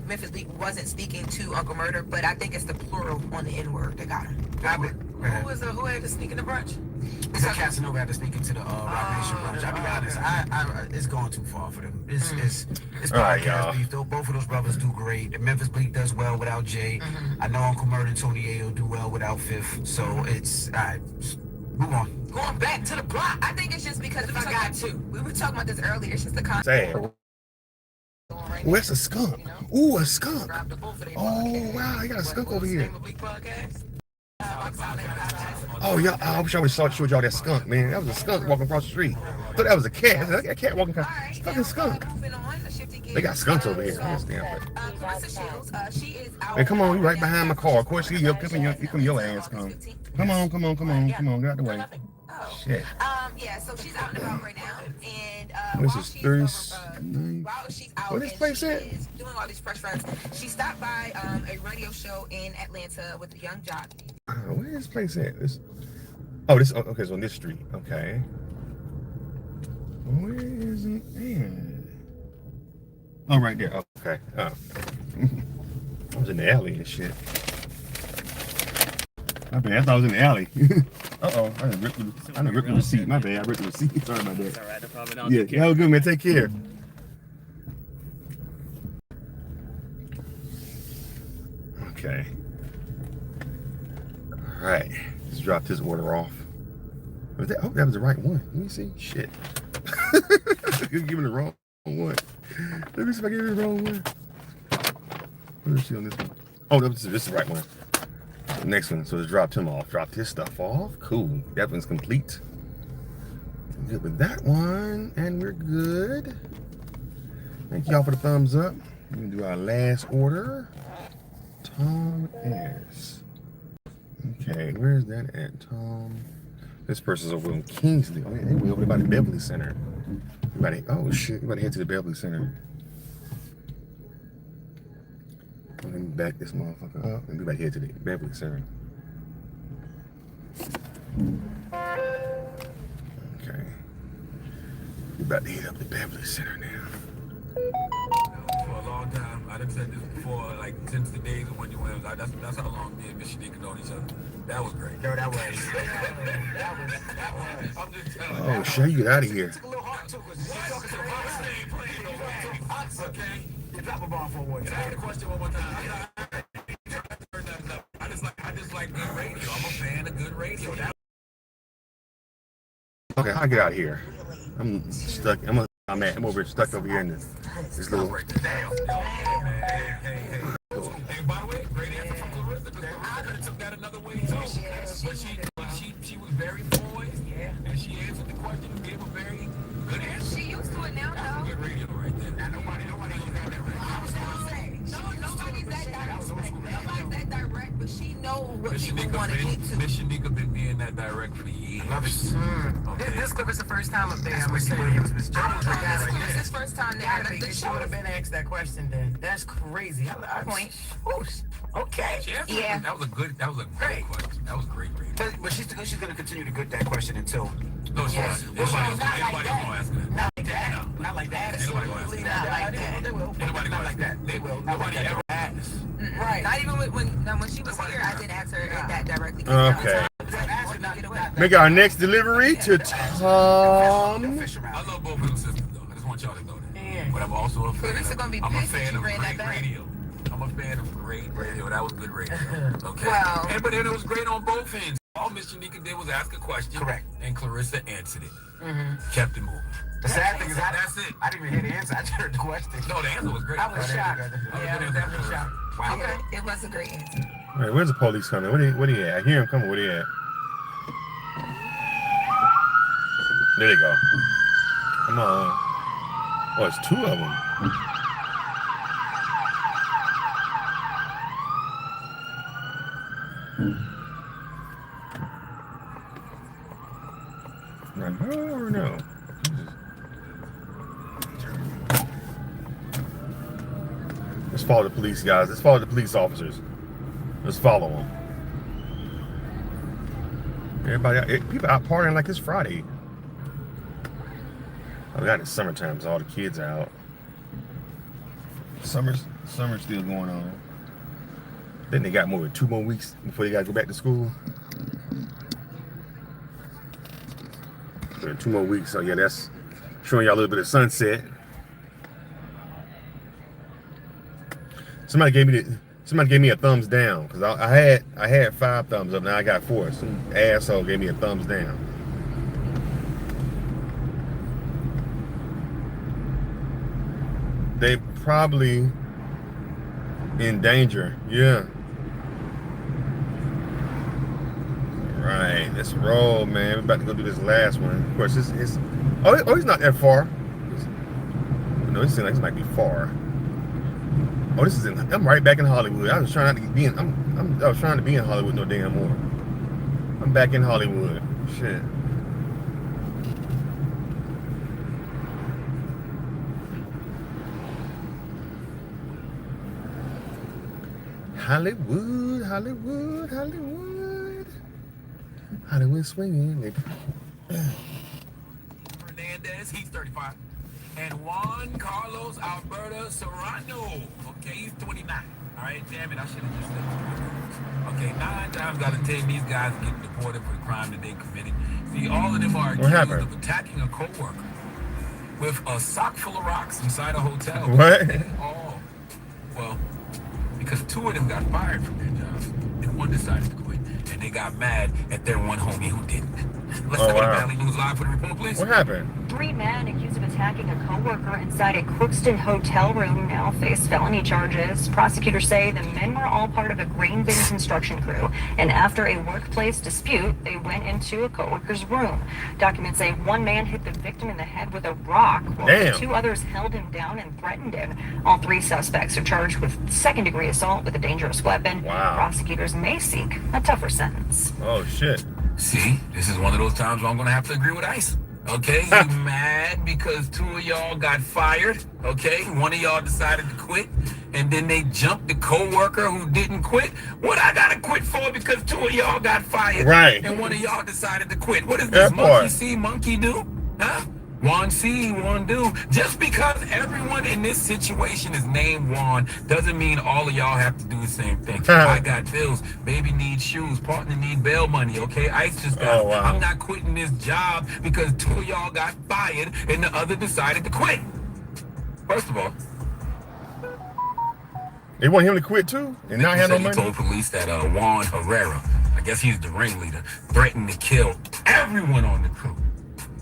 Memphis Bleak wasn't speaking to Uncle Murder, but I think it's the plural on the N-word that got him. Who had to sneak in the brunch? It's like Casanova had to speak into the Rock Nation brunch. I'll be honest, I it's going too far for them. It's podcast beef. Though both of those brothers do great. And Memphis Bleak does well without Jay. I know Uncle Murder and Tony Yayo do well without Fifth. So it's move on. Going back to the block. I think it's just because we were talking about this earlier. It's just the concept. Sad. Oh, that's a skunk. Ooh, a skunk. Oh, wow, you got a skunk over here. Oh, yeah, I wish I would have showed y'all that skunk, man. That was a skunk walking across the street. I thought that was a cat. I thought that cat walking across. It's a fucking skunk. Moving on, the shifting gears. They got skunks over here. I understand, but Clarissa Shields, she is out. hey, come on, you right behind my car. Of course, you your ass come. Come on, come on, come on, come on, get out the way. Shit. Yeah, so she's out and about right now, and This while is she's 39. while she's out Where this and place she at? is doing all these fresh runs, she stopped by a radio show in Atlanta with a young jockey. Where is this place at? This okay, it's on this street. Okay. Where is it at? Oh, right there. Okay. I was in the alley and shit. My bad. I thought I was in the alley. Uh-oh. I done ripped the receipt. My bad. I ripped the receipt. Sorry about that. It's all right. No problem. Yeah, have a good man. Take care. Okay. All right. Let's drop this order off. Was that, oh, that was the right one. Let me see. Shit. You're giving the wrong one. Let me see if I give you the wrong one. Where is she on this one? Oh, this is the right one. The next one. So just dropped him off. Dropped his stuff off. Cool. That one's complete. Good with that one. And we're good. Thank y'all for the thumbs up. We're going to do our last order. Tom Ayers. Okay, where's that at, Tom? This person's over in Kingsley. Oh, yeah, they were over by the Beverly Center. Oh shit, we about to head to the Beverly Center. Let me back this motherfucker up and we about to head to the Beverly Center. Okay. We about to head up the Beverly Center now. For a long time, I done said this before, like since the days of Wendy Williams. That's how long me and Miss Shanika known each other. That was great. No, that was. I'm just telling you. Oh shit, you get out of here. Okay. You drop a ball for one Can I get a question one more time? I just like good radio. I'm a fan of good radio. Okay, I'll get out of here. I'm stuck. I'm over stuck over here in this little. Hey, by the way, great answer from Clarissa. I could have took that another way too. But she was very poised, and she answered the question and gave a very good answer. She used to it now, though. Good radio right there. Now nobody used that right. Nobody's that direct, but she knows what Miss people want to get to. Miss Shanika been being that direct for years. This clip is the first time up there. I'm saying This is his first time there. She would have been asked that question then. That's crazy. Point. Okay. Yeah. That was a great question. That was great. But she's gonna continue to get that question until. No, she was. Nobody else gonna ask her. Not like that. Not like that. Ain't nobody gonna ask her. Not like that. Ain't nobody gonna ask that. They will. Nobody ever asked. Right. Not even when she was here, I didn't ask her that directly. Okay. Make our next delivery to Tom. I love both of them sisters though. I just want y'all to know that. But I'm also a fan of great radio. I'm a fan of great radio. That was good radio. Okay. Wow. But then it was great on both ends. All Miss Shanika did was ask a question. Correct. And Clarissa answered it. Kept it moving. The sad thing is, that's it. I didn't even hear the answer. I just heard the question. No, the answer was great. I was shocked. I was shocked. Wow. Okay. It was a great answer. All right, where's the police coming? Where he at? I hear him coming. Where he at? There they go. Come on. Oh, it's two of them. Run or no? Let's follow the police, guys. Let's follow the police officers. Let's follow them. Everybody, people out partying like it's Friday. Oh, that is summertime, so all the kids out. Summer's still going on. Then they got more than 2 more weeks before they gotta go back to school. 2 more weeks, so yeah, that's showing y'all a little bit of sunset. Somebody gave me a thumbs down because I had 5 thumbs up, now I got 4. Some asshole gave me a thumbs down. They probably in danger, yeah. Right, let's roll, man. We're about to go do this last one. Of course, he's not that far. No, this seems like this might be far. Oh, this is in. I'm right back in Hollywood. I was trying not to be in. I was trying to be in Hollywood no damn more. I'm back in Hollywood. Shit. Hollywood, Hollywood, Hollywood. Hollywood swinging. Hernandez, he's 35. And Juan Carlos Alberto Serrano. Okay, he's 29. All right, damn it, I should have just said it. Okay, 9 times out of 10, these guys get deported for the crime that they committed. See, all of them are accused of attacking a co-worker with a sock full of rocks inside a hotel. What? Well, because 2 of them got fired from their jobs, and 1 decided to quit, and they got mad at their one homie who didn't. Let's talk about Valley News Live for the report, please. What happened? 3 men accused of attacking a co-worker inside a Crookston hotel room now face felony charges. Prosecutors say the men were all part of a grain bin construction crew, and after a workplace dispute, they went into a co-worker's room. Documents say 1 man hit the victim in the head with a rock, while 2 others held him down and threatened him. All 3 suspects are charged with second-degree assault with a dangerous weapon. Wow. Prosecutors may seek a tougher sentence. Oh, shit. See, this is one of those times where I'm going to have to agree with ICE. Okay, you mad because 2 of y'all got fired? Okay, 1 of y'all decided to quit, and then they jumped the co-worker who didn't quit. What I gotta quit for because 2 of y'all got fired? Right. And 1 of y'all decided to quit. What is this, monkey see, monkey do? Huh? One see, one do. Just because everyone in this situation is named Juan doesn't mean all of y'all have to do the same thing. I got bills. Baby needs shoes. Partner need bail money, okay? Ice just got I'm not quitting this job because 2 of y'all got fired and the other decided to quit. First of all, they want him to quit too and not have no money? He told police that Juan Herrera, I guess he's the ringleader, threatened to kill everyone on the crew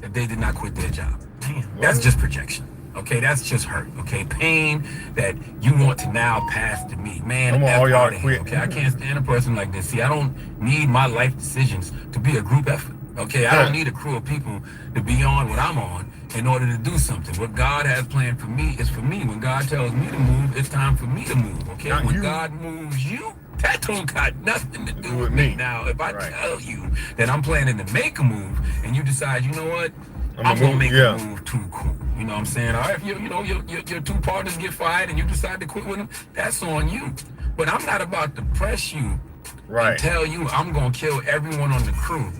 if they did not quit their job. Man, that's just projection. Okay, that's just hurt. Okay, pain that you want to now pass to me. Man, I want all y'all to quit. Okay, I can't stand a person like this. See, I don't need my life decisions to be a group effort. Okay, I don't need a crew of people to be on what I'm on in order to do something. What God has planned for me is for me. When God tells me to move, it's time for me to move. Okay, Not when you. God moves you, that don't got nothing to do with me. Now, if I tell you that I'm planning to make a move and you decide, you know what, I'm gonna make a move too cool. You know what I'm saying? All right, if your 2 partners get fired and you decide to quit with them, that's on you. But I'm not about to press you and tell you I'm gonna kill everyone on the crew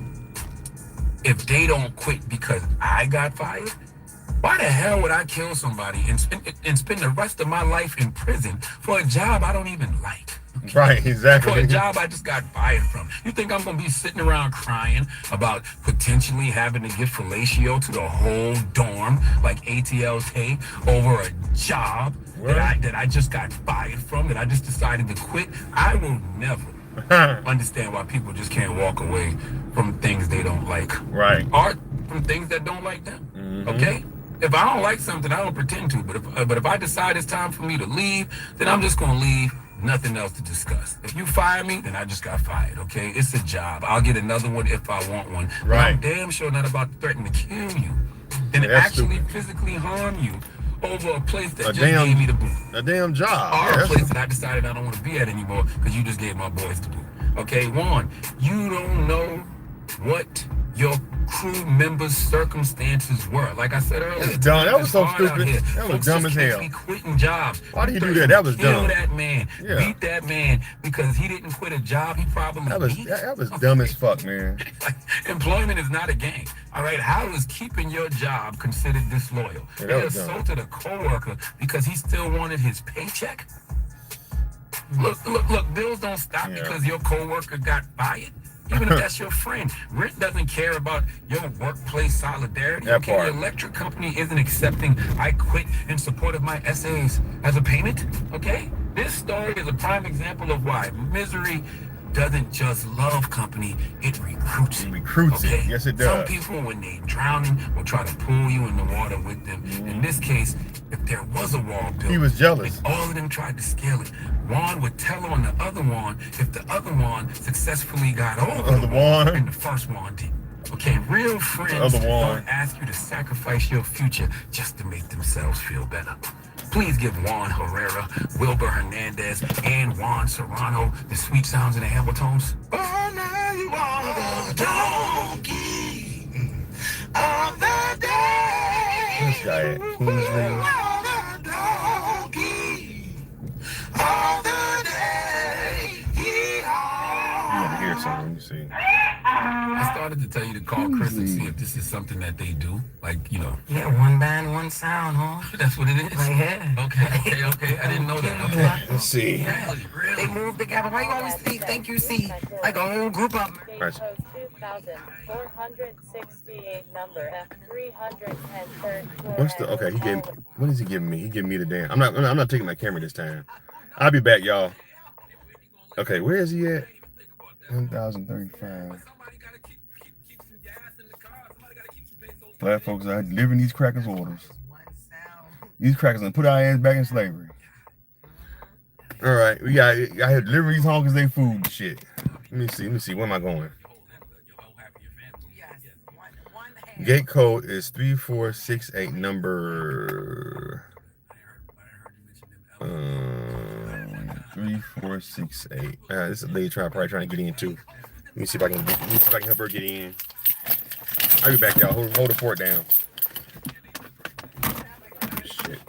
if they don't quit because I got fired. Why the hell would I kill somebody and spend the rest of my life in prison for a job I don't even like? Okay? Right, exactly. For a job I just got fired from. You think I'm going to be sitting around crying about potentially having to give fellatio to the whole dorm like ATL Tate over a job that I just got fired from, that I just decided to quit? I will never understand why people just can't walk away from things they don't like. Right. Or from things that don't like them. Okay? If I don't like something, I don't pretend to. But if I decide it's time for me to leave, then I'm just going to leave. Nothing else to discuss. If you fire me, then I just got fired, okay? It's a job. I'll get another one if I want one. But I'm damn sure not about to threaten to kill you and actually physically harm you over a place that just gave me the boot. A damn job. Or a place that I decided I don't want to be at anymore because you just gave my boys the boot. Okay, Juan, you don't know what your crew members' circumstances were. Like I said earlier, That's dumb. That was so stupid. That was dumb as hell. Quitting jobs. Why did you do that? That was dumb. Kill that man. Beat that man because he didn't quit a job. He probably that was dumb as fuck, man. Employment is not a game. All right, how is keeping your job considered disloyal? Yeah, They assaulted a coworker because he still wanted his paycheck. Look, bills don't stop because your coworker got fired. Even if that's your friend. Rent doesn't care about your workplace solidarity. Okay, the electric company isn't accepting I quit in support of my essays as a payment. Okay? This story is a prime example of why misery doesn't just love company, it recruits it. It recruits it. Yes, it does. Some people, when they're drowning, will try to pull you in the water with them. In this case, if there was a wall built, he was jealous. And all of them tried to scale it. Juan would tell on the other Juan if the other Juan successfully got over the Juan and the first Juan did. Okay, real friends other Juan. don't ask you to sacrifice your future just to make themselves feel better. Please give Juan Herrera, Wilbur Hernandez, and Juan Serrano the sweet sounds and the Hamiltons. Oh, now you are the donkey of the day. This guy at Kingsley. You want to hear something? Let me see. I started to tell you to call Chris and see if this is something that they do. Like, you know. Yeah, one band, one sound, huh? That's what it is? Like, yeah. Okay. I didn't know that. Okay. Let's see. They move together. Why you always think you see like a whole group of them? Right. 2,468 number at 303rd. What's the okay? What is he giving me? He giving me the damn. I'm not taking my camera this time. I'll be back, y'all. Okay, where is he at? 1,035. Black folks are delivering these crackers orders. These crackers and put our ass back in slavery. All right, we got here delivering these honkers their food and shit. Let me see. Where am I going? Gate code is 3468. Number 3468. This is a lady probably trying to get in too. Let me see if I can help her get in. I'll be back, y'all. Hold the fort down. Shit.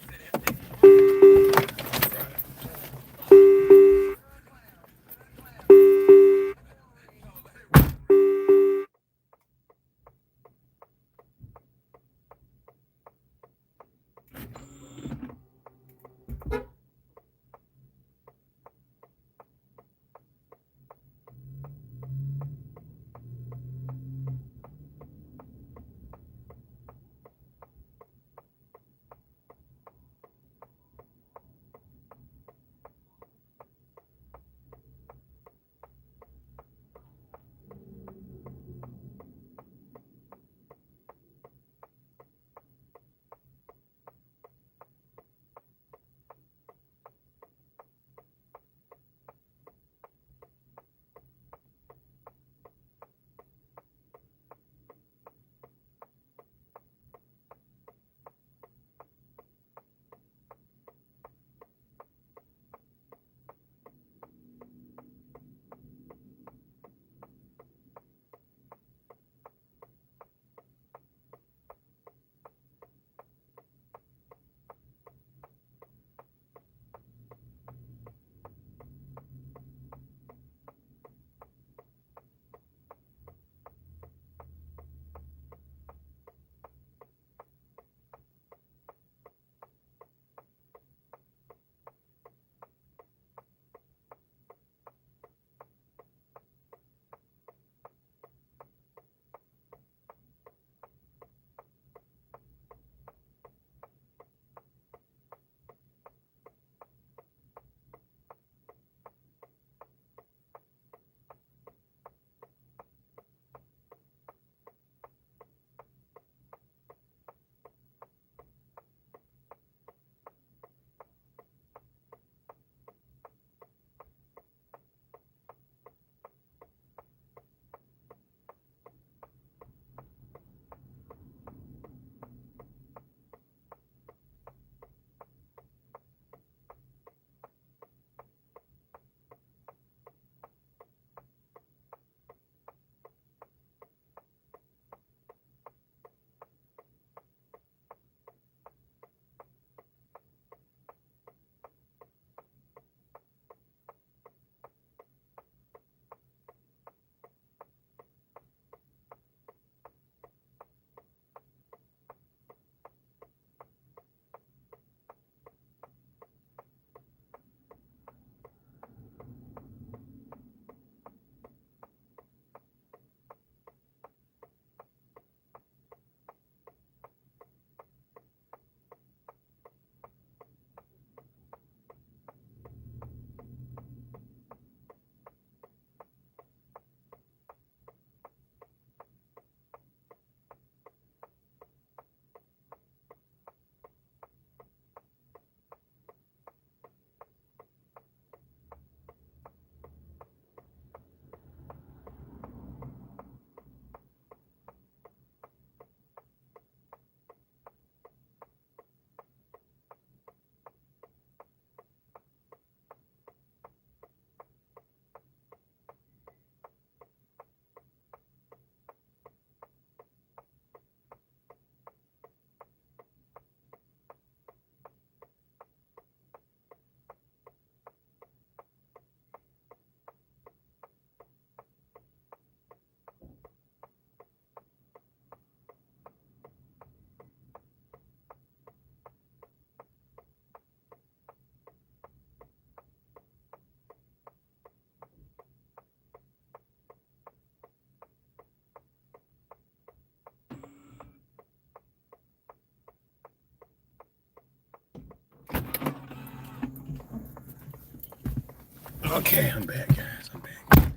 Okay, I'm back, guys. I'm back.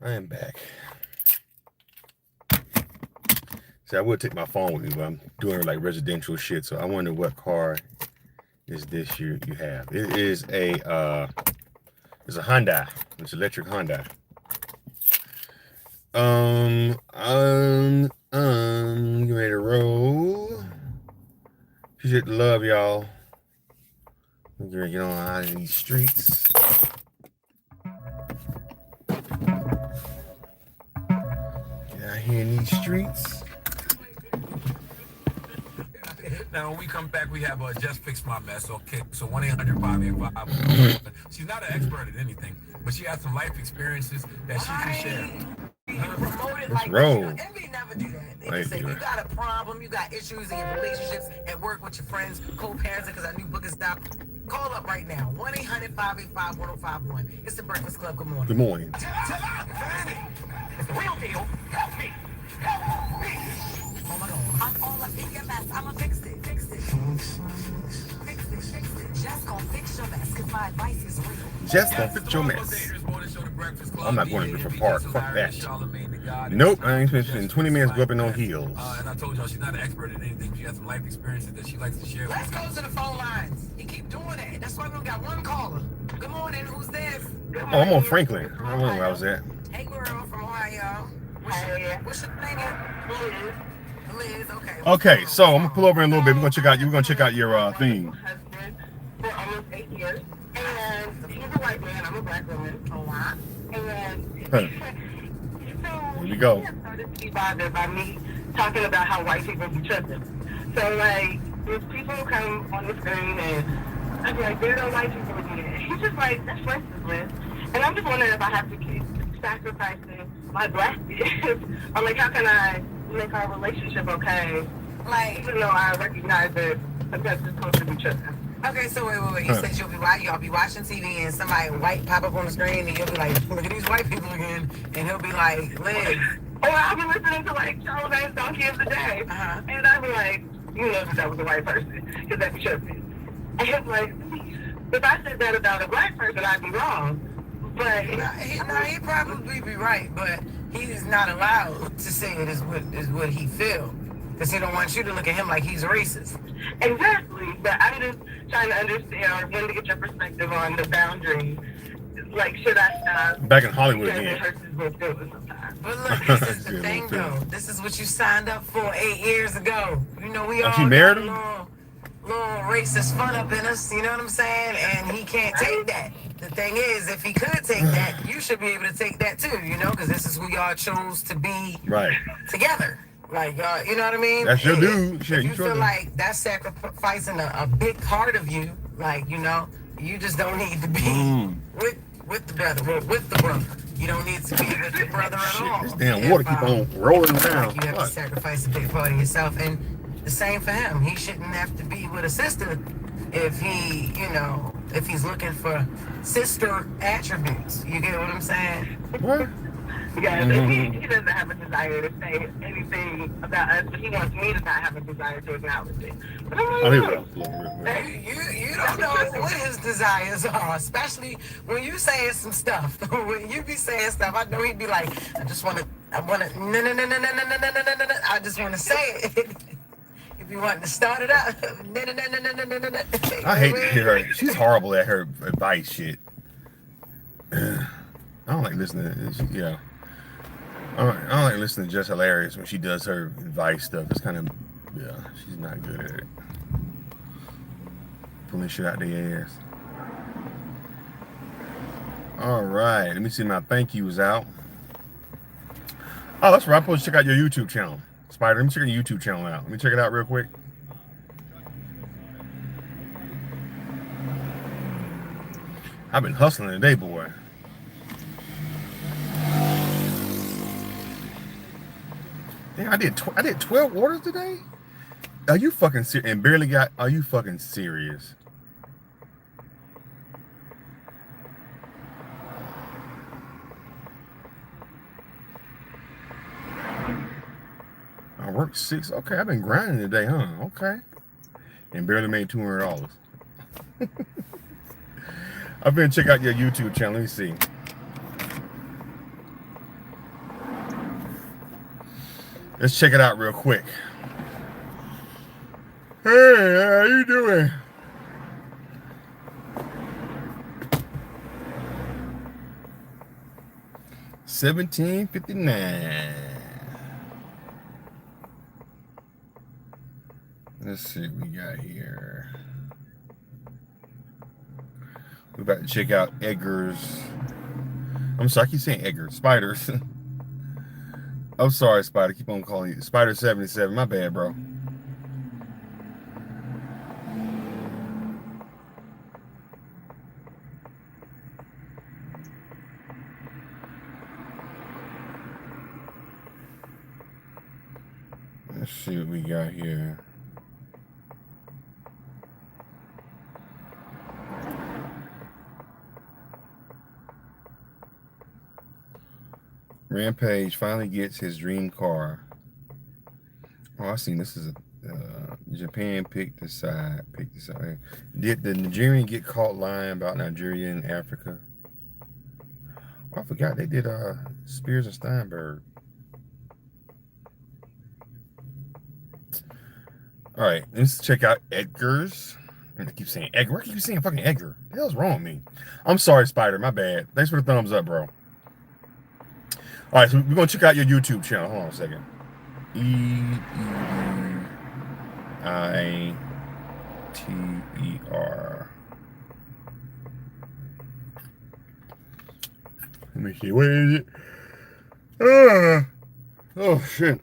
I am back. See, I would take my phone with me, but I'm doing like residential shit. So I wonder what car is this you have. It is a it's a Hyundai. It's an electric Hyundai. You ready to roll? Appreciate the love, y'all. We're gonna get on out of these streets. Get out here in these streets. Now, when we come back, we have Just Fix My Mess. Okay, so 1-800-585. She's not an expert at anything, but she has some life experiences that she can share. Let's roll. Envy never do that. They just say you got a problem, you got issues in your relationships, at work with your friends, co-parenting because I knew book is stop. Call up right now. 1-800-585-1051. It's the Breakfast Club. Good morning. Good morning. It's the real deal. Help me. Help me. Oh my God. I'm all up in your mess. I'ma fix it. Fix it. Fix it. Fix it. Just gonna fix your mess because my advice is real. Just gonna fix your mess. I'm not going to a different park. Fuck that. Nope, I ain't spending 20 minutes go up and on heels. And I told y'all she's not an expert at anything. She has some life experiences that she likes to share. Let's go to the phone lines. You keep doing that. That's why we only got one caller. Good morning. Who's this? Oh, I'm on Franklin. I don't know where I was at. Hey, girl from Ohio. What's your name? Liz. Okay. Okay, so I'm gonna pull over in a little bit. We're gonna check out your thing. For almost 8 years. And he's a white man, I'm a black woman. Oh, wow. And Here we go. he started to be bothered by me talking about how white people be tripping. So, like, if people come on the screen and I'd be like, there are no white people again. He's just like, that's racist, Liz. And I'm just wondering if I have to keep sacrificing my blackness. Or, like, how can I make our relationship okay? Like, even though I recognize that sometimes it's supposed to be tripping. Okay, so wait. You said y'all be watching TV and somebody white pop up on the screen and you'll be like, look at these white people again, and he'll be like, Liz. Or I'll be listening to like Charlamagne's Donkey of the Day, and I'll be like, you know that was a white person, because that be tripping. And he's like, if I said that about a black person, I'd be wrong. But he'd probably be right, but he's not allowed to say it is what he feels. Because he don't want you to look at him like he's racist. Exactly, but I'm just trying to understand or when to get your perspective on the boundary. Like, should I stop? Back in Hollywood because again. it hurts his feelings sometimes. But look, this is the thing, though. This is what you signed up for 8 years ago. You know, we all she married him? little racist fun up in us, you know what I'm saying? And he can't take that. The thing is, if he could take that, you should be able to take that too, you know, because this is who y'all chose to be together. Like, you know what I mean? That's your dude. Shit, if you feel like that's sacrificing a big part of you, like, you know, you just don't need to be with the brother, with the brother. You don't need to be with your brother at all. This damn water keep on rolling around. You have to sacrifice a big part of yourself, and the same for him. He shouldn't have to be with a sister if he, you know, if he's looking for sister attributes. You get what I'm saying? What? Yeah, he doesn't have a desire to say anything about us, but he wants me to not have a desire to acknowledge it. But I'm like, you don't know what his desires are, especially when you saying some stuff. When you be saying stuff, I know he'd be like, I just want to, no, I just want to say it. If you want to start it up, I hate to hear her. She's horrible at her advice shit. I don't like listening to this. Yeah. I don't like listening to Just Hilarious when she does her advice stuff. It's kind of, she's not good at it. Pulling shit out their ass. All right, let me see my thank yous out. Oh, that's right. I'm supposed to check out your YouTube channel. Spider, let me check your YouTube channel out. Let me check it out real quick. I've been hustling today, boy. Yeah, I did 12 orders today? Are you fucking serious? And barely got, are you fucking serious? I worked 6. Okay, I've been grinding today, huh? Okay. And barely made $200. I've been check out your YouTube channel. Let me see. Let's check it out real quick. Hey, how you doing? $17.59. Let's see what we got here. We're about to check out Edgar's. I'm sorry, I keep saying Edgar. Spiders. I'm sorry, Spider. Keep on calling you Spider 77. My bad, bro. Let's see what we got here. Rampage finally gets his dream car. Oh, I seen this is a Japan picked the side. Did the Nigerian get caught lying about Nigeria and Africa? Oh, I forgot they did Spears and Steinberg. All right, let's check out Edgar's. I keep saying Edgar. Why keep you saying fucking Edgar? What the hell's wrong with me? I'm sorry, Spider. My bad. Thanks for the thumbs up, bro. All right, so we're gonna check out your YouTube channel. Hold on a second. EDITER. Let me see. What is it? Oh shit.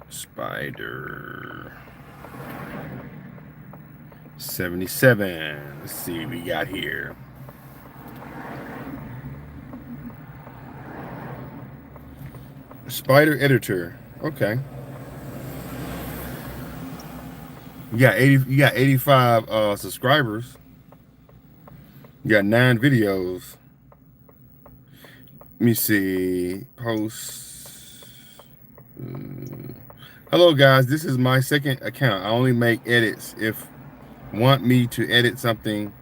Spider 77. Let's see what we got here. Spider editor. Okay. You got 85 subscribers. You got 9 videos. Let me see. Posts. Hello guys, this is my second account. I only make edits. If want me to edit something,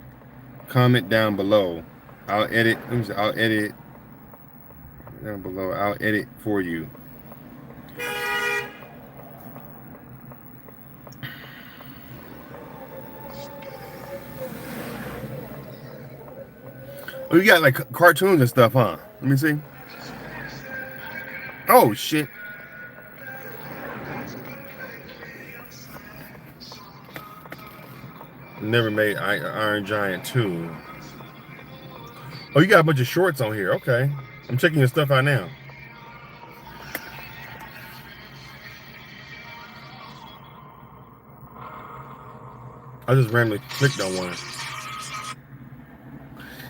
comment down below. I'll edit down below. I'll edit for you. Oh, you got like cartoons and stuff, huh? Let me see. Oh shit. Never made Iron Giant 2. Oh, you got a bunch of shorts on here. Okay. I'm checking your stuff out now. I just randomly clicked on one.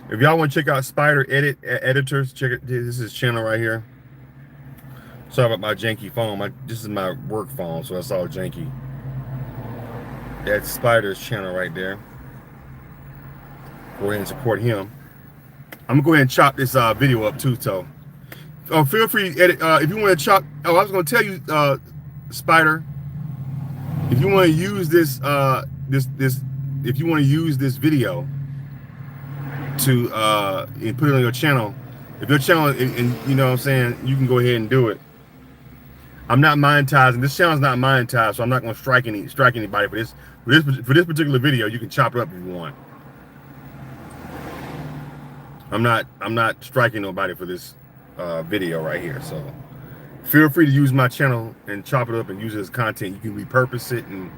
If y'all want to check out Spider Editors, check it. This is his channel right here. Sorry about my janky phone. This is my work phone, so that's all janky. That's Spider's channel right there. Go ahead and support him. I'm gonna go ahead and chop this video up too, so feel free to edit if you want to chop. Oh, I was gonna tell you, Spider, if you want to use this if you want to use this video to and put it on your channel, if your channel and you know what I'm saying, you can go ahead and do it. I'm not monetizing. This channel's not monetized, so I'm not going to strike anybody for this. For this particular video, you can chop it up if you want. I'm not striking nobody for this video right here. So feel free to use my channel and chop it up and use it as content. You can repurpose it and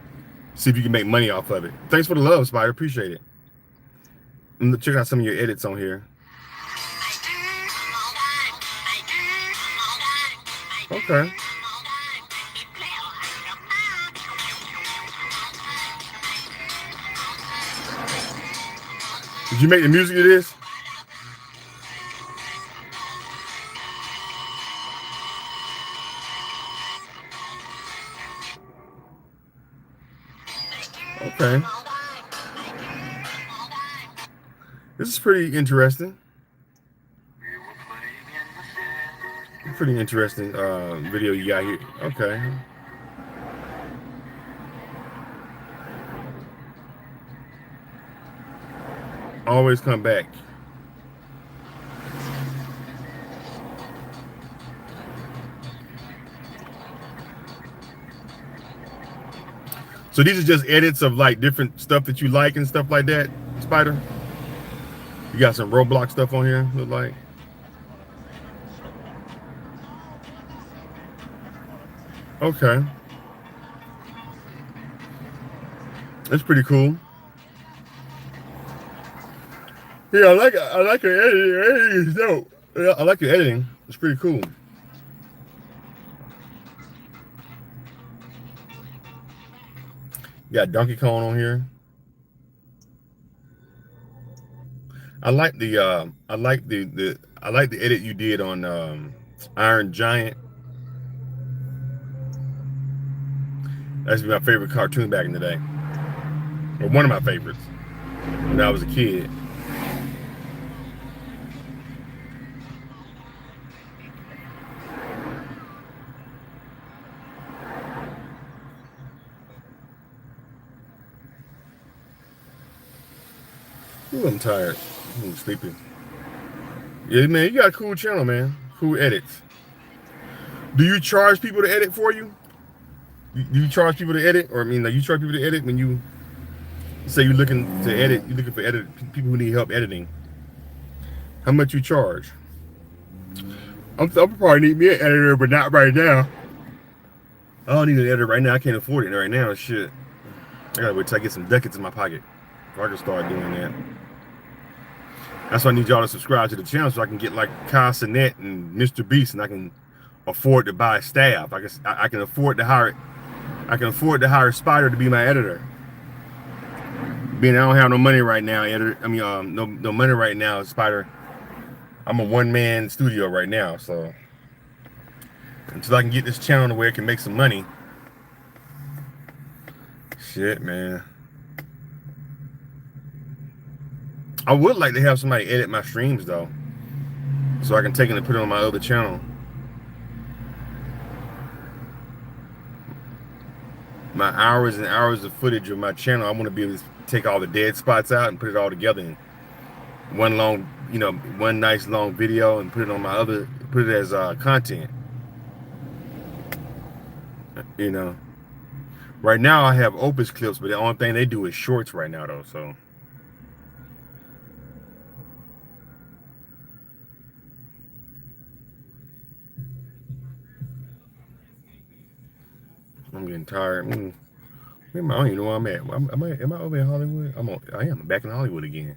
see if you can make money off of it. Thanks for the love, Spider. Appreciate it. I'm gonna check out some of your edits on here. Okay. Did you make the music to this? Okay. This is pretty interesting. pretty interesting video you got here. Okay. Always come back. So these are just edits of like different stuff that you like and stuff like that, Spider? You got some Roblox stuff on here, look like? Okay. That's pretty cool. Yeah, I like your editing. Editing is dope. Yeah, I like your editing. It's pretty cool. You got Donkey Kong on here. I like the edit you did on Iron Giant. That's my favorite cartoon back in the day. Or one of my favorites when I was a kid. Ooh, I'm tired. I'm sleepy. Yeah, man, you got a cool channel, man. Cool edits. Do you charge people to edit for you? Do you charge people to edit? Or I mean, like, you charge people to edit when you say you're looking to edit, you're looking for people who need help editing. How much you charge? I'll probably need me an editor, but not right now. I don't need an editor right now. I can't afford it right now. Shit. I gotta wait till I get some ducats in my pocket before I can start doing that. That's why I need y'all to subscribe to the channel so I can get like Kyle Sinet and Mr. Beast, and I can afford to buy staff. I can afford to hire Spider to be my editor. Being I don't have no money right now, no money right now, Spider. I'm a one-man studio right now, so until I can get this channel to where it can make some money. Shit, man. I would like to have somebody edit my streams though, so I can take it and put it on my other channel. My hours and hours of footage of my channel, I want to be able to take all the dead spots out and put it all together in one long, one nice long video and put it on my other, put it as content. Right now I have Opus clips, but the only thing they do is shorts right now though, so. I'm getting tired. I don't even know where I'm at. Am I over in Hollywood? I am back in Hollywood again.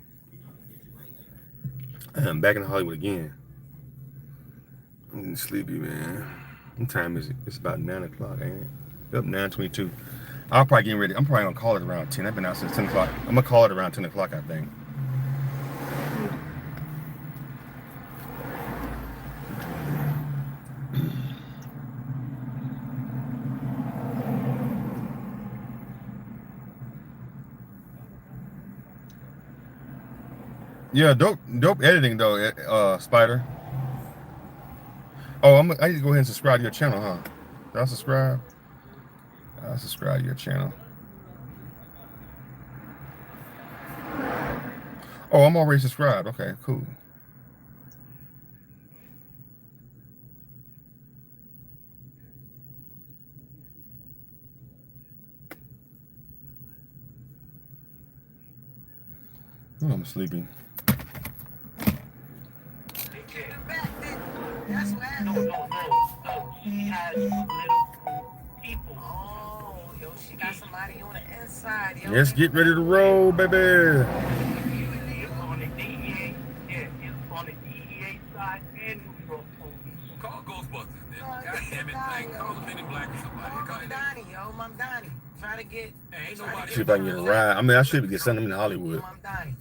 I'm back in Hollywood again. I'm getting sleepy, man. What time is it? It's about 9 o'clock, ain't it? Yep, 9:22. I'll probably get ready. I'm probably gonna call it around 10. I've been out since 10 o'clock. I'm gonna call it around 10 o'clock, I think. Yeah, dope editing though, Spider. Oh, I need to go ahead and subscribe to your channel, huh? Did I subscribe? I'll subscribe to your channel. Oh, I'm already subscribed. Okay, cool. Oh, I'm sleeping. That's what happened. No. She has little people. Oh, yo, she got somebody on the inside. Yo. Let's get ready to roll, baby. It's on the DEA. Yeah, it's on the DEA side and New York police. Call Ghostbusters then. God damn it, man. Call the Men in Black or somebody. Mom Donnie, yo, Mom Donnie. Try to get. Ain't nobody. See if I can get a ride. I mean, I should get something in Hollywood. Mom Donnie.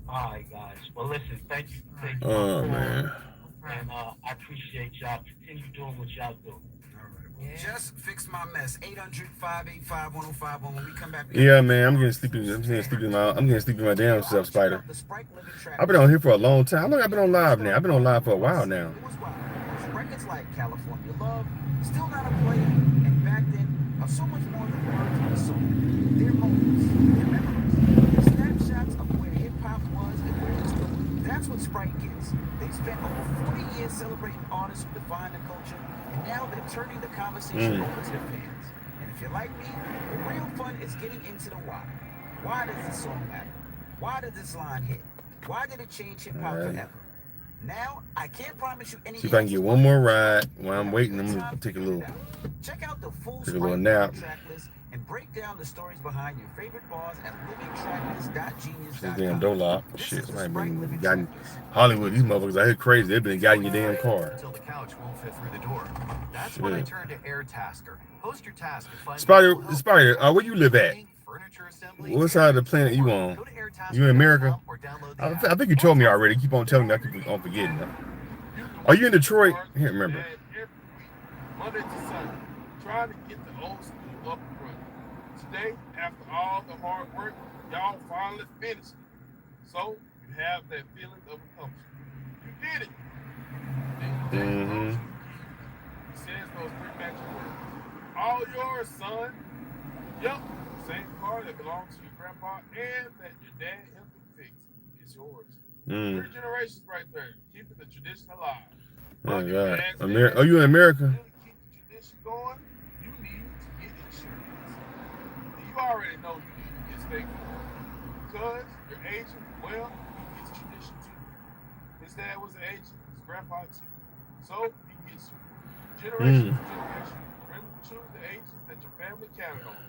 All right, guys. Well, listen, thank you. Oh, man. And I appreciate y'all. Continue doing what y'all do. Yeah. Just fix my mess. 800-585-1051. When we come back. Yeah, man. I'm getting sleepy. I'm getting sleepy in my damn self, Spider. I've been on here for a long time. How long have I been on live now? I've been on live for a while now. just like California Love, Still Not a Player, and Back Then are so much more than words in a song. They're moments, they're memories, they're snapshots of where hip-hop was and where it's going. That's what Sprite gets. They spent over 40 years celebrating artists who define the culture, and now they're turning the conversation over to their fans. And if you're like me, the real fun is getting into the why. Why does this song matter? Why did this line hit? Why did it change hip-hop forever? Now, I can't promise you anything. See if I can get one more ride while I'm waiting. I'm gonna take a little nap. Track list and break down the stories behind your favorite bars at livingtracklist.genius.com. This damn door lock. Shit, somebody been gotten Hollywood. These motherfuckers out here crazy. They've been got in your damn car. Until the couch won't fit through the door. That's when I turn to AirTasker. Post your task and find Spider, where you live at? What side of the planet you on? You in America? I think you told me already. Keep on telling me. I keep on forgetting. Are you in Detroit? I can't remember. Monday to Sunday, trying to get the old school up and running. Today, after all the hard work, y'all finally finished it. So you have that feeling of accomplishment. You did it. Mm-hmm. He says those three magic words. All yours, son. Yup. Same car that belongs to your grandpa and that your dad helped him fix. It's yours. 3 generations right there, keeping the tradition alive. Oh God, are you in America? Keep the tradition going. You need to get insurance. You already know you need to get state farm because your agent, well, he gets tradition too. His dad was an agent, his grandpa too. So he gets you. Generation to generation. Remember to choose the agents that your family counted on.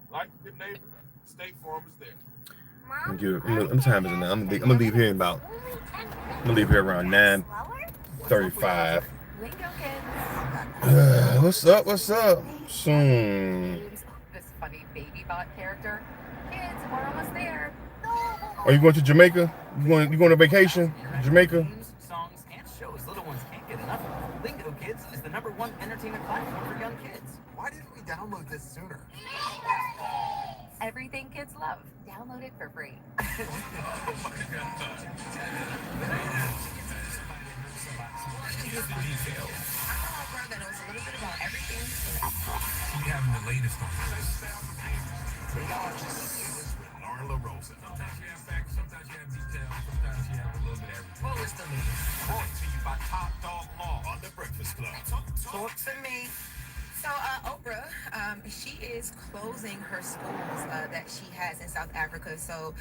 Like a good neighbor, State Farm is there. What time is it now? I'm gonna leave here around 9:35. What's up? What's up? Soon. This funny baby bot character. Kids, we're almost there. Are you going to Jamaica? You going on vacation? Jamaica? Songs and shows little ones can't get enough of. Lingo Kids is the #1 entertainment platform for young kids. Why didn't we download this sooner? Everything kids love. Download it for free. That knows a little bit about everything. We having the latest on this. Laura LaRosa. Sometimes you have facts, sometimes you have details, sometimes you have a little bit of everything. What was the latest? Brought to you by Top Dog Law on the Breakfast Club. Talk to me. So Oprah, she is closing her schools that she has in South Africa. So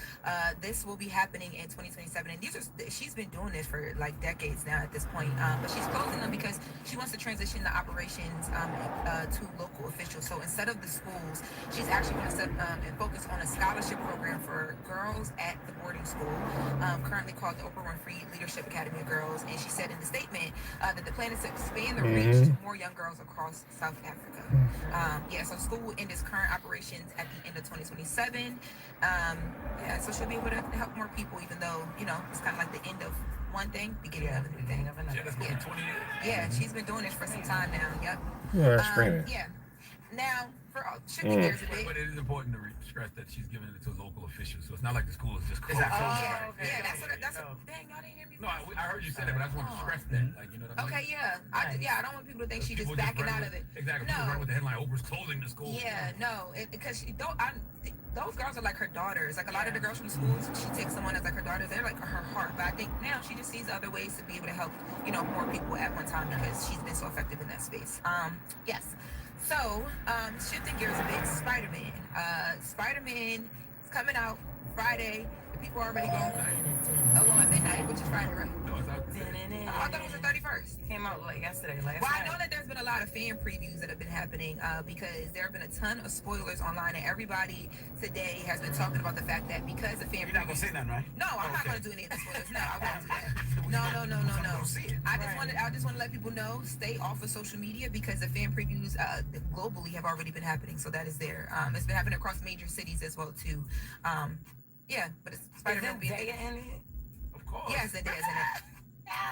this will be happening in 2027. And she's been doing this for like decades now at this point. But she's closing them because she wants to transition the operations to local officials. So instead of the schools, she's actually going to focus on a scholarship program for girls at the boarding school, currently called the Oprah Winfrey Leadership Academy of Girls. And she said in the statement that the plan is to expand the reach to more young girls across South Africa. So school will end its current operations at the end of 2027. So she'll be able to help more people, even though, it's kind of like the end of one thing, beginning of another thing. Yeah, she's been doing this for some time now. Yep. Yeah, that's great. Yeah. Now, shifting gears a bit. But it is important to stress that she's giving it to local officials, so it's not like the school is just closed. That's dang, y'all didn't hear me. No, I heard you say that, but I just want to stress that, like, you know what I mean? Okay, yeah. I don't want people to think she just backing out of it. Exactly. People run with the headline, Oprah's closing the school. Yeah, no, because those girls are like her daughters. Like a lot of the girls from schools, she takes someone as like her daughters. They're like her heart. But I think now she just sees other ways to be able to help, more people at one time because she's been so effective in that space. Yes. So, shifting gears a bit, Spider-Man. Spider-Man is coming out Friday. The people are already going at midnight, which is Friday, right? I thought it was the 31st. Came out like yesterday, I know that there's been a lot of fan previews that have been happening because there have been a ton of spoilers online, and everybody today has been talking about the fact that because the fan You're not going to say nothing, right? No, I'm not going to do any of the spoilers. No, I won't do that. No. I just want to let people know, stay off of social media because the fan previews globally have already been happening, so that is there. It's been happening across major cities as well, too. But it's Spider-Man being in it. Of course. Yes, it is in it.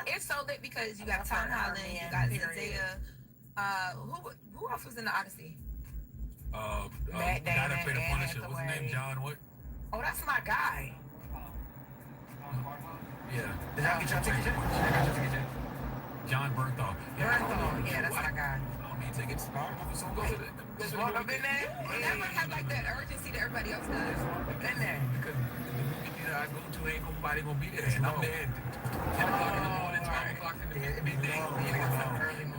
It's so lit because you got Tom Holland, you got Zendaya. Who else was in the Odyssey? Guy that played the Punisher. What's his name? John what? Oh, that's my guy. Yeah. Did I get your ticket yet? John Bernthal. Bernthal, yeah, that's my guy. I mean, take it smart. So go to the. Just walk up in there. You never have like that urgency that everybody else does. In there. Because the movie theater I go to ain't nobody gonna be there. And I'm there 10 o'clock in the morning, 12 o'clock in the midday.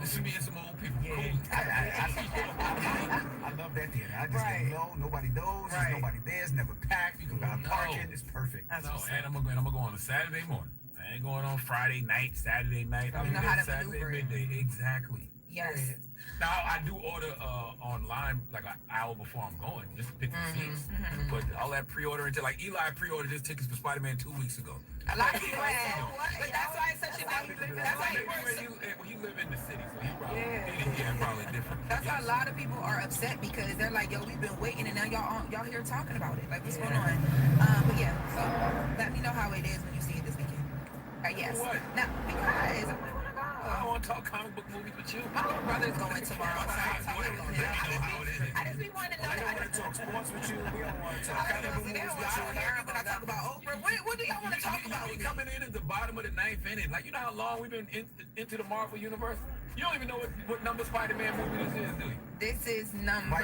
This is me and some old people. Cool. I love that theater. I just don't know. Nobody knows. There's nobody there. It's never packed. You can buy parking. It's perfect. And I'm gonna go on a Saturday morning. I ain't going on Friday night, Saturday night. You know how to Saturday maneuver. midday. Exactly. Yes. Now I do order online like an hour before I'm going, just to pick the seats. But all that pre-order until like Eli pre-ordered his tickets for Spider-Man 2 weeks ago. A lot of people have, but that's why it's such a big. That's why you live in the city, so you probably probably different. That's why a lot of people are upset because they're like, yo, we've been waiting and now y'all here talking about it. Like, what's going on? But yeah, so let me know how it is when you see it this weekend. Yes. What? Now, because I don't want to talk comic book movies with you. my little brother's going tomorrow, so I'll talk with him. I just be wanting to know. I don't want to talk sports with you. We don't want to talk comic book movies with you. When I talk about Oprah, what do y'all want to talk about? We coming in at the bottom of the 9th inning. Like, you know how long we've been into the Marvel universe? You don't even know what number Spider-Man movie this is, do you? This is number.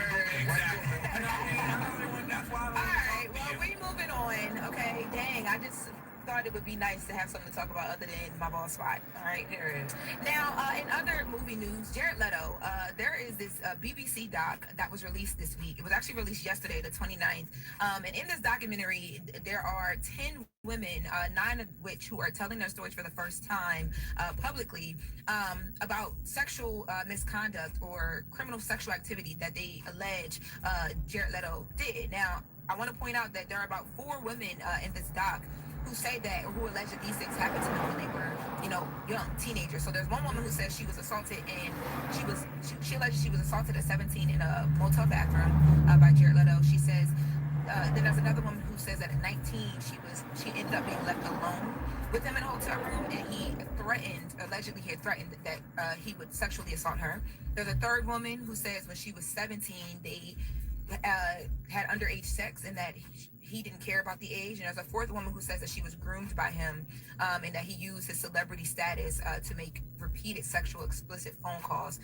Alright, well, we moving on. Okay, dang, I just thought it would be nice to have something to talk about other than my ball spot. All right, there it is. Now, in other movie news, Jared Leto, there is this BBC doc that was released this week. It was actually released yesterday, the 29th. And in this documentary, there are 10 women, 9 of which who are telling their stories for the first time publicly about sexual misconduct or criminal sexual activity that they allege Jared Leto did. Now, I want to point out that there are about 4 women in this doc who say that, or who allege that these things happened to them when they were, young teenagers. So there's one woman who says she was assaulted, and she alleges she was assaulted at 17 in a motel bathroom by Jared Leto. She says, then there's another woman who says that at 19 she ended up being left alone with him in a hotel room, and he allegedly had threatened that he would sexually assault her. There's a third woman who says when she was 17, they had underage sex and that he didn't care about the age. And there's a fourth woman who says that she was groomed by him and that he used his celebrity status to make repeated sexual explicit phone calls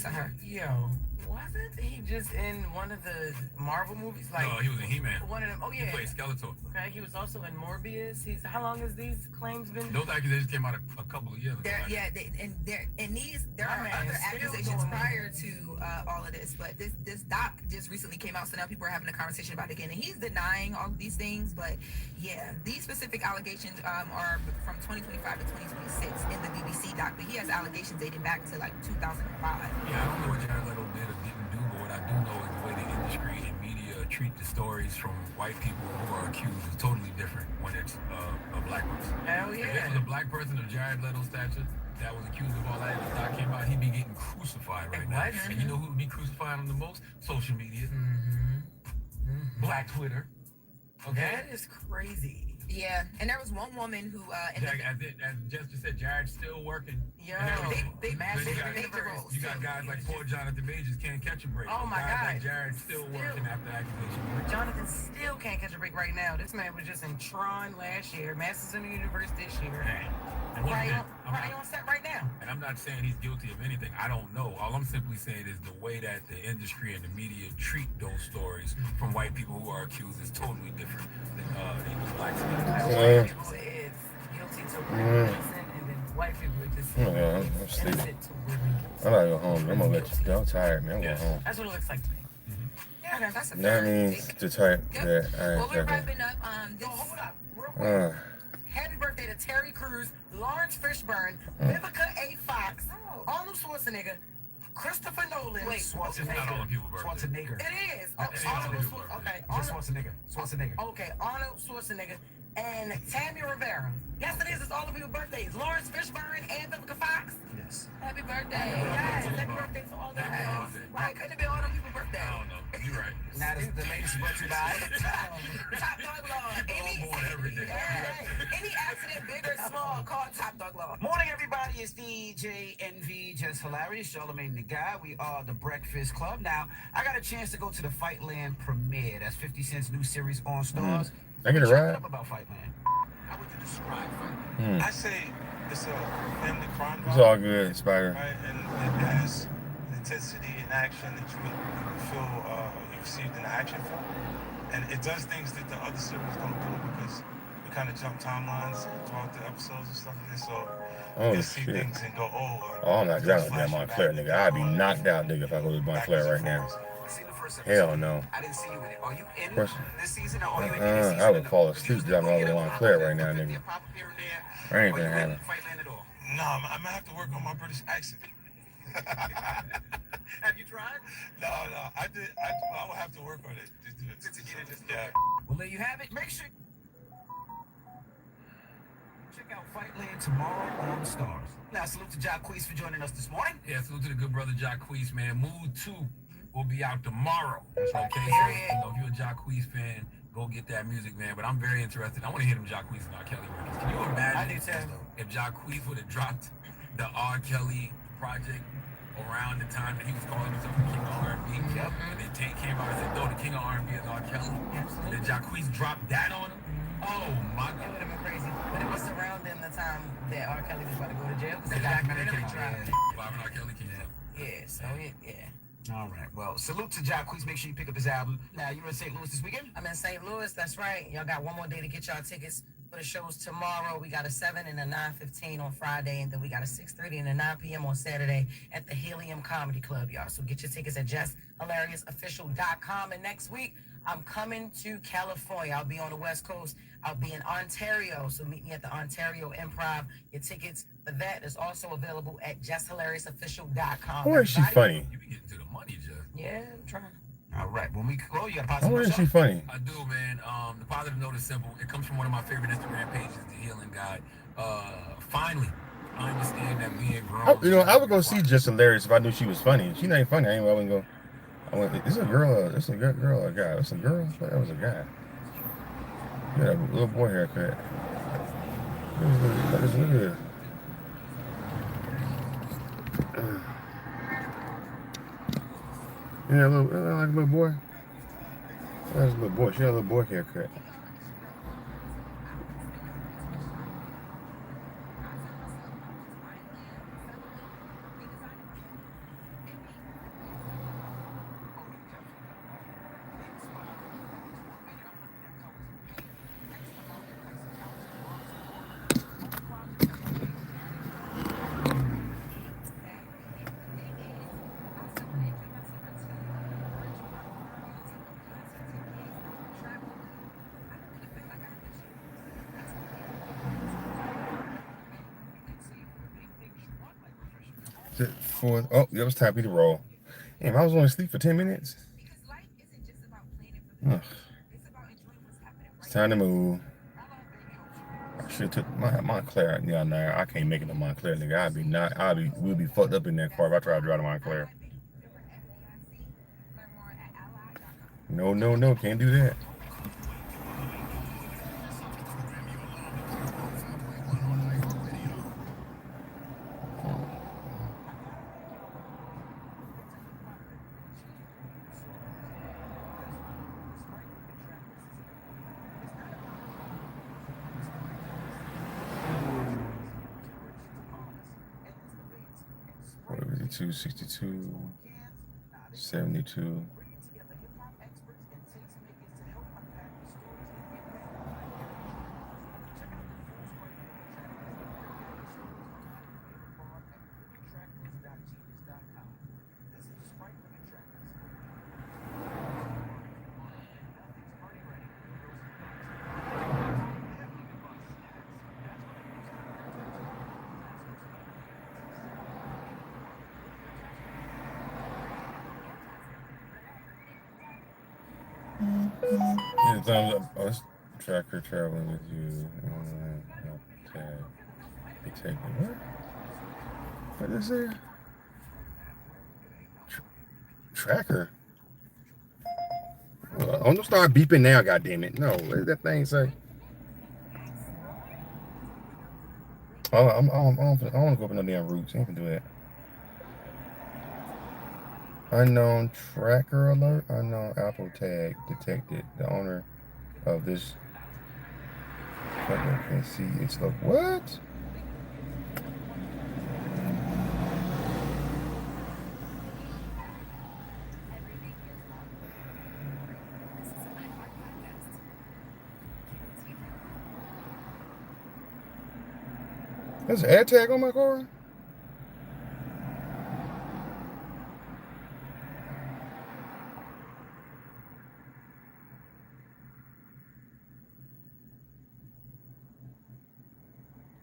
to her. Yo, wasn't he just in one of the Marvel movies? No, he was in He-Man. One of them. Oh yeah. He played Skeletor. Okay, he was also in Morbius. How long has these claims been? Those accusations came out a couple of years ago. There are other accusations prior to all of this, but this doc just recently came out, so now people are having a conversation about it again, and he's denying all of these things. But yeah, these specific allegations are from 2025 to 2026 in the BBC doc, but he has allegations dating back to like 2005. Yeah, I don't know what Jared Leto did or didn't do, but what I do know is the way the industry and media treat the stories from white people who are accused is totally different when it's a black person. Hell yeah. If it was a black person of Jared Leto's stature that was accused of all that, if the doc came out, he'd be getting crucified right now. And you know who would be crucifying him the most? Social media. Black Twitter. Okay? That is crazy. Yeah, and there was one woman who as Jessica said, Jared's still working. Yeah, big major roles. You got guys like poor Jonathan Majors can't catch a break. Oh my guys God. Like Jared's still working after accusation. Jonathan still can't catch a break right now. This man was just in Tron last year, Masters in the Universe this year. Right on set right now. And I'm not saying he's guilty of anything. I don't know. All I'm simply saying is the way that the industry and the media treat those stories from white people who are accused is totally different than even black people. People say it's guilty to one person, and then white people are just I'm sleeping. I'm gotta go home. I'm gonna let you go. I'm tired, man. I'm going home. That's what it looks like to me. Yeah, that's a That means the type that Well, we're I wrapping up. Hold up, real quick. ain't Happy birthday to Terry Crews, Lawrence Fishburne, Vivica A. Fox, Arnold Schwarzenegger, Christopher Nolan. Wait, Schwarzenegger. It is. Arnold Schwarzenegger. Schwarzenegger. Okay, Arnold Schwarzenegger and Tammy Rivera. Yes, it is. It's all of people's birthdays. Lawrence Fishburne and Vivica Fox. Yes. Happy birthday. Yes, happy birthday to all of them. Why couldn't it be all them people's birthday? I don't know. You're right. Now the latest brought to you by Top Dog Law. Any accident, big or small, call Top Dog Law. Morning, everybody. It's DJ NV, just hilarious. Charlamagne the Guy. We are the Breakfast Club. Now, I got a chance to go to the Fightland premiere. That's 50 Cent's new series on Stars. I get a ride. Up about Fightland. How would you describe Fightland? I say it's a family crime It's drama, all good, Spider. right? And it has the intensity and action that you would feel you received in the action film. And it does things that the other series don't do because we kind of jump timelines throughout the episodes and stuff like this. So Oh you can see shit. things and go, oh, Oh, I'm not driving that Montclair, nigga. I'd be knocked out, nigga, if I go to Montclair right now. Hell no. I didn't see you in it. Are you in First, this season or are you in this season? I would fall asleep driving all the way to Montclair right now, nigga. There ain't gonna happen. no, I'm gonna have to work on my British accent. Have you tried? No, I did. I will have to work on it. To get it. Yeah. Well, there you have it. Make sure check out Fightland tomorrow on Stars. Now, salute to Jacquees for joining us this morning. Yeah, salute to the good brother Jacquees, man. Mood 2 will be out tomorrow. Okay, so if you're a Jacquees fan, go get that music, man. But I'm very interested. I want to hear them Jacquees and R. Kelly records. Can you imagine if Jacquees would have dropped the R. Kelly project around the time that he was calling himself the King of R&B? Yep. And then Tank came out and said, no, the King of R&B is R. Kelly. Absolutely. And then Jacquees dropped that on him. Oh my God. It would have been crazy. But it was surrounding the time that R. Kelly was about to go to jail. Because The documentary came out, dropped. Bob and R. Kelly came out. Yeah, so yeah. All right. Well, salute to Jacquees. Make sure you pick up his album. Now, you're in St. Louis this weekend? I'm in St. Louis, that's right. Y'all got one more day to get y'all tickets for the shows tomorrow. We got a 7 and a 9:15 on Friday, and then we got a 6:30 and a 9 p.m. on Saturday at the Helium Comedy Club, y'all. So get your tickets at JustHilariousOfficial.com. And next week, I'm coming to California. I'll be on the West Coast. I'll be in Ontario. So meet me at the Ontario Improv. Your tickets for that is also available at JustHilariousOfficial.com. Where is she funny? You be getting to the money, Jeff. Yeah, I'm trying. All right. When we go, you got a Where positive is she funny? I do, man. The positive note is simple. It comes from one of my favorite Instagram pages, The Healing Guide. Finally, I understand that being grown. You know, I would go see Just Hilarious if I knew she was funny. She not funny. I wouldn't go. It's a girl. It's a girl or a guy. It's a girl. That was a guy. Yeah, a little boy haircut. Look at this. Yeah, like a little boy. That's a little boy. She had a little boy haircut. Oh, that was time for me to roll. Damn, I was only asleep for 10 minutes. Ugh. It's time to move. I should have took my Montclair down there. I can't make it to Montclair, nigga. We'll be fucked up in that car if I try to drive to Montclair. No, can't do that. $42, $62, $72. Yeah, thumbs up. Oh, it's tracker traveling with you. Tag. Be taken. What? What is it? Tracker? Well, don't start beeping now, goddammit. No, what did that thing say? Oh, I want to go up another damn route. I ain't gonna do that. Unknown tracker alert. Unknown Apple tag detected. The owner of this trucker can see its look. What? There's an air tag on my car?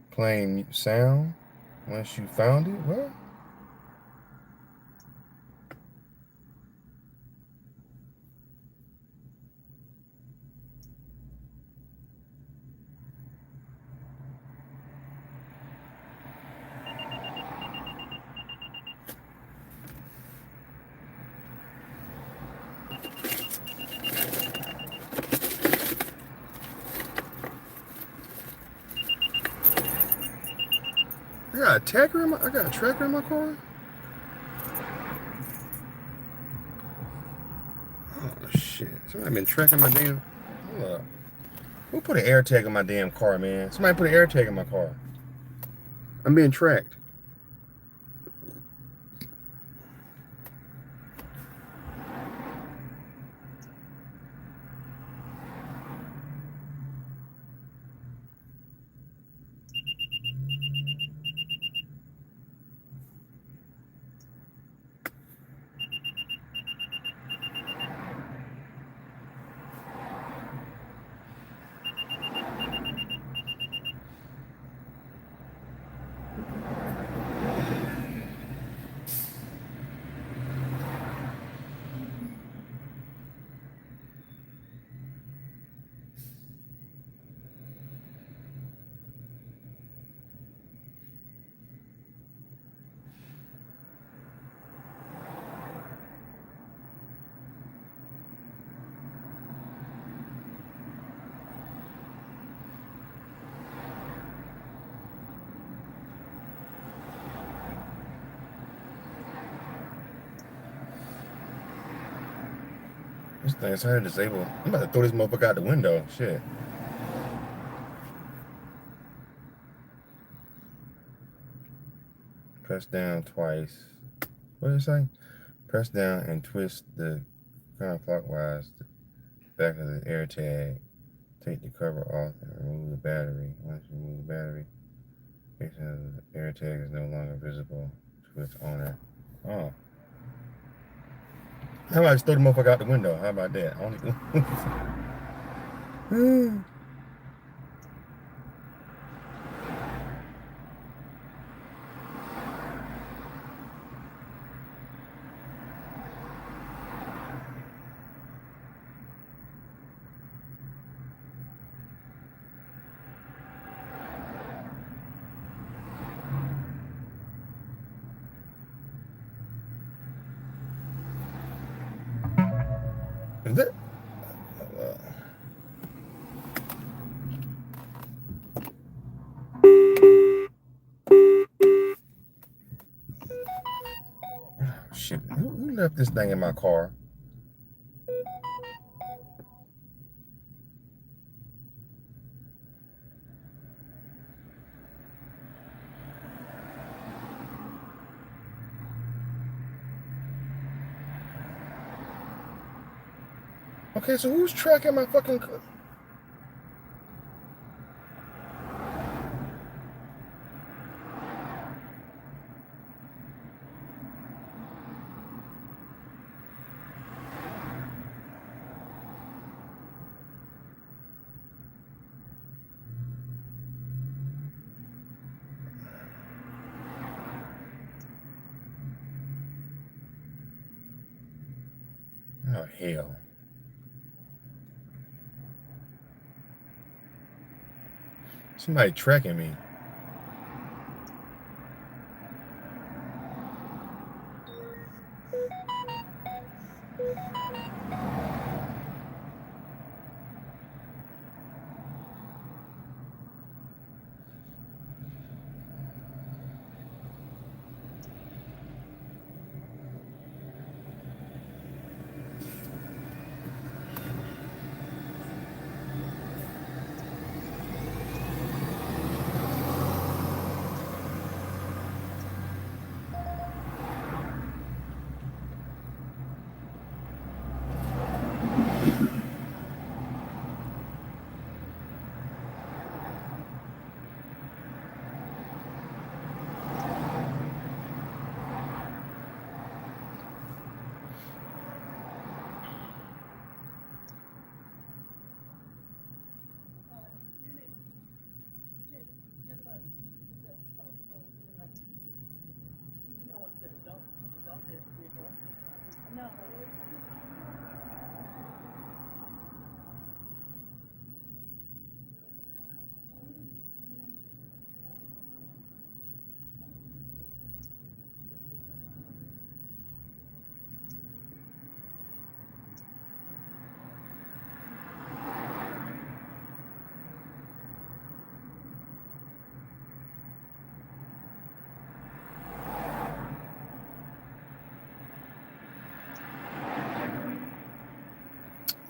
Playing sound once you found it? What? I got a tracker in my car? Oh shit. Somebody been tracking my damn. Hold up. Who put an air tag on my damn car, man? Somebody put an air tag in my car. I'm being tracked. This thing's trying to disable. I'm about to throw this motherfucker out the window. Shit. Press down twice. What did it say? Press down and twist the counterclockwise back of the air tag. Take the cover off and remove the battery. Once you remove the battery, the air tag is no longer visible to its owner. Oh. How about I just throw the motherfucker out the window? How about that? Is that? Oh, shit. Who left this thing in my car? Okay, so who's tracking my fucking car? Oh, hell. Somebody tracking me.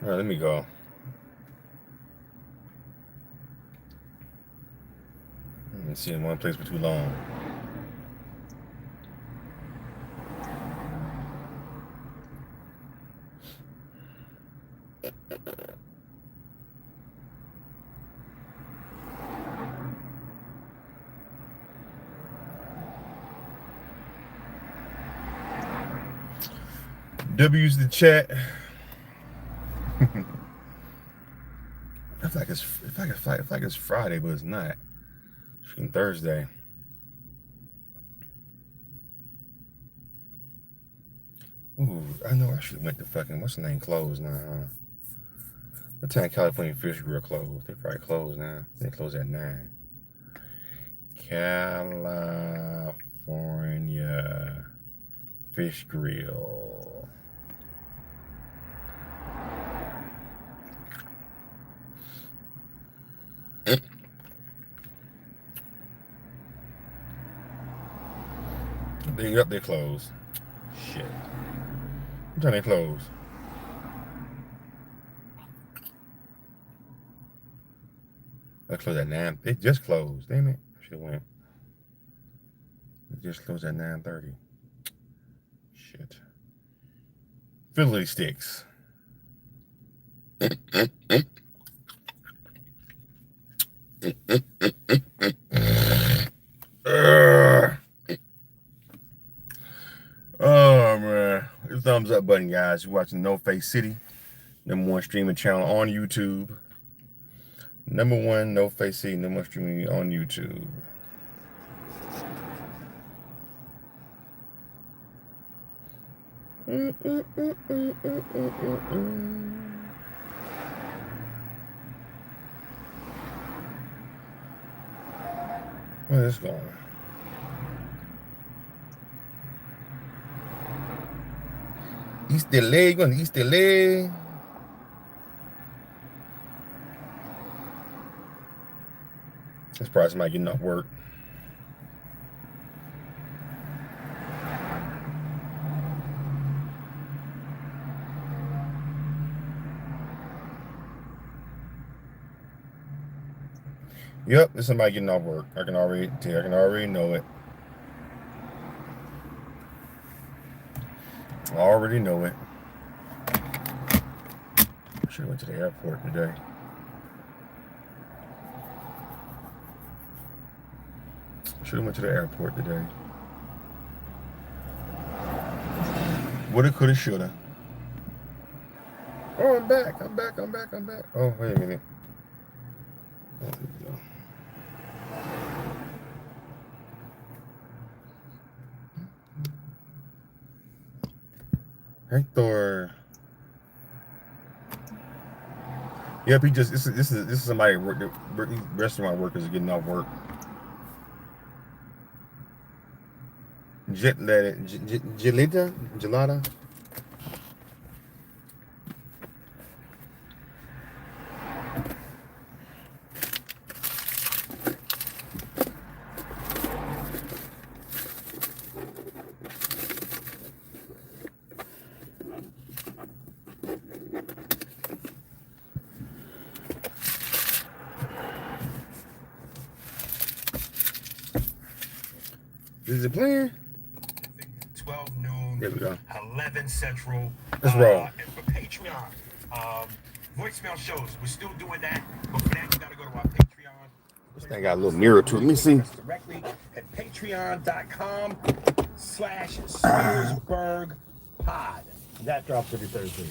All right, let me go. I haven't seen one place for too long. W's the chat. I feel like it's Friday, but it's not. It's freaking Thursday. Ooh, I know I should have went to fucking what's the name closed now, huh? What time California Fish Grill closed? They probably closed now. They close at 9. California Fish Grill. Being up, they closed. Shit. What time they close? They closed at 9. It just closed. Damn it. I should have went. It just closed at 9:30. Shit. Philly sticks. Oh man, hit the thumbs up button, guys. You're watching No Face City, #1 streaming channel on YouTube. #1 No Face City, #1 streaming on YouTube. Where is this going? East LA, going to East LA. That's probably somebody getting off work. Yep, there's somebody getting off work. I can already tell. I can already know it. I already know it. I should have went to the airport today. Should have went to the airport today. Woulda, coulda, shoulda. Oh, I'm back. I'm back. I'm back. I'm back. Oh, wait a minute. Oh, there we go. Hector. Yep, he just this is somebody restaurant workers are getting off work. Gelada. Is it playing? 12 noon. There we go. 11 Central. Let's roll. And for Patreon, voicemail shows. We're still doing that. But for that, you got to go to our Patreon. This thing got a little mirror to it. Let me see. Directly at patreon.com/SpearsburgPod. That drops every Thursday.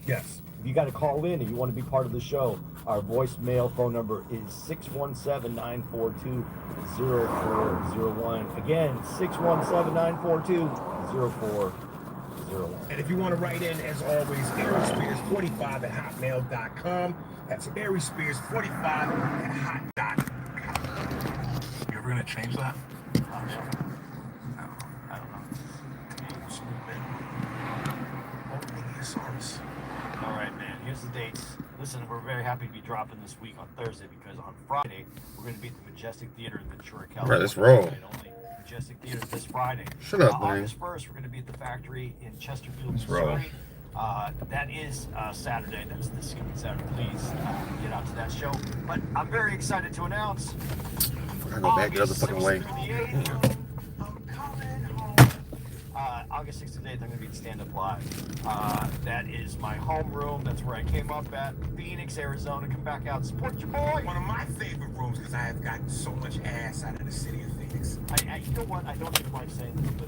Yes. If you got to call in and you want to be part of the show, our voicemail phone number is 617-942-0401. Again, 617-942-0401. And if you want to write in, as always, ArieSpears45@hotmail.com. That's ArieSpears45@hot.com. You ever gonna change that? All right, man. Here's the dates. Listen, we're very happy to be dropping this week on Thursday because on Friday we're going to be at the Majestic Theater in Ventura, California. Right, let's roll. Only Majestic Theater this Friday. Shut up, man. August 1st, we're going to be at the Factory in Chesterfield, Let's roll. Missouri. That is Saturday. That's this coming Saturday. Please get out to that show. But I'm very excited to announce. I go back the other fucking way. August 6th to 8th, I'm going to be at Stand Up Live. That is my home room. That's where I came up at Phoenix, Arizona. Come back out and support your boy. One of my favorite rooms because I have gotten so much ass out of the city of Phoenix. You know what? I don't even like saying this, but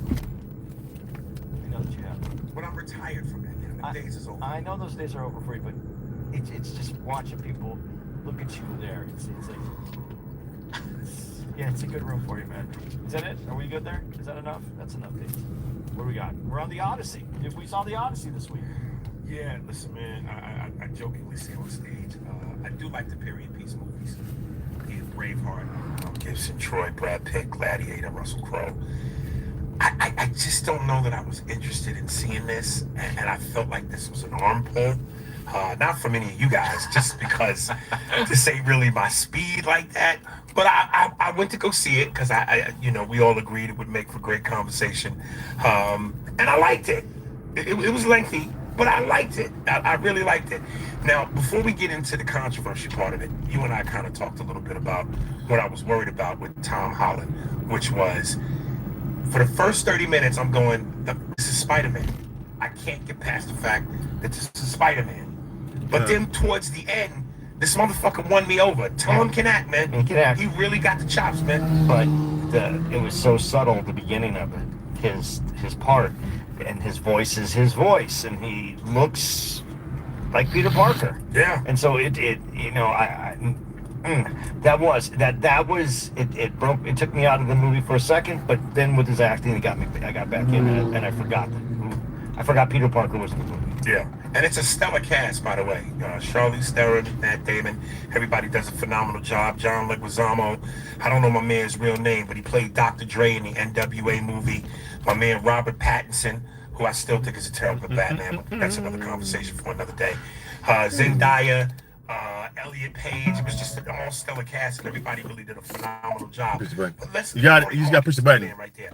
I know that you have. But I'm retired from that now. The days is over. I know those days are over for you, but it's just watching people look at you there. It's like, yeah, it's a good room for you, man. Is that it? Are we good there? Is that enough? That's enough, days. What do we got? We're on the Odyssey. If we saw the Odyssey this week. Yeah, listen, man. I jokingly say on stage, I do like the period piece movies. Braveheart, Gibson, Troy, Brad Pitt, Gladiator, Russell Crowe. I just don't know that I was interested in seeing this, and I felt like this was an arm pull. Not from any of you guys, just because this ain't really my speed like that. But I went to go see it because we all agreed it would make for great conversation, and I liked it. It was lengthy, but I liked it. I really liked it. Now, before we get into the controversy part of it, you and I kind of talked a little bit about what I was worried about with Tom Holland, which was for the first 30 minutes, I'm going, this is Spider-Man. I can't get past the fact that this is Spider-Man. But then towards the end, this motherfucker won me over. Tom can act, man. He can act. He really got the chops, man. But it was so subtle at the beginning of it. His part and his voice is his voice, and he looks like Peter Parker. Yeah. And so it broke. It took me out of the movie for a second, but then with his acting, I got back in it, and I forgot Peter Parker was in the movie. Yeah, and it's a stellar cast, by the way. Charlize Theron, Matt Damon, everybody does a phenomenal job. John Leguizamo, I don't know my man's real name, but he played Dr. Dre in the NWA movie. My man Robert Pattinson, who I still think is a terrible Batman, but that's another conversation for another day. Zendaya, Elliot Page. It was just an all-stellar cast, and everybody really did a phenomenal job. But you just got to push the button. Right there.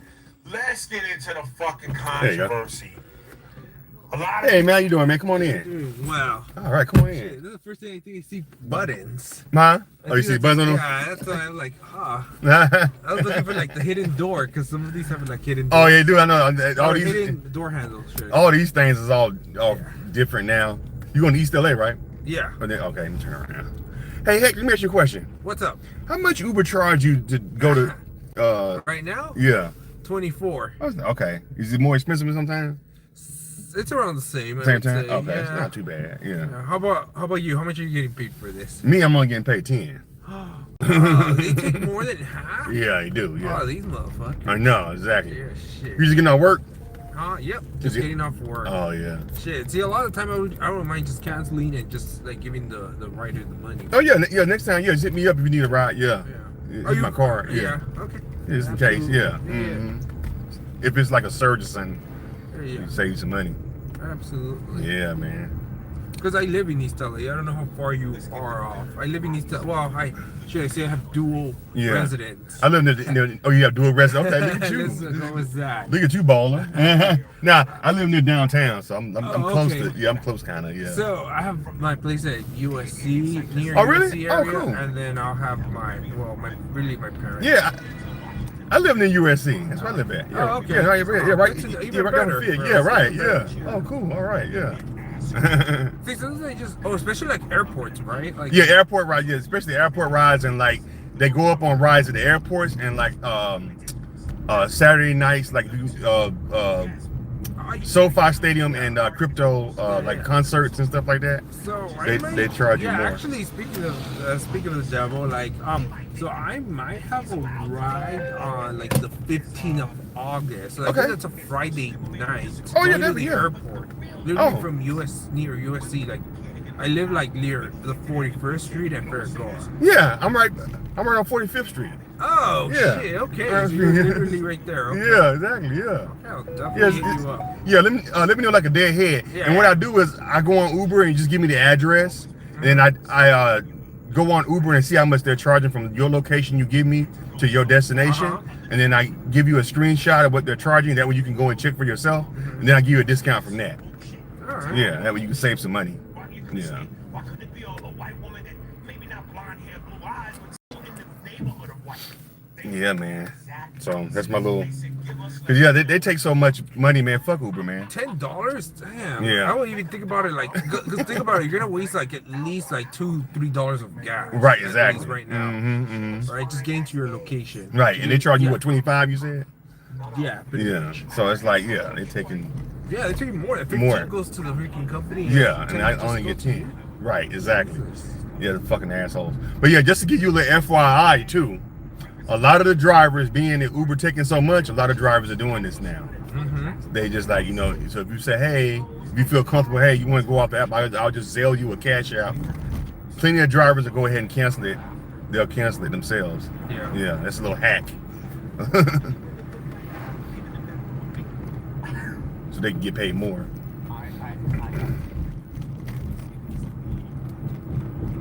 Let's get into the fucking controversy. Hey man, how you doing, man? Come on in. Wow. All right, come on in. Shit, this is the first thing I think I see buttons. Huh? Oh, you see buttons on them? Yeah, that's why I'm like, I was looking for like the hidden door because some of these have like hidden doors. Oh yeah, dude, I know. All these hidden door handles. Sure. All these things is all different now. You going to East LA, right? Yeah. Okay, let me turn around. Hey, let me ask you a question. What's up? How much Uber charge you to go to? Right now? Yeah. 24. Okay. Is it more expensive sometimes? It's around the same. Same time? Say. Okay, Yeah. it's not too bad. Yeah. How about you? How much are you getting paid for this? Me, I'm only getting paid 10. They take more than half? Yeah, they do. Yeah. Oh, these motherfuckers. I know, exactly. Yeah, shit. You just getting out work? Yep. Just getting off work. Oh, yeah. Shit. See, a lot of the time I don't mind just canceling and just like giving the rider the money. Oh, yeah. Next time, just hit me up if you need a ride. Yeah. Are you my car. Yeah. Okay. Just in case. Yeah. Yeah. Mm-hmm. If it's like a surge or Yeah. you save you some money. Absolutely. Yeah, man. Because I live in East LA. I don't know how far you are off. I live in East LA. Well, I have dual residence. I live near oh, you have dual residence. Okay, look at you. Listen, what was that? Look at you, baller. Nah, I live near downtown, so I'm close okay. to. Yeah, I'm close, kind of. Yeah. So I have my place at USC near Oh, really? USC Oh, area, cool. and then I'll have my parents. Yeah, I live near USC. That's where I live at. Yeah, Oh, okay. Yeah, right. Even Yeah, right down the better field. for Yeah, us, right. even Yeah. better. Oh, cool. All right. Yeah. See, sometimes they just especially like airports, right? Like Yeah, airport rides. Yeah, especially airport rides, and like they go up on rides at the airports, and like Saturday nights, like SoFi Stadium and crypto like concerts and stuff like that. So they charge you more. Actually, speaking of the devil, like so I might have a ride on like the 15th of August. So I think that's a Friday night. Oh, yeah, going to the yeah. airport. Literally Oh. from near USC. Like I live like near the 41st Street at Farragut. Yeah, I'm right on 45th Street. Oh Yeah. shit! Okay, so you're literally right there. Okay. Yeah, exactly. Yeah. I'll definitely hit you up. Yeah, let me know like a dead head. Yeah. And what I do is I go on Uber and you just give me the address, and I go on Uber and see how much they're charging from your location you give me to your destination, and then I give you a screenshot of what they're charging. That way you can go and check for yourself, and then I give you a discount from that. All right. Yeah, that way you can save some money. Yeah. Why couldn't it be a white woman that maybe not blonde hair, blue eyes, but still in the neighborhood of white? Yeah, man. So that's my little. Cause yeah, they take so much money, man. Fuck Uber, man. $10? Damn. Yeah. I won't even think about it like. Cause think about it. You're gonna waste like at least like $2-3 of gas. Right, at exactly. least Right now. Right, just getting to your location. Right, and they charge you what, 25? You said? Yeah. Pretty Yeah. much. So it's like, yeah, they're taking. Yeah, they take more. 15 More. goes to the freaking company. Yeah, and 10 I just only goes get to 10. Right, exactly. Yeah, the fucking assholes. But yeah, just to give you a little FYI too, a lot of the drivers, being that Uber taking so much, a lot of drivers are doing this now. They just like, you know, so if you say, hey, if you feel comfortable, hey, you want to go off the app, I'll just Zelle you a cash app. Plenty of drivers will go ahead and cancel it. They'll cancel it themselves. Yeah. Yeah, that's a little hack. So they can get paid more.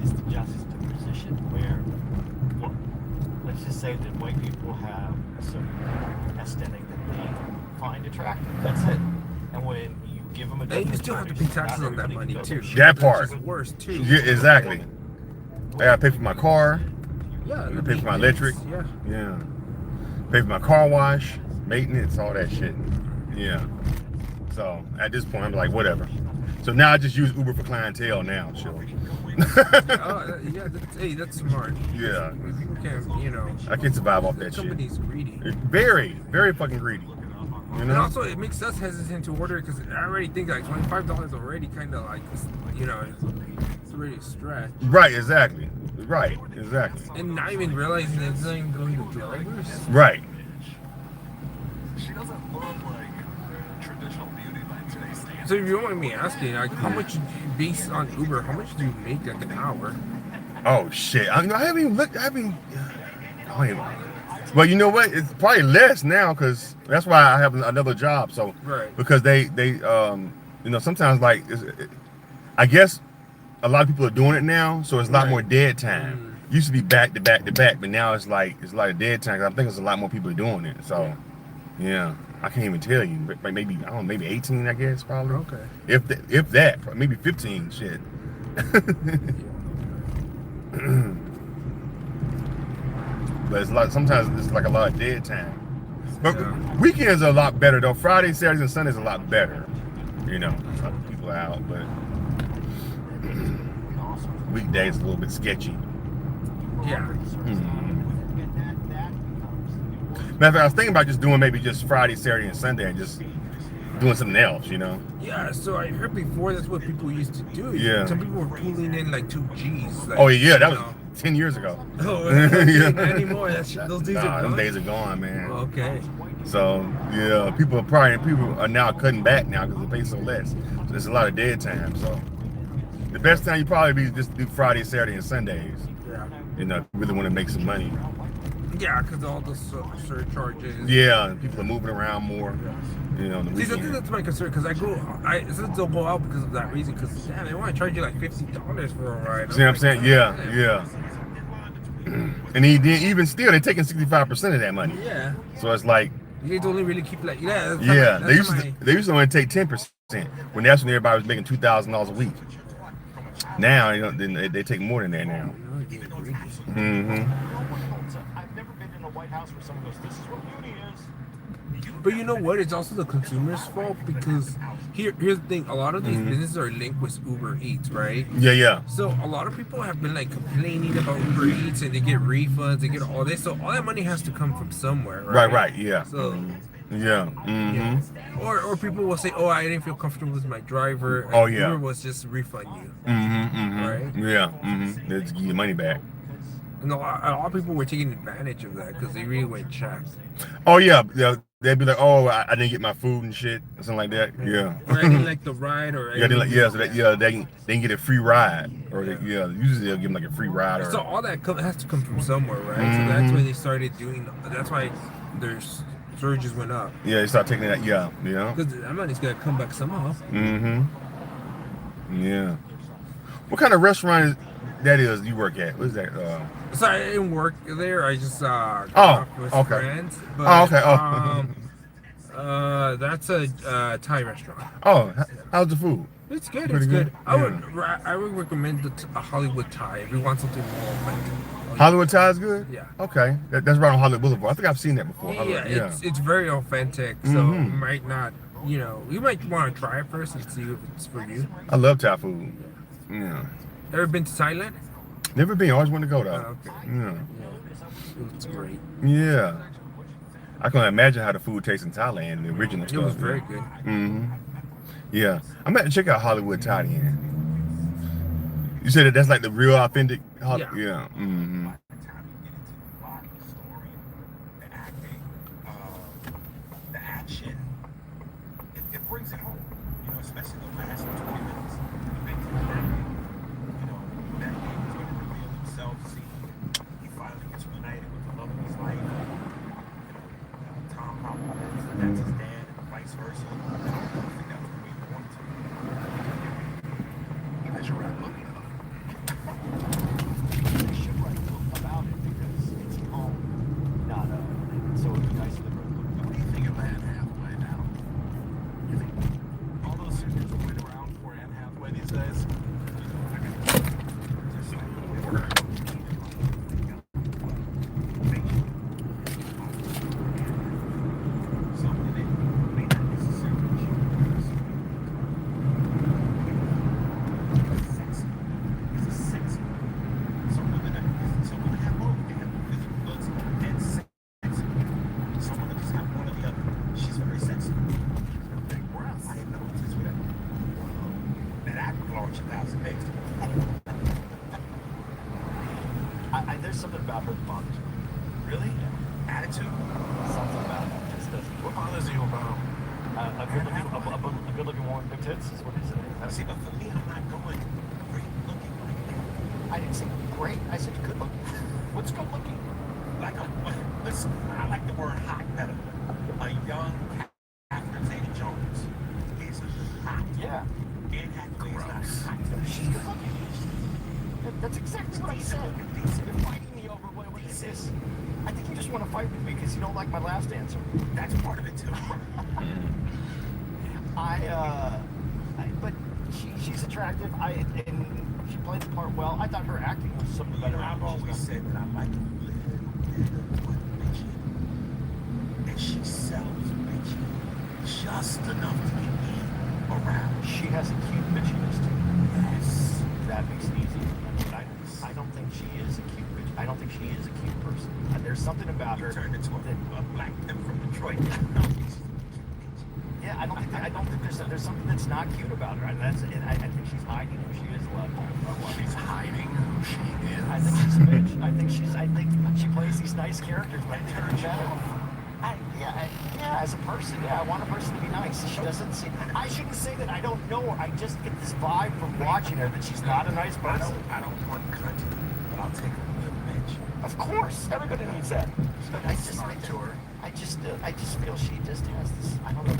It's the juxtaposition where, well, let's just say that white people have a certain aesthetic that they find attractive. That's it. And when you give them a And you still have to pay taxes on that money too. That part. Which is worse too. Yeah, exactly. I gotta pay for my car. Yeah. I gotta pay for my electric. Yeah. Yeah. Pay for my car wash, maintenance, all that shit. Yeah. So at this point, I'm like, whatever. So now I just use Uber for clientele now, sure. Yeah, that's smart. Yeah. People can, you know. I can survive off that shit. Company's greedy. Very, very fucking greedy. You And know? also, it makes us hesitant to order because I already think like $25 already kind of like, you know, it's already a stretch. Right, exactly. Right, exactly. And not even realizing it's not even going to drivers. Right. She doesn't look like traditional beauty by today's standards. So if you don't mind me asking, like, how much, based on Uber, how much do you make like an hour? Oh shit! I haven't even looked. I don't even. Well, you know what? It's probably less now because that's why I have another job. So, Right. because they you know, sometimes like, I guess a lot of people are doing it now, so it's a lot more dead time. Used to be back to back to back, but now it's like a lot of dead time. 'Cause I think there's a lot more people doing it. So, yeah, I can't even tell you. But maybe I don't know, maybe 18, I guess probably. Okay. If that, maybe 15. Shit. But it's like sometimes it's like a lot of dead time. But weekends are a lot better though. Fridays, Saturdays, and Sundays are a lot better. You know, people are out, but weekdays a little bit sketchy. Yeah. Matter of fact, I was thinking about just doing maybe just Friday, Saturday, and Sunday, and just doing something else. You know. Yeah, so I heard before that's what people used to do. Yeah. Some people were pulling in like 2 G's. Like, Oh yeah, that you was know. 10 years ago. Oh, Yeah. not anymore. Those days are Them gone. days are gone, man. Okay. So yeah, people are now cutting back now because they pay so less. So there's a lot of dead time. So the best time you probably be just do Friday, Saturday, and Sundays. Yeah. You know, if you really want to make some money. Yeah, because all the surcharges. Yeah, people are moving around more. You know, on the See, I think weekend. that's my concern because I sometimes don't go out because of that reason. Because damn, they want to charge you like $50 for a ride. See what I'm saying? Yeah. And even still, they're taking 65% of that money. Yeah. So it's like, You guys only really keep like they used to only take 10% when that's when everybody was making $2,000 a week. Now you know they take more than that now. I've never been in a White House where someone goes, "This is what beauty is." But you know what? It's also the consumer's fault because here's the thing: a lot of these businesses are linked with Uber Eats, right? Yeah. So a lot of people have been like complaining about Uber Eats and they get refunds, they get all this. So all that money has to come from somewhere, right? Right, yeah. So Yeah. or people will say, "Oh, I didn't feel comfortable with my driver." And Oh, yeah. Uber was just refund you. Right? Yeah. They just give you money back. And a lot of people were taking advantage of that because they really went checked. Oh yeah. They'd be like, oh, I didn't get my food and shit, or something like that. Yeah. Or I didn't like the ride, or Yeah, so they can get a free ride, or usually they'll give them like a free ride. Or, So all that has to come from somewhere, right? So that's when they started doing. That's why their surges went up. yeah, they start taking that. Yeah, you know. Because that money's gonna come back somehow. Yeah. What kind of restaurant that is you work at? What is that? So I didn't work there. I just got Oh, off with okay. friends. But, Oh, okay. that's a Thai restaurant. Oh, how's the food? It's good. Pretty It's good. good? I would recommend a Hollywood Thai if you want something more authentic. Hollywood Thai is good? Yeah. Okay. That's right on Hollywood Boulevard. I think I've seen that before. Yeah, it's very authentic. So Mhm. you might not, you might want to try it first and see if it's for you. I love Thai food. Yeah. Ever been to Thailand? Never been. Always wanted to go though. Oh, okay. Yeah. It's great. Yeah. I can imagine how the food tastes in Thailand, the original It stuff. was very good. Mm-hmm. Yeah. I'm going to check out Hollywood Thai then. You said that's like the real authentic Hollywood? Yeah. Mm-hmm. The action, it brings it home, especially the last 20 minutes. It makes it perfect. That game is going to reveal himself. See, he finally gets reunited with the love of his life. Tom Holland, that's his dad, and vice versa. I think that was the way he wanted to. You guys are right looking at They should write a book about it because it's home, not so it'd be nice if they wrote a book about it. What do you think of Anne Hathaway now? You think all those singers are waiting around for Anne Hathaway these days? There's something about her that bothers me. Really? Attitude? Something about it just doesn't. What bothers you about a good-looking woman, big tits is what he said. See, but for me, I'm not going great looking like that. I didn't say great. I said good looking. What's good looking? Listen, I like the word hot better. A young Catherine Zeta-Jones is hot. Yeah. Anne Hathaway is not hot. She's good looking. That's exactly what I said. You're fighting me over what is this? I think you just want to fight with me because you don't like my last answer. That's part of it too. But she's attractive. And she played the part well. I thought her acting was something better. I've always said that I like a little bit of what bitchy. And she sells bitchy just enough to get me around. She has a cute bitchiness too. Yes. That makes it easy. I don't think she is a cute bitch. I don't think she is a cute person. There's something about her. Turned into a black pimp from Detroit. Yeah, I don't think there's something that's not cute about her. I think she's hiding who she is a lot more. She's hiding who she is. I think she's a bitch. I think she plays these nice characters, but I think her better. As a person, I want a person to be nice. She doesn't seem. I shouldn't say that I don't know her. I just get this vibe from watching her that she's not a nice person. I don't want country, but I'll take a little bitch. Of course, everybody needs that. But I just feel she just has this. I don't know.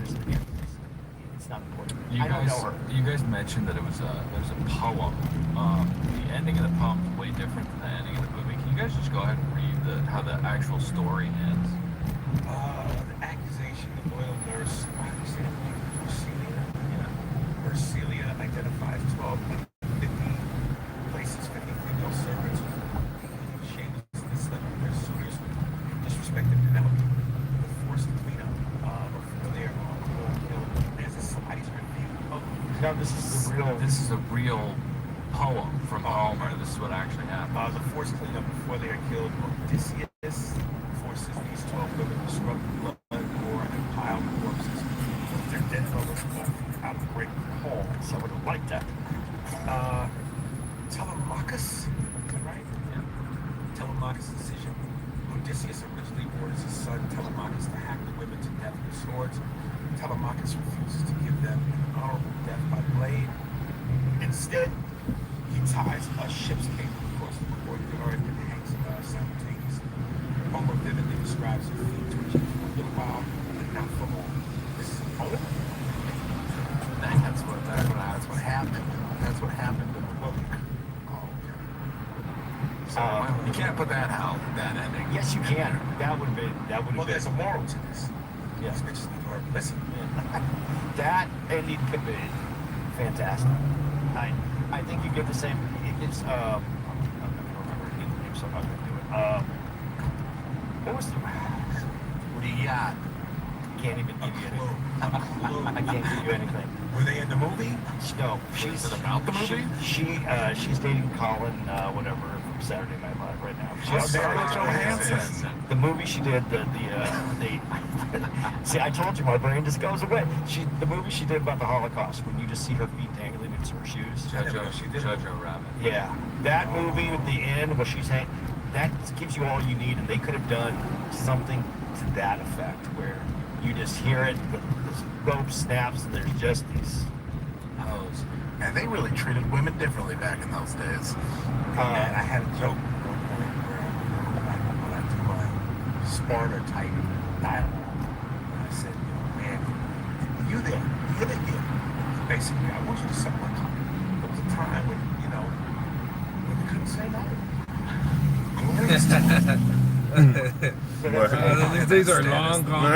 It's not important. I don't know her. You guys mentioned that there's a poem. The ending of the poem is way different than the ending of the movie. Can you guys just go ahead and read how the actual story ends? The accusation, the loyal nurse, Mercelia identifies 50 places, 50 female servants who shamelessly slept with their suitors, disrespected Penelope, the forced cleanup before they are all killed as a somebody's review. No, this is a real poem from Homer. This is what actually happened. The forced cleanup before they are killed. Odysseus forces these 12 women to scrub blood, gore, and pile corpses with their dead lovers out of great hall. So I would have liked that. Telemachus, is that right? Yeah. Telemachus' decision. Odysseus originally orders his son Telemachus to hack the women to death with swords. Telemachus refuses to give them an honorable death by blade. Instead, he ties a ship's cable across the courtyard and hangs simultaneously. Homer vividly describes the feat to achieve for a little while, but not for long. This is a poem. That's what happened. That's what happened in the book. So you can't put that out, that ending. Yes, you can. That would have been. Well, there's a moral to this. Yeah. These bitches need to learn. Listen. That ending could be fantastic. I think you get the same. It's I'm not gonna remember the name, so I'm not gonna do it. What was the yacht? Can't even give you anything. I can't give you anything. Were they in the movie? No, she's about the movie. She's dating Colin, whatever, from Saturday Night Live right now. Scarlett Johansson. The movie she did, the see, I told you my brain just goes away. The movie she did about the Holocaust, when you just see her feet dangling into her shoes. Jojo Rabbit. Yeah, that movie at the end where she's hanging, that gives you all you need, and they could have done something to that effect where you just hear it, the rope snaps, and there's just these hoes. And they really treated women differently back in those days. And I had a joke when I do my Sparta type dialogue. And I said, man, you there, basically, I want you to suck my cock. There was a time when, women couldn't say no. These are long gone.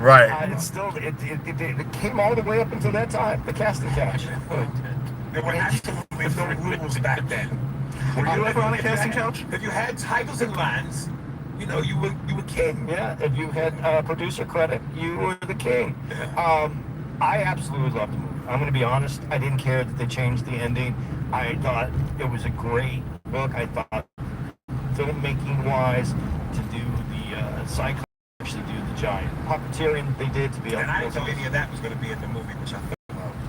Right. It's still, it came all the way up until that time, the casting couch. There were absolutely no rules back then. Were you ever on a casting couch? If you had titles and lines, you were king. Yeah, if you had producer credit, you were the king. I absolutely loved the movie. I'm going to be honest. I didn't care that they changed the ending. I thought it was a great book. I thought filmmaking-wise, to do the Cyclops, actually do the giant puppeteering they did to be able And I didn't know any of that was going to be in the movie, which I thought.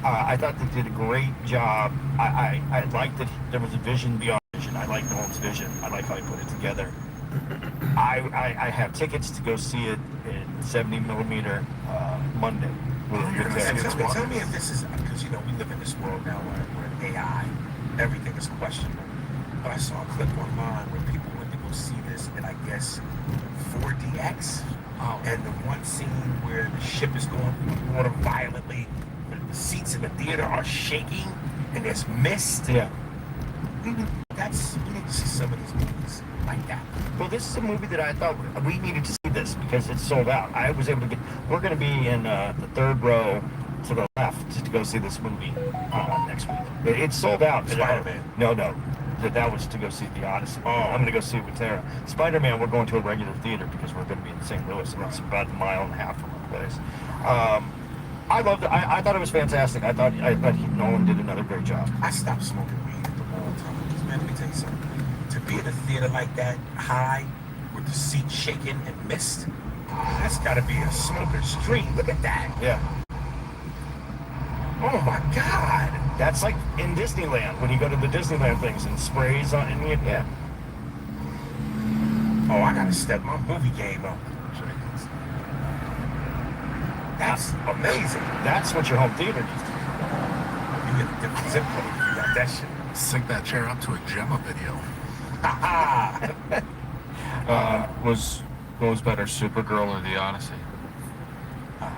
I thought they did a great job. I liked that there was a vision beyond vision. I liked Nolan's vision. I like how he put it together. I have tickets to go see it in 70 millimeter Monday. Tell me if this is, because we live in this world now where AI, everything is questionable. But I saw a clip online where people went to go see this in, I guess, 4DX. And the one scene where the ship is going through the water violently, the seats in the theater are shaking, and there's mist. Yeah. We need to see some of these movies like that. Well, this is a movie that I thought we needed to see this because it's sold out. I was able to get. We're going to be in the third row to the left to go see this movie next week. It's sold out. Spider-Man. No. That was to go see The Odyssey. I'm going to go see it with Tara. Spider-Man, we're going to a regular theater because we're going to be in St. Louis, and it's about a mile and a half from our place. I loved it. I thought it was fantastic. I thought Nolan did another great job. I stopped smoking weed at the wrong time. Because, man, let me tell you something. To be in a theater like that, high, with the seat shaking and mist, that's got to be a smoker's dream. Look at that. Yeah. Oh, my God. That's like in Disneyland, when you go to the Disneyland things and sprays on it. Yeah. Oh, I got to step my movie game up. That's amazing. That's what your home theater needs to do. You get a different zip code. You got that shit. Sync that chair up to a Gemma video. What was better, Supergirl or The Odyssey?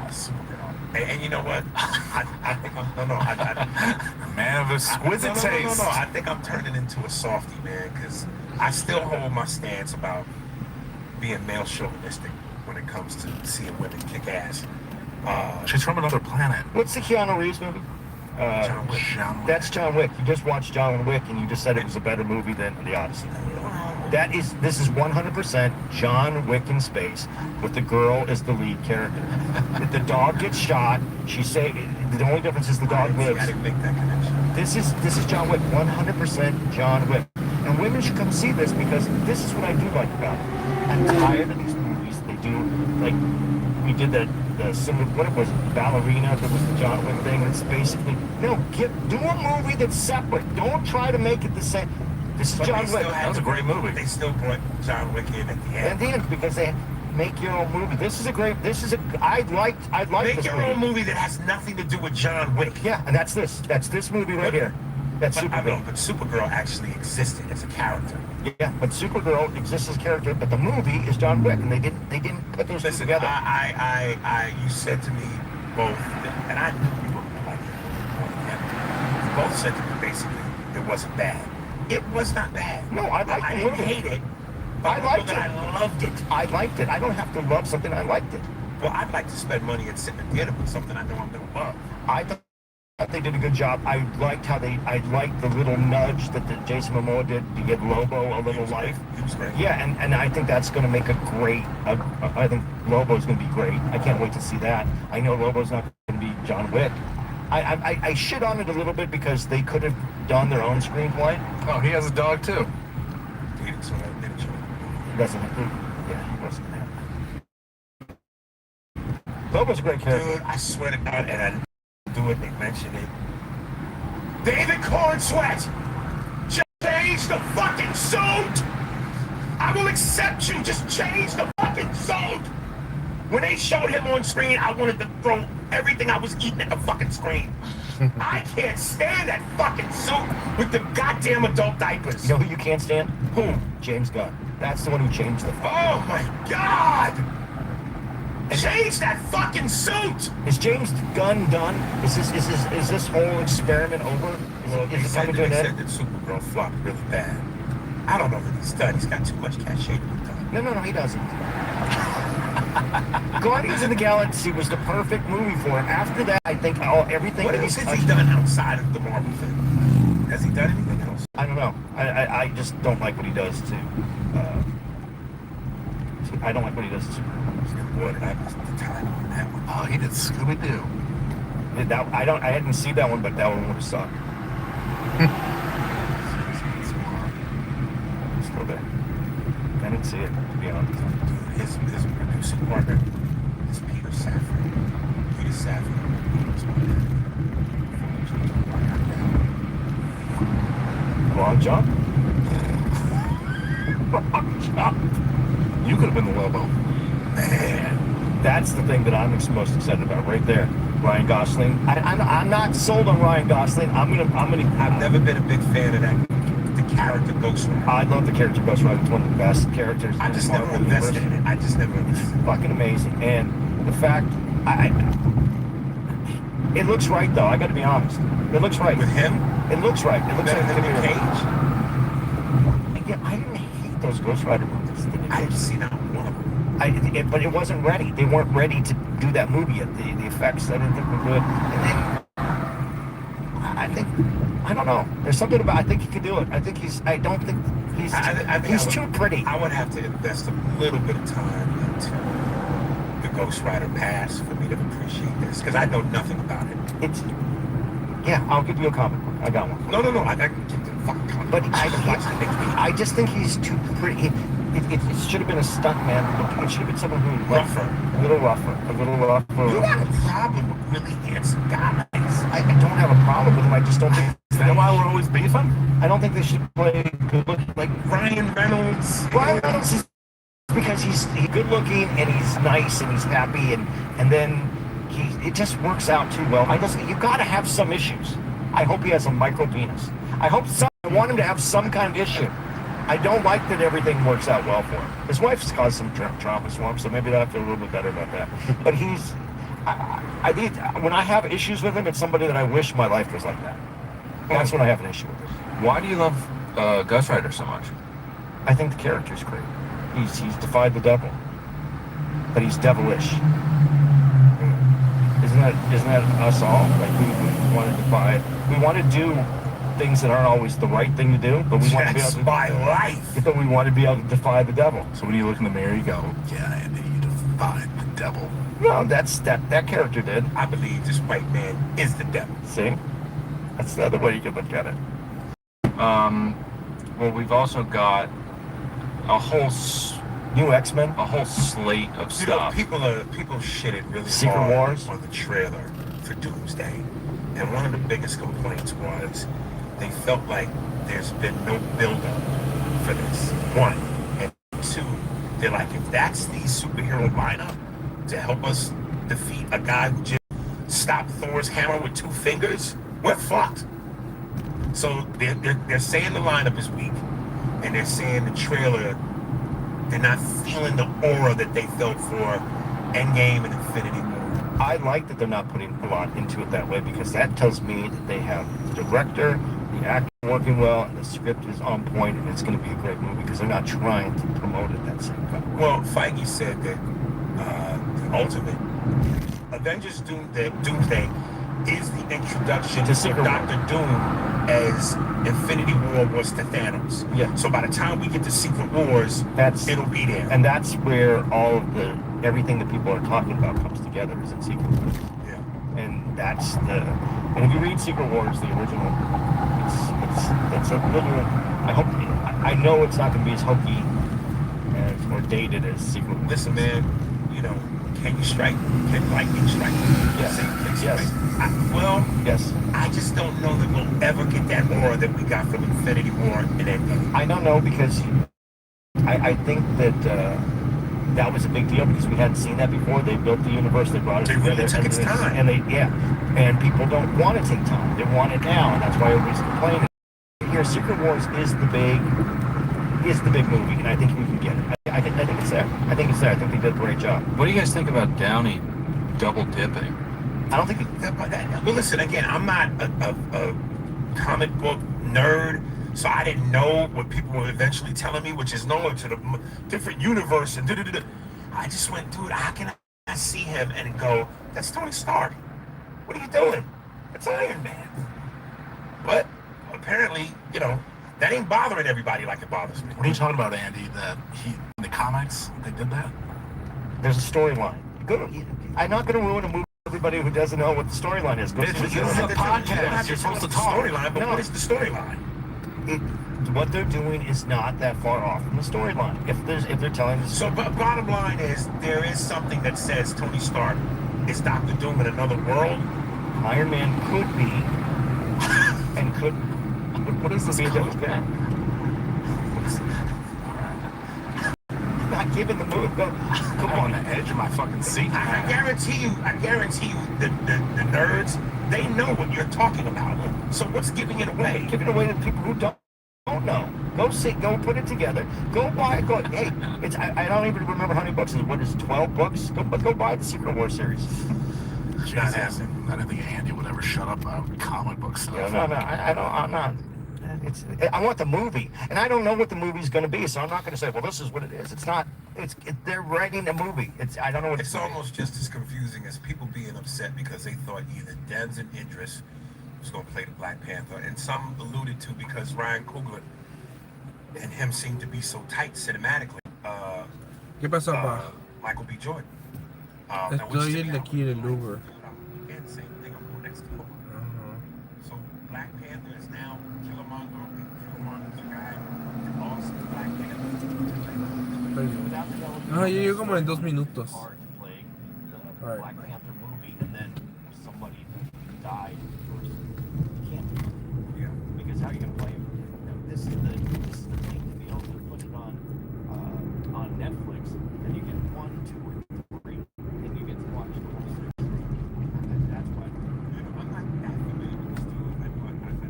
Supergirl. And you know what? I think I'm Man of exquisite taste. No. I think I'm turning into a softie, man, because I still hold my stance about being male chauvinistic when it comes to seeing women kick ass. She's from another planet. What's the Keanu Reeves movie? John Wick. That's John Wick. You just watched John Wick and you just said it was a better movie than The Odyssey. This is 100% John Wick in space, but the girl is the lead character. If the dog gets shot, the only difference is the dog lives. I didn't make that connection. This is John Wick, 100% John Wick. And women should come see this because this is what I do like about it. I'm tired of these movies. They do, like, we did the what it was, Ballerina, that was the John Wick thing. It's basically, do a movie that's separate. Don't try to make it the same. This is John Wick. That was a great movie. They still brought John Wick in at the end. At the end, because they make your own movie. I'd like Make this your movie. own movie that has nothing to do with John Wick. Yeah, and that's this movie right here. That's Supergirl. But Supergirl actually existed as a character. Yeah, but Supergirl exists as a character, but the movie is John Wick, and they didn't put those two together. You said to me both, and I knew you were like it. You both said to me basically it wasn't bad. It was not bad. No, I liked the movie. I didn't hate it. I liked it. I loved it. I liked it. I don't have to love something. I liked it. Well, I'd like to spend money and sit in the theater with something I know I'm going to love. I thought they did a good job. I liked the little nudge that Jason Momoa did to give Lobo a little life. He was great. Yeah, and I think that's going to make a great. I think Lobo's going to be great. I can't wait to see that. I know Lobo's not going to be John Wick. I shit on it a little bit because they could have done their own screenplay. Oh, he has a dog too. He didn't show that. Doesn't yeah, he wasn't there. Lobo's a great character. Dude, I swear to God, and I do it, they mention it. David Cornsweat! Just change the fucking suit! I will accept you, just change the fucking suit! When they showed him on screen, I wanted to throw everything I was eating at the fucking screen. I can't stand that fucking suit with the goddamn adult diapers. You know who you can't stand? Who? James Gunn. That's the one who changed the. Oh my God! Change that fucking suit! Is James Gunn done? Is this whole experiment over? Is it coming to an end? They said that Supergirl flopped really bad. I don't know that he's done. He's got too much cachet to be done. No, he doesn't. Guardians of the Galaxy was the perfect movie for him. After that, I think everything. What else has he done outside of the Marvel thing? Has he done anything else? I don't know. I just don't like what he does to. I don't like what he does to Superman. Boy, did I miss the time on that one. Oh, he did Scooby-Doo. I hadn't seen that one, but that one would have sucked. Still there. I didn't see it, to be honest. Dude, his producing partner is Peter Safran. Peter Safran. Wrong jump. Wrong jump. You could have been the Lobo. Man, that's the thing that I'm most excited about right there. Ryan Gosling. I'm not sold on Ryan Gosling. I've never been a big fan of that. The character Ghost Rider. I love the character Ghost Rider. It's one of the best characters. I just never invested in it. I just never. It's fucking amazing. And the fact, it looks right though. I got to be honest. It looks right with him. It looks right. It looks better like than Nick Cage. Yeah, I didn't hate those Ghost Rider movies. I didn't see that one of them. But it wasn't ready. They weren't ready to do that movie yet. The effects I didn't think were good. And then I don't know. There's something about. I think he could do it. I don't think he's too pretty. I would have to invest a little bit of time into the Ghost Rider past for me to appreciate this because I know nothing about it. Yeah, I'll give you a comic book. I got one. No, I can give you a fucking comic book. But I just think he's too pretty. It should have been a stunt man. It should have been someone who a little rougher. You got a problem with really handsome guys. I don't have a problem with him. I just don't think. Is that why we're always beefing? I don't think they should play good looking like Ryan Reynolds. Ryan Reynolds is because he's good looking and he's nice and he's happy and then it just works out too well. You got to have some issues. I hope he has a micro penis. I want him to have some kind of issue. I don't like that everything works out well for him. His wife's caused some trauma swamp, so maybe I feel a little bit better about that. But when I have issues with him, it's somebody that I wish my life was like that. That's when I have an issue with him. Why do you love Ghost Rider so much? I think the character's great. He's defied the devil, but he's devilish. Isn't that us all? Like we want to defy. We want to do things that aren't always the right thing to do, but we want to be able to. My life. But we want to be able to defy the devil. So when you look in the mirror, you go, "Yeah, Andy, you defied the devil." No, that character did. I believe this white man is the devil. See, that's the other way you could look at it. Well, we've also got a whole new X-Men, a whole slate of stuff. People shitted really Secret hard Wars on the trailer for Doomsday, and one of the biggest complaints was they felt like there's been no build-up for this. One, and two, they're like, if that's the superhero lineup to help us defeat a guy who just stopped Thor's hammer with 2 fingers, we're fucked. So they're saying the lineup is weak, and they're saying the trailer, they're not feeling the aura that they felt for Endgame and Infinity War. I like that they're not putting a lot into it that way because that tells me that they have the director, the actor working well, and the script is on point, and it's going to be a great movie because they're not trying to promote it that same way. Well, Feige said that ultimate. Avengers Doomsday is the introduction To to Secret Doctor Doom as Infinity War was to Thanos. Yeah. So by the time we get to Secret Wars, it'll be there. And that's where all of everything that people are talking about comes together is in Secret Wars. Yeah. And that's and if you read Secret Wars, the original, it's a little, I know it's not going to be as hokey or dated as Secret Wars. Listen, man, can you strike? Can lightning strike? Yes. Yes. Yes. I just don't know that we'll ever get that aura that we got from Infinity War and Endgame. I don't know because I think that that was a big deal because we hadn't seen that before. They built the universe, they brought it together. Really took its time. And people don't want to take time. They want it now, and that's why everybody's complaining. Here, Secret Wars is the big movie, and I think we can get it. I think it's there. I think it's there. I think they did a great job. What do you guys think about Downey double dipping? I don't think Well, listen, again, I'm not a comic book nerd, so I didn't know what people were eventually telling me, which is no to the different universe and da-da-da-da. I just went, dude, how can I see him and go, that's Tony Stark. What are you doing? It's Iron Man. But apparently, that ain't bothering everybody like it bothers me. What are you talking about, Andy? That in the comics, they did that? There's a storyline. I'm not going to ruin a movie for everybody who doesn't know what the storyline is. This is a podcast. You're supposed to talk. Storyline, but what is the storyline? What they're doing is not that far off from the storyline. If they're telling the So, but bottom line is, there is something that says Tony Stark is Doctor Doom in another world. Iron Man could be, and could. What is this? Not giving the move. Come on, the edge of my fucking seat. I guarantee you, the nerds, they know what you're talking about. So what's giving it away? Giving it away to people who don't know. Go put it together. Go buy it. Hey, I don't even remember how many books. What is it, 12 books? Go buy the Secret War series. Not happening. I didn't think Andy would ever shut up about comic book stuff. No. I'm not. I want the movie, and I don't know what the movie's going to be, so I'm not going to say, well, this is what it is. It's not. They're writing a movie. I don't know what it's almost just as confusing as people being upset because they thought either Denzel Idris was going to play the Black Panther, and some alluded to because Ryan Coogler and him seem to be so tight cinematically. ¿Qué pasó, pa? Michael B. Jordan. Estoy en aquí en el Uber. Again, same thing. I'm going next to him. So Black Panther is now Killmonger. Killmonger's the guy that lost Black Panther. No, yo llego como en 2 minutos. Black Panther movie, and then somebody died first. You can't do it. Yeah. Because how are you gonna play him? This is the thing to be able to put it on Netflix, and you get 1, 2, or 3, and you get to watch the whole series. That's why. I'm not that familiar with this dude. I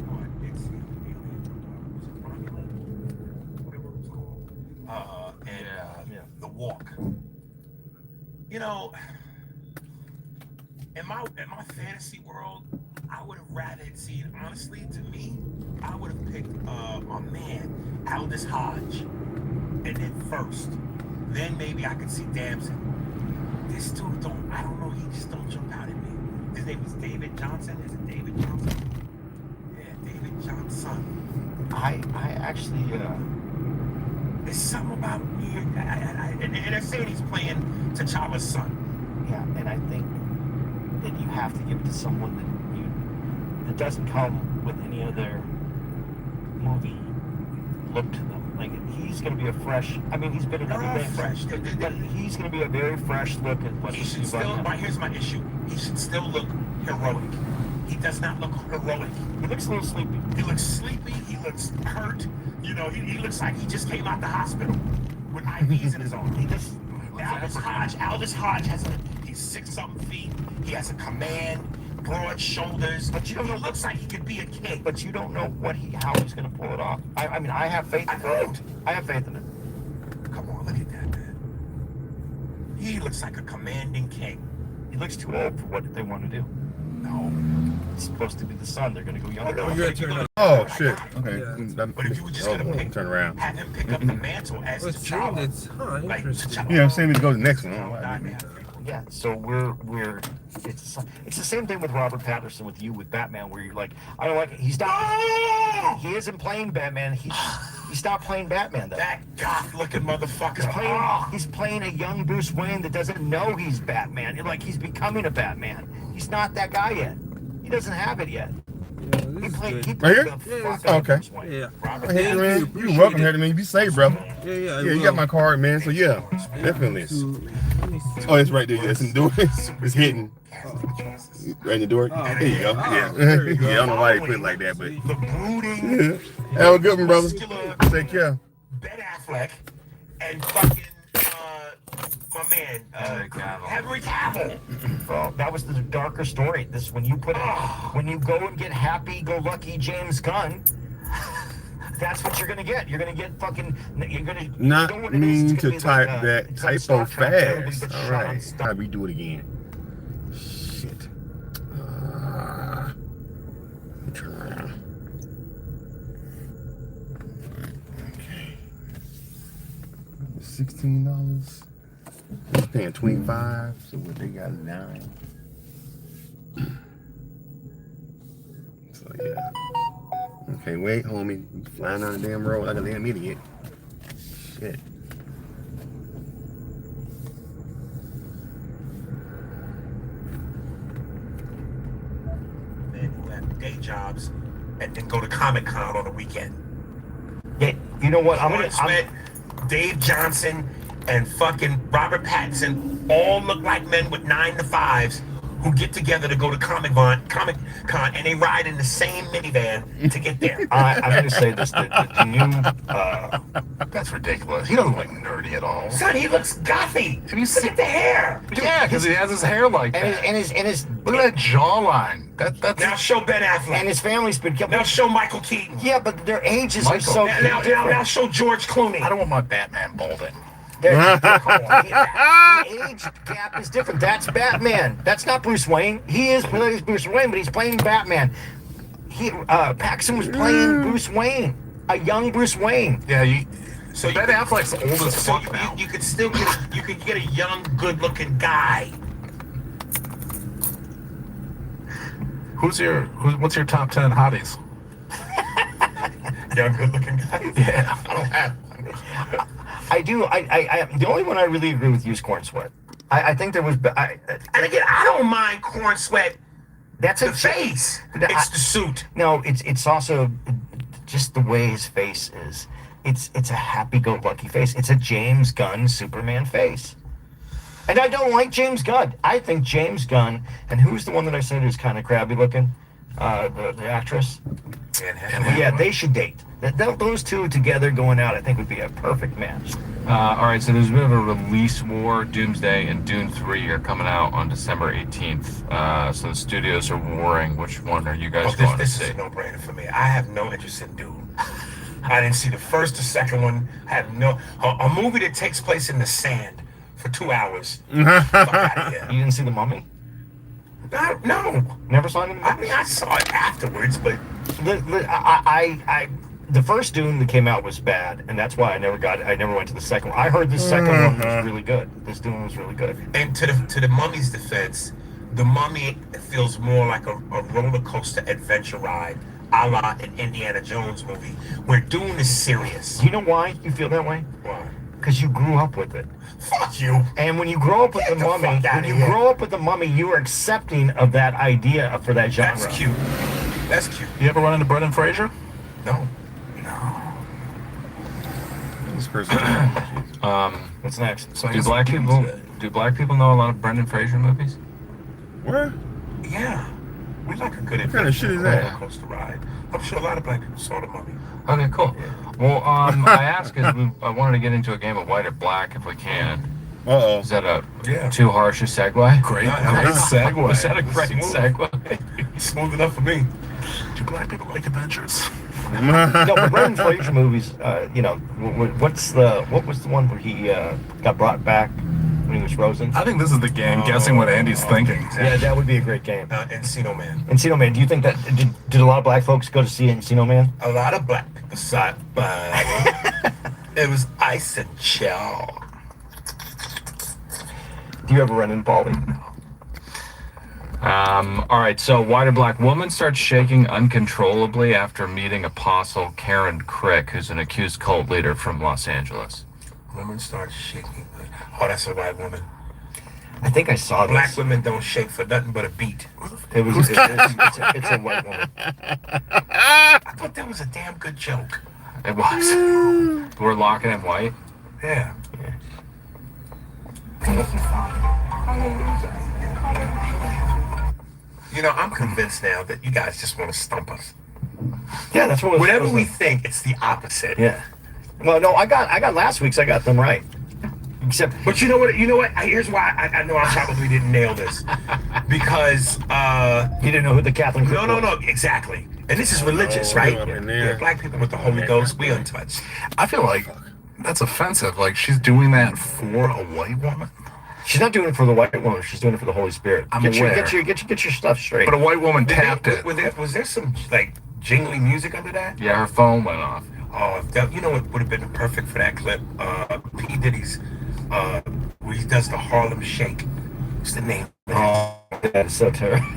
know I did see the alien. Was it Romulan? Whatever it was called. And The Walk. In my fantasy world, I would have rather seen, honestly, to me, I would have picked my man, Aldous Hodge, and then first. Then maybe I could see Damson. This dude I don't know, he just don't jump out at me. His name is David Johnson. Is it David Johnson? Yeah, David Johnson. I actually, there's something about weird, and they're saying he's playing T'Challa's son. Yeah, and I think that you have to give it to someone that doesn't come with any other movie look to them. Like, he's going to be a fresh. I mean, he's been in other things, fresh, but he's going to be a very fresh look at what he should still. Here's my issue. He should still look heroic. He does not look heroic. He looks a little sleepy. He looks sleepy. He looks hurt. He looks like he just came out the hospital with IVs in his arm. Aldous Hodge he's 6-something feet. He has a command, broad shoulders. But he looks like he could be a king. But you don't know how he's going to pull it off. I mean, I have faith in it. I have faith in it. Come on, look at that, man. He looks like a commanding king. He looks too old for what they want to do. No. It's supposed to be the son. They're going to go younger. Oh, shit. Okay. But if you were just going to turn around. Have him pick up the mantle as T'Challa. Interesting. Yeah, I'm saying it goes to the next one. Yeah, so we're it's the same thing with Robert Pattinson with you with Batman, where you're like, I don't like it. He's not. He isn't playing Batman. He stopped playing Batman though. That goth-looking motherfucker. He's playing a young Bruce Wayne that doesn't know he's Batman. You're like, he's becoming a Batman. He's not that guy yet. He doesn't have it yet. He played Right here? the fuck Oh, out okay. of Bruce Wayne. Yeah. Hey, man, you're welcome here to me. Be safe, brother. Yeah, Yeah, you got my card, man. So yeah, definitely. Oh, it's right there. Yeah, it's in the door. It's hidden. Right in the door. There you go. Yeah. Yeah, I don't know why they put it like that, but The brooding, have a good one, brother. Take care. Ben Affleck, and fucking my man Henry Cavill. Well, that was the darker story. This when you put it, when you go and get happy-go-lucky James Gunn. That's what you're gonna get. You're gonna get fucking. You're gonna. Not you know what it is? mean It's gonna to be like, type that it's like typo Star Trek, everybody fast. gets All shot on right. Star- How we do it again? Shit. Turn around. Okay. $16. We're paying 25. So what they got now? So yeah. Okay, wait, homie. You flying on the damn road like a damn idiot. Shit. Men who have day jobs and then go to Comic-Con on the weekend. Yeah, you know what? Sean Sweat, Dave Johnson, and fucking Robert Pattinson all look like men with 9 to 5s who get together to go to Comic-Con, and they ride in the same minivan to get there. I'm going to say this: the new. That's ridiculous. He doesn't look nerdy at all. Son, he looks gothy. Look at the hair. Yeah, because he has his hair like that. And his Look at that jawline. That's Now show Ben Affleck. and his family's been. Now show Michael Keaton. Yeah, but their ages are Michael. so. Now show George Clooney. I don't want my Batman balding. The age gap is different. That's Batman. That's not Bruce Wayne. He is playing Bruce Wayne, but he's playing Batman. Paxton was playing Bruce Wayne, a young Bruce Wayne. Yeah, So Ben Affleck's old as so fuck now. you could still get a young, good-looking guy. What's your top 10 hotties? Young, good-looking guy. Yeah. I don't have. I do. I the only one I really agree with you is Corn Sweat. I think there was. And again, I don't mind Corn Sweat. That's the face. It's the suit. No, it's also just the way his face is. It's a happy-go-lucky face. It's a James Gunn Superman face. And I don't like James Gunn. I think James Gunn, and who's the one that I said is kind of crabby looking? The actress. Yeah, they should date. Those two together going out, I think, would be a perfect match. All right, so there's a bit of a release war. Doomsday and Dune 3 are coming out on December 18th. So the studios are warring. Which one are you guys going to This see? is a no-brainer for me. I have no interest in Dune. I didn't see the first or second one. I have a movie that takes place in the sand for 2 hours. Fuck out of here. You didn't see The Mummy? No. Never saw it? I mean, I saw it afterwards, but the first Dune that came out was bad, and that's why I never went to the second one. I heard the second one was really good. This Dune was really good. And to the Mummy's defense, the Mummy feels more like a roller coaster adventure ride, a la an Indiana Jones movie, where Dune is serious. You know why you feel that way? Why? Because you grew up with it. Fuck you. And when you grow up with the Mummy, grow up with the Mummy, you are accepting of that idea for that genre. That's cute. That's cute. You ever run into Brendan Fraser? No. This person. What's next? So do black people know a lot of Brendan Fraser movies? Where? Yeah. We like a good What kind of shit is that? roller coaster ride. I'm sure a lot of black people saw the Mummy. Okay, cool. Well, I asked because I wanted to get into a game of white or black if we can. Uh-oh. Is that too harsh a segue? Great segue. Was that a great segue? Smooth enough for me. Do black people like adventures? No, but Brendan Fraser movies, what was the one where he got brought back when he was frozen? I think this is the game, guessing what Andy's thinking. Yeah, that would be a great game. Encino Man. Encino Man, do you think that, did a lot of black folks go to see Encino Man? A lot of black people saw it, but it was ice and chill. Do you ever run in Paulie? All right, so white or black woman starts shaking uncontrollably after meeting Apostle Karen Crick, who's an accused cult leader from Los Angeles. Woman starts shaking. Oh, that's a white woman. I think I saw this. Black women don't shake for nothing but a beat. It's a white woman. I thought that was a damn good joke. It was. We're locking in white? Yeah. You know, I'm convinced now that you guys just want to stump us. Yeah, that's what. Whatever we think, it's the opposite. Yeah. Well, no, I got last week's. I got them right. Except, but you know what? Here's why I know I probably didn't nail this, because you didn't know who the Catholic. No, exactly. And this is religious, right? Yeah, black people with the Holy Ghost, we untouched. I feel like that's offensive. Like she's doing that for a white woman. She's not doing it for the white woman. She's doing it for the Holy Spirit. I'm aware. Get your stuff straight. But a white woman tapped it. Was there some like jingling music under that? Yeah, her phone went off. Oh, you know what would have been perfect for that clip? P. Diddy's, where he does the Harlem Shake. What's the name? Oh, that's so terrible.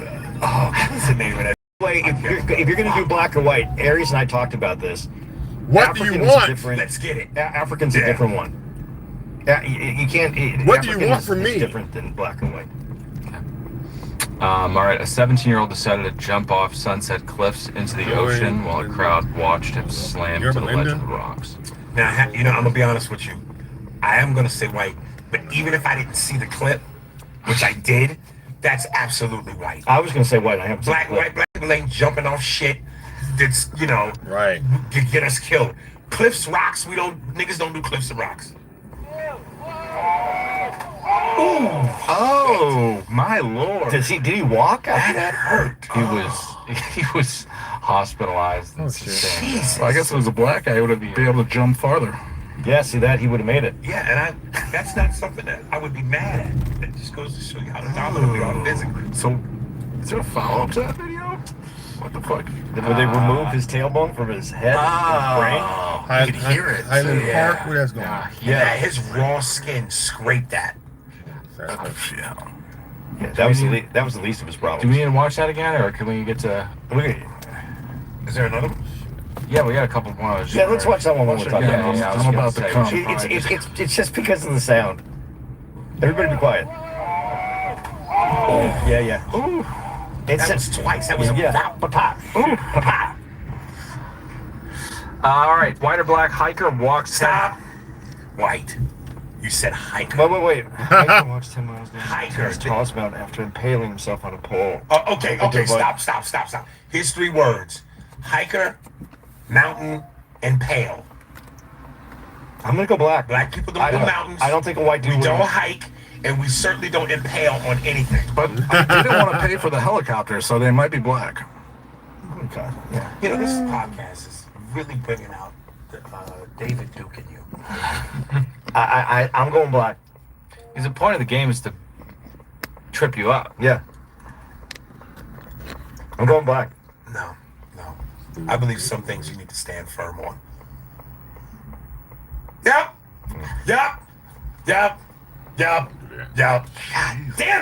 Oh, what's the name of that? Wait, if you're gonna do black or white, Aries and I talked about this. What do you want? Let's get it. African's a different one. You can't. What do you want from me? It's different than black and white. All right, a 17-year-old decided to jump off Sunset Cliffs into the ocean while a crowd watched him slam to the ledge of the rocks. Now, you know, I'm gonna be honest with you. I am gonna say white, but even if I didn't see the clip, which I did, that's absolutely white. I was gonna say white. I have black people ain't jumping off shit. That's right. Get us killed. Cliffs, rocks. Niggas don't do cliffs and rocks. Ooh. Oh my lord! Did he walk? That hurt. He was hospitalized. Oh shit! Jesus. Well, I guess if it was a black guy, he would have been able to jump farther. Yeah, see that he would have made it. Yeah, and that's not something that I would be mad at. That just goes to show you how dominant we are physically. So, is there a follow-up to that video? What the fuck? Did they remove his tailbone from his head? You can hear it. Highland Park, where that's going? Yeah, his raw skin scraped that. Yeah, that was the least of his problems. Do we need to watch that again, or can we get to? Is there another one? Yeah, we got a couple more. Yeah, let's watch that one more time. I'm about to come. It's just because of the sound. Everybody be quiet. Yeah. Ooh. That was twice. That was all right, white or black hiker walks. Stop. White. You said hiker. Wait. Hiker walks 10 miles down. Hiker. Toss mountain after impaling himself on a pole. Okay. Stop. Here's 3 words: hiker, mountain, and pale. I'm gonna go black. Black people don't do mountains. I don't think a white dude. We don't hike, and we certainly don't impale on anything. But they didn't want to pay for the helicopter, so they might be black. Okay. Yeah. You know, this podcast is really bringing out the David Duke in you. I'm going black. Because the point of the game is to trip you up. Yeah. I'm going black. No. I believe some things you need to stand firm on. Yep. God damn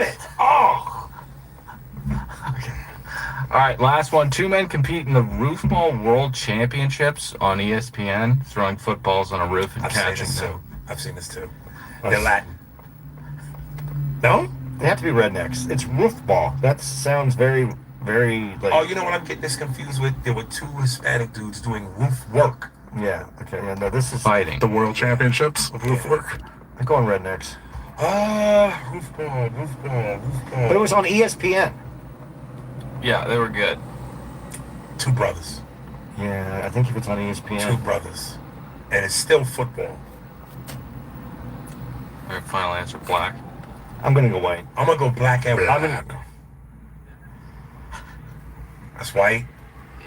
it. Oh. Okay. All right, last one. 2 men compete in the Roofball World Championships on ESPN, throwing footballs on a roof and catching them. I've seen this too. They're Latin. No? They have to be rednecks. It's roofball. That sounds very, very like... Oh, you know what I'm getting this confused with? There were 2 Hispanic dudes doing roof work. Yeah, okay. Yeah, no, this is... Fighting. The World Championships of roof work. I'm going rednecks. Roofball. But it was on ESPN. Yeah, they were good. 2 brothers. Yeah, I think if it's on ESPN. 2 brothers. And it's still football. Our final answer, black. I'm going to go white. I'm going to go black and white. That's white?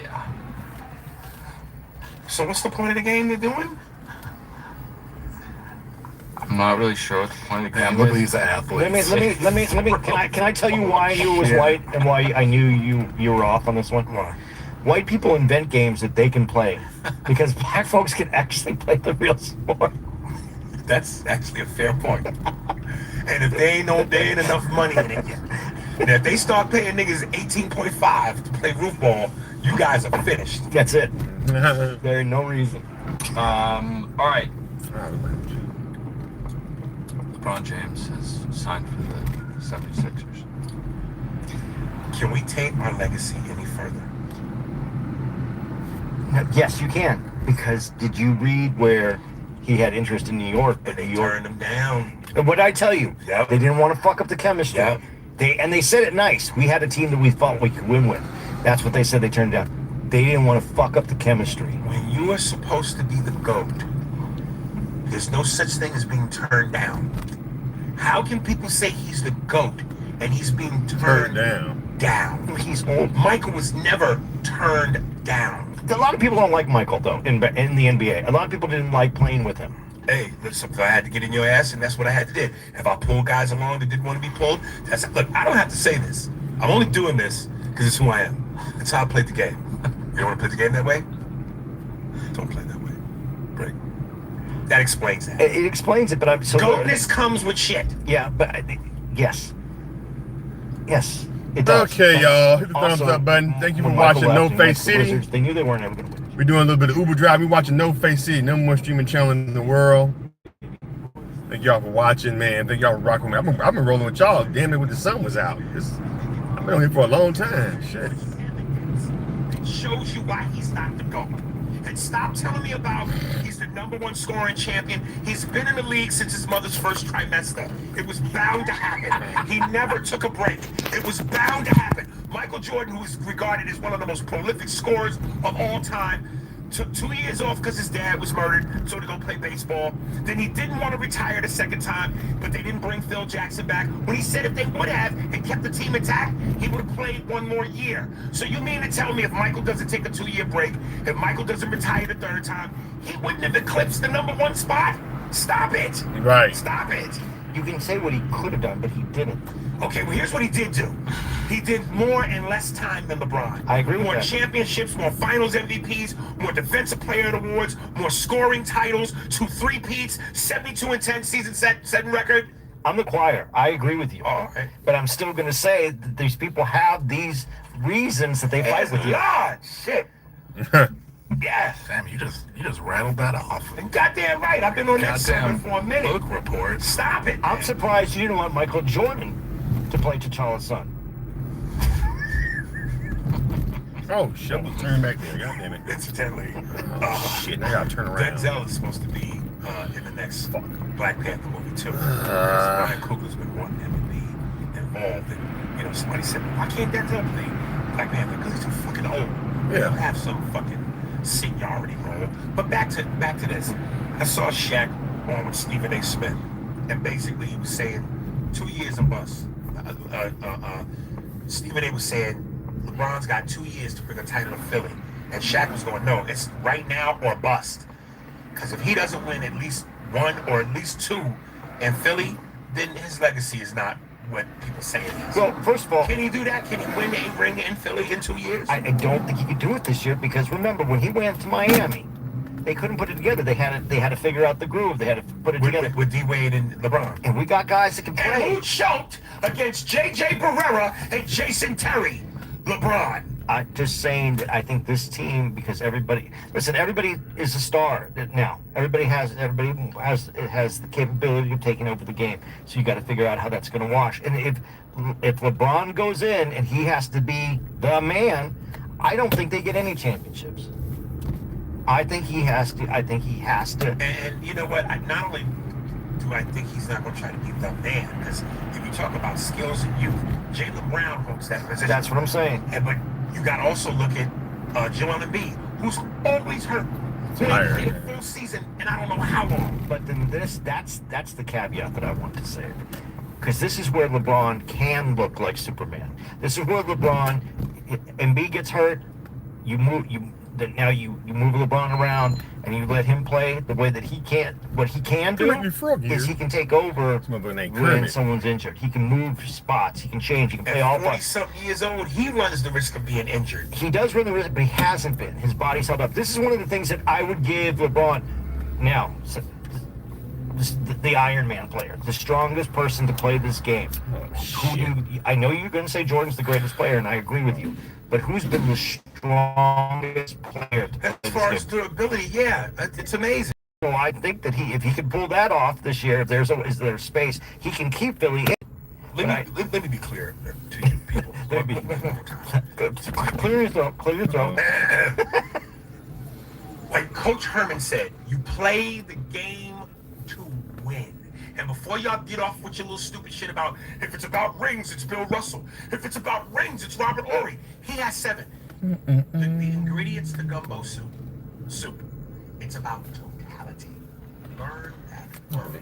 Yeah. So what's the point of the game they're doing? I'm not really sure what the point of the game Look at is. these athletes. Let me. Can I tell you why I knew it was white and why I knew you were off on this one? Why? White people invent games that they can play because black folks can actually play the real sport. That's actually a fair point. And if they ain't enough money in it yet. And if they start paying niggas 18.5 to play roof ball, you guys are finished. That's it. There ain't no reason. All right. LeBron James has signed for the 76ers. Can we take our legacy any further? Yes, you can. Because did you read where he had interest in New York, but They New York turned him down. And what did I tell you? Yep. They didn't want to fuck up the chemistry. Yep. They said it nice. We had a team that we thought we could win with. That's what they said they turned down. They didn't want to fuck up the chemistry. When you are supposed to be the GOAT, there's no such thing as being turned down. How can people say he's the GOAT and he's being turned down? He's old. Michael was never turned down. A lot of people don't like Michael, though, in the NBA. A lot of people didn't like playing with him. Hey, listen, if I had to get in your ass, and that's what I had to do. If I pulled guys along that didn't want to be pulled, look, I don't have to say this. I'm only doing this because it's who I am. That's how I played the game. You don't want to play the game that way? Don't play that way. Break. That explains that. It explains it, but I'm so... GOATness comes with shit. Yeah, but yes. Yes, it does. Okay, y'all. Hit the thumbs Also, up button. Thank you for when Michael watching left No and Face went to the City. Wizards, they knew they weren't ever going to win. We're doing a little bit of Uber Drive. We're watching No Face City, number one streaming channel in the world. Thank y'all for watching, man. Thank y'all for rocking with me. I've been rolling with y'all damn it when the sun was out. I've been on here for a long time. Shit. Shows you why he's not the GOAT. And stop telling me about he's the #1 scoring champion. He's been in the league since his mother's first trimester. It was bound to happen. He never took a break. It was bound to happen. Michael Jordan, who is regarded as one of the most prolific scorers of all time, took 2 years off because his dad was murdered, so to go play baseball. Then he didn't want to retire the second time, but they didn't bring Phil Jackson back. When he said if they would have and kept the team intact, he would have played 1 more year. So you mean to tell me if Michael doesn't take a 2-year break, if Michael doesn't retire the third time, he wouldn't have eclipsed the #1 spot? Stop it. Right. Stop it. You can say what he could have done, but he didn't. Okay, well, here's what he did do. He did more in less time than LeBron. I agree with More that. championships, more finals MVPs, more defensive player awards, more scoring titles, 2 3-peats, 72-10 season setting record. I'm the choir. I agree with you. All right. But I'm still going to say that these people have these reasons that they fight with you. God, shit. Yes. Damn, you just rattled that off. Goddamn right. I've been on that sermon for a minute. Book report. Stop it. I'm surprised you didn't want Michael Jordan to play T'Challa's son. Oh, shit. I'm turning back there. God damn it. Incidentally, Shit, now I gotta turn around. Denzel is supposed to be in the next Black Panther movie too. Ryan Coogler's been wanting him to be involved, and somebody said, "Why can't Denzel play Black Panther? Because he's too fucking old. He'll have some fucking seniority role." But back to this. I saw Shaq on with Stephen A. Smith, and basically he was saying 2 years and bust. Stephen A. was saying LeBron's got 2 years to bring a title to Philly. And Shaq was going, no, it's right now or bust. Because if he doesn't win at least 1 or at least 2 in Philly, then his legacy is not what people say it is. Well, first of all, can he do that? Can he win a ring in Philly in 2 years? I don't think he could do it this year because remember when he went to Miami, they couldn't put it together. They had to figure out the groove. They had to put it together with D-Wade and LeBron. And we got guys that can play. And who choked against J.J. Barrera and Jason Terry? LeBron. I'm just saying that I think this team, because everybody is a star now. Everybody has the capability of taking over the game. So you got to figure out how that's going to wash. And if LeBron goes in and he has to be the man, I don't think they get any championships. I think he has to. And you know what? Not only do I think he's not going to try to be the man, because if you talk about skills and youth, Jaylen Brown holds that position. That's what I'm saying. But you got to also look at Joel Embiid, who's always hurt. Played a full season, and I don't know how long. But then that's the caveat that I want to say. Because this is where LeBron can look like Superman. This is where Embiid gets hurt, you move LeBron around and you let him play the way that he can't. What he can do is he can take over when someone's injured. He can move spots. He can change. He can play all parts. At 40-something years old, he runs the risk of being injured. He does run the risk, but he hasn't been. His body's held up. This is one of the things that I would give LeBron. Now, the Iron Man player, the strongest person to play this game. I know you're going to say Jordan's the greatest player, and I agree with you. But who's been the strongest player to play As far as durability, yeah, it's amazing. So I think that if he can pull that off this year, if there's space, he can keep Philly in. Let me be clear to you people. Clear your throat. Clear your throat. Like Coach Herman said, you play the game to win. And before y'all get off with your little stupid shit about, if it's about rings, it's Bill Russell. If it's about rings, it's Robert Horry. He has 7. The ingredients to gumbo soup. It's about totality. Learn that.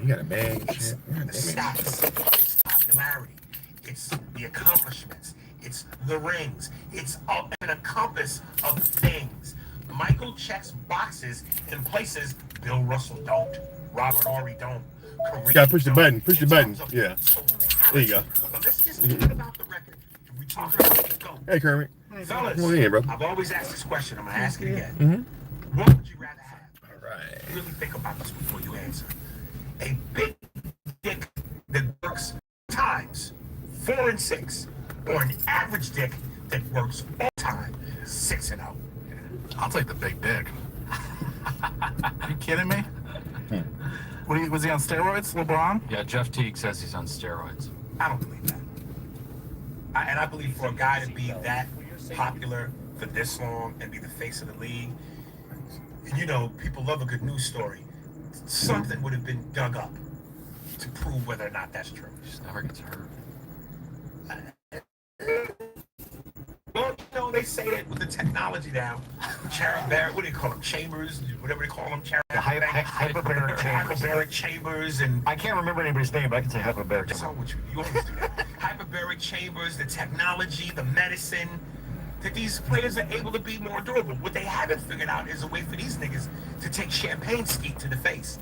You got a bag. It's the stats. It's the popularity. It's the accomplishments. It's the rings. It's an compass of things. Michael checks boxes in places Bill Russell don't. Robert Horry don't. You gotta push the button. Push the button. Yeah. There you go. But let's just talk about the record. We talk about the GOAT. Hey, Kermit. Fellas, Come on in, bro. I've always asked this question. I'm gonna ask it again. Mm-hmm. What would you rather have? All right. Really think about this before you answer. A big dick that works times 4 and 6, or an average dick that works all time 6 and 0. I'll take the big dick. Are you kidding me? Was he on steroids, LeBron? Yeah, Jeff Teague says he's on steroids. I don't believe that. And I believe for a guy to be that popular for this long and be the face of the league, and you know, people love a good news story. Something would have been dug up to prove whether or not that's true. He just never gets hurt. Well, you know, they say that with the technology now. Charlie Barrett, what do you call them? Chambers, whatever they call them. Hyperbaric chambers, and I can't remember anybody's name, but I can say hyperbaric that's all what you always do that. Hyperbaric chambers, the technology, the medicine, that these players are able to be more durable. What they haven't figured out is a way for these niggas to take champagne skeet to the face,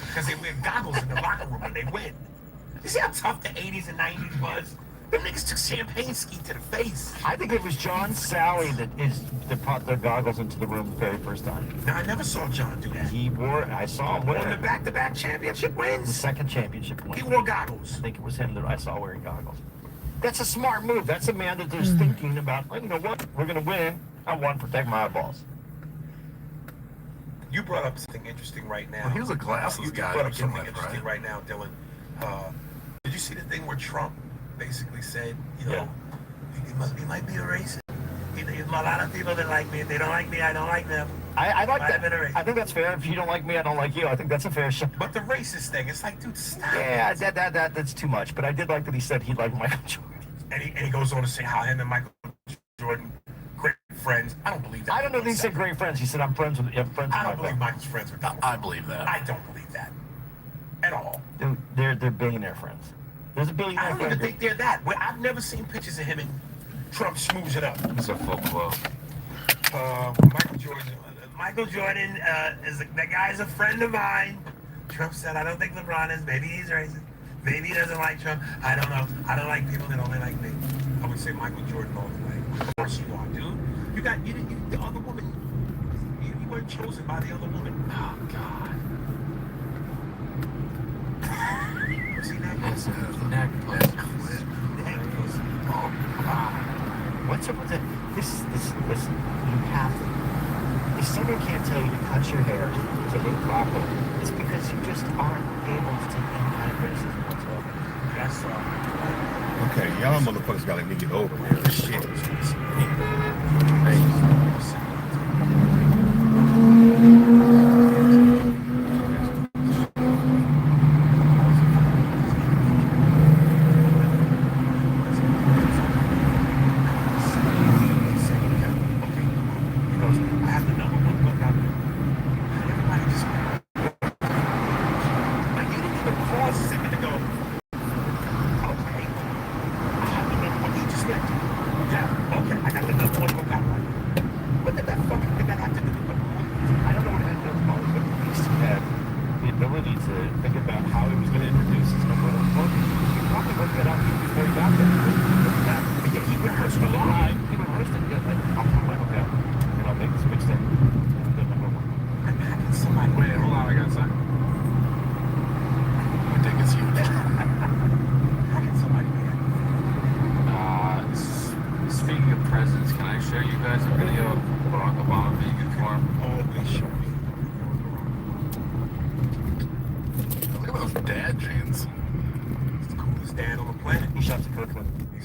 because they wear goggles in the locker room when they win. You see how tough the 80s and 90s was? Them niggas took champagne ski to the face. I think it was John Sally that brought their goggles into the room the very first time. Now, I never saw John do that. I saw him wear On the back-to-back championship the wins. second championship win. He wore goggles. I think it was him that I saw wearing goggles. That's a smart move. That's a man that is thinking about, well, you know what? We're going to win. I want to protect my eyeballs. You brought up something interesting right now. Well, he was a glasses you guy brought to up begin something with, interesting right now, Dylan. Did you see the thing where Trump basically said, you know, he might be a racist. There's a lot of people that like me. If they don't like me, I don't like them. I like Might have that. been a racist. I think that's fair. If you don't like me, I don't like you. I think that's a fair shot. But the racist thing, it's like, dude, stop. Yeah, that's too much. But I did like that he said he liked Michael Jordan. And he goes on to say how him and Michael Jordan, great friends. I don't believe that. I don't know if he said great friends. He said I'm friends with I don't believe Michael's friends with Donald. I believe that. I don't believe that at all. Dude, they're billionaire friends. There's a billionaire I don't friend. even think they're that. I've never seen pictures of him and Trump smooze it up. It's a full quote. Michael Jordan that guy's a friend of mine. Trump said, I don't think LeBron is. Maybe he's racist. Maybe he doesn't like Trump. I don't know. I don't like people that only like me. I would say Michael Jordan all the way. Of course you are, dude. You the other woman. You weren't chosen by the other woman. Oh, God. See that? His necklace. Oh, God. What's up with it? Listen, you have to. If someone can't tell you to cut your hair to look proper, it's because you just aren't able to take any kind of criticism whatsoever. That's Okay, y'all motherfuckers gotta get it over with. Shit.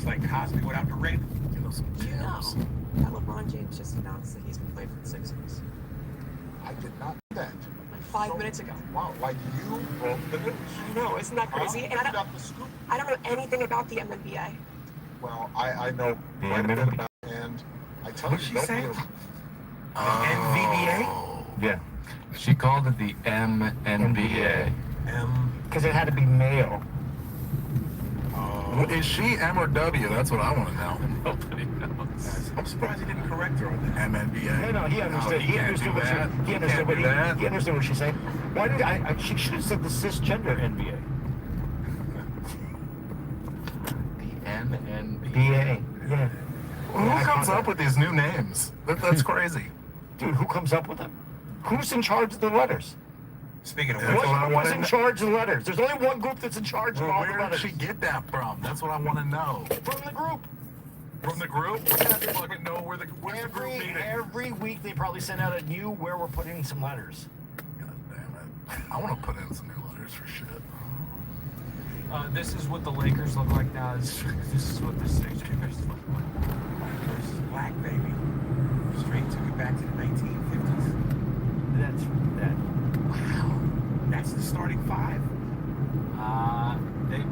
It's like Cosby without the rape. You know, some Do you know gems. that LeBron James just announced that he's been playing for the Sixers? I did not know that. Like 5 minutes ago. Wow, like you broke the news. I know, isn't that crazy? And I got the scoop. don't know anything about the MNBA. Well, I know quite a bit about it, and I tell What'd you, she say? NVBA? Yeah. She called it the MNBA. Because it had to be male. Is she M or W? That's what I want to know. Nobody knows. I'm surprised he didn't correct her on that. MNBA. No, he understood. No, he can't understood do what that. she. He He understood can't what do that. he understood what she's saying. Why did she should have said the cisgender NBA. The MNBA. BA. Yeah. Who comes up with these new names? That's crazy. Dude, who comes up with them? Who's in charge of the letters? Speaking of That's what I Who's want to in know. charge of the letters? There's only one group that's in charge of Well, all the where did letters. she get that from? That's what I want to know. From the group. From the group? I have to fucking know where's the group meeting. Every week they probably send out a new where we're putting some letters. God damn it. I want to put in some new letters for shit. This is what the Lakers look like now. This is what the Sixers look like. versus Black, baby. Straight took it back to the 1950s. That's that. Wow. That's the starting five?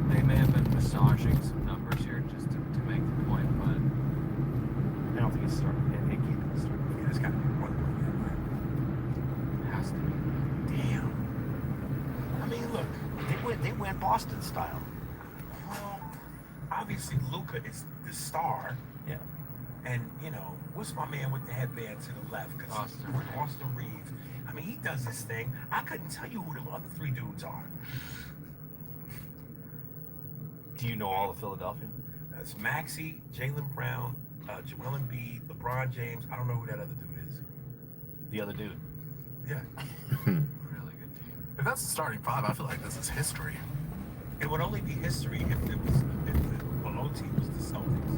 They may have been massaging some numbers here just to make the point, but I don't think it's starting. It can't be starting. Yeah, it's got to be one more. it has to be. Damn. I mean, look. They went Boston style. Well, obviously Luka is the star. Yeah. And, you know, what's my man with the headband to the left? Because Austin Reeves. I mean, he does his thing. I couldn't tell you who the other three dudes are. Do you know all of Philadelphia? That's Maxey, Jaylen Brown, Joel Embiid, LeBron James. I don't know who that other dude is. The other dude. Yeah. Really good team. If that's the starting five, I feel like this is history. It would only be history if the below team was the Celtics.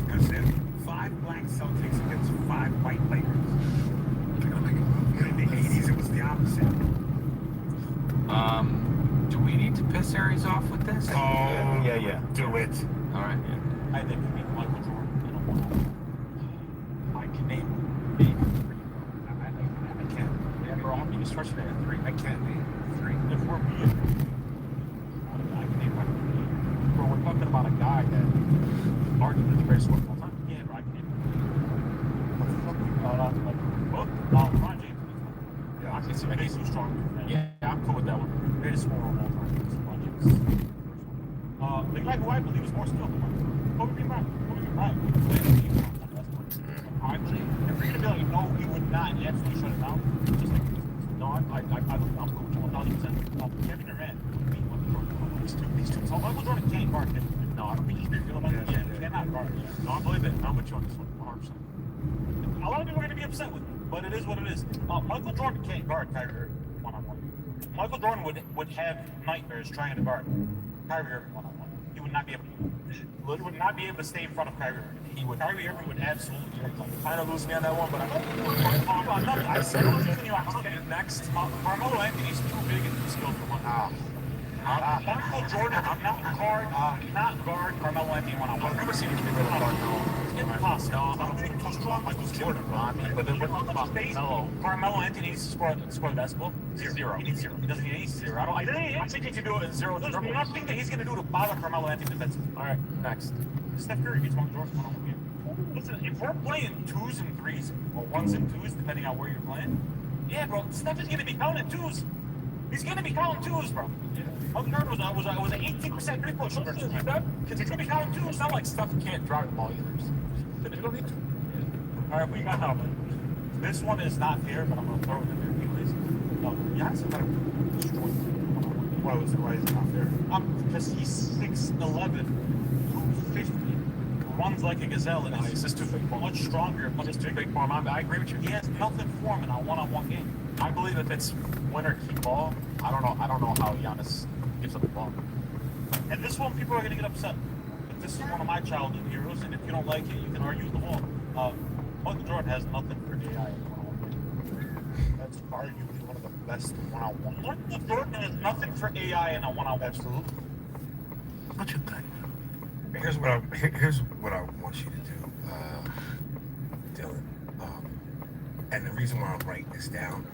Because there's 5 black Celtics against 5 white Lakers. They're gonna make a move. In the 80s, it was the opposite. Do we need to piss Aries off with this? Oh, yeah. Do it. All right. I think it'd be Michael Jordan. I don't want I can name 3. I can't. Yeah, bro, I'm just stretching at 3. I can't name 3. If we're being, I can name like 3. Bro, we're talking about a guy that arguably the greatest scorer of all time. Yeah, bro, I can name 3. LeBron James. Yeah, I can see strong. Yeah, I'm cool with that one. Greatest scorer of all time. LeBron James. The guy who I believe is more skilled than Michael. Kobe Bryant. I believe. If you're gonna be like, no, he would not absolutely shut it down. Just like, no, I'm cool to 1,000%. Kevin Durant would be Michael Jordan. These two. So Michael Jordan can't guard him. No, I don't think he's good. He cannot guard him. No, I believe it. I'm with you on this one, 100%. A lot of people are gonna be upset with me, but it is what it is. Michael Jordan can't guard Kyrie Irving one-on-one. Michael Jordan would have nightmares trying to guard Kyrie Irving one-on-one. He would not be able to stay in front of Kyrie Irving. Kyrie Irving would absolutely kind of lose me on that one, but I said I was giving you a next. Carmelo Anthony's too big and too skilled for one. Michael Jordan, I'm not guard Carmelo Anthony one-on-one. I've never seen him really guard It's impossible. I'm too strong Michael Jordan, but then we're talking about Carmelo Anthony needs to score the basketball. 0. He needs 0. He doesn't need 0. I think he can do it in 0. There's nothing that he's going to do to bother Carmelo Anthony defensively. All right, next. Steph Curry beats Michael Jordan one-on-one game. Listen, if we're playing 2s and 3s, or 1s and 2s, depending on where you're playing, yeah, bro, Steph is going to be counting 2s. He's going to be counting 2s, bro. Michael Jordan was an 18% three-point shooter. Because he's going to be counting 2s. It's not like Steph can't drive the ball either. You don't need to. All right, we got now. This one is not fair, but I'm going to throw it in there anyways. Giannis better destroy. Why is it not fair? Because he's 6'11", 250. Runs like a gazelle, and he's just too big for him. Much stronger, much too big for him. I agree with you. He has nothing for him in a one-on-one game. I believe if it's win or keep ball, I don't know how Giannis gives up the ball. And this one, people are going to get upset. But this is one of my childhood heroes, and if you don't like it, you can argue the wall. Michael Jordan has nothing for AI in one-on-one. That's arguably one of the best one-on-one. Michael Jordan has nothing for AI in a one-on-one. Absolutely. What you think? here's what I want you to do, Dylan. And the reason why I'm writing this down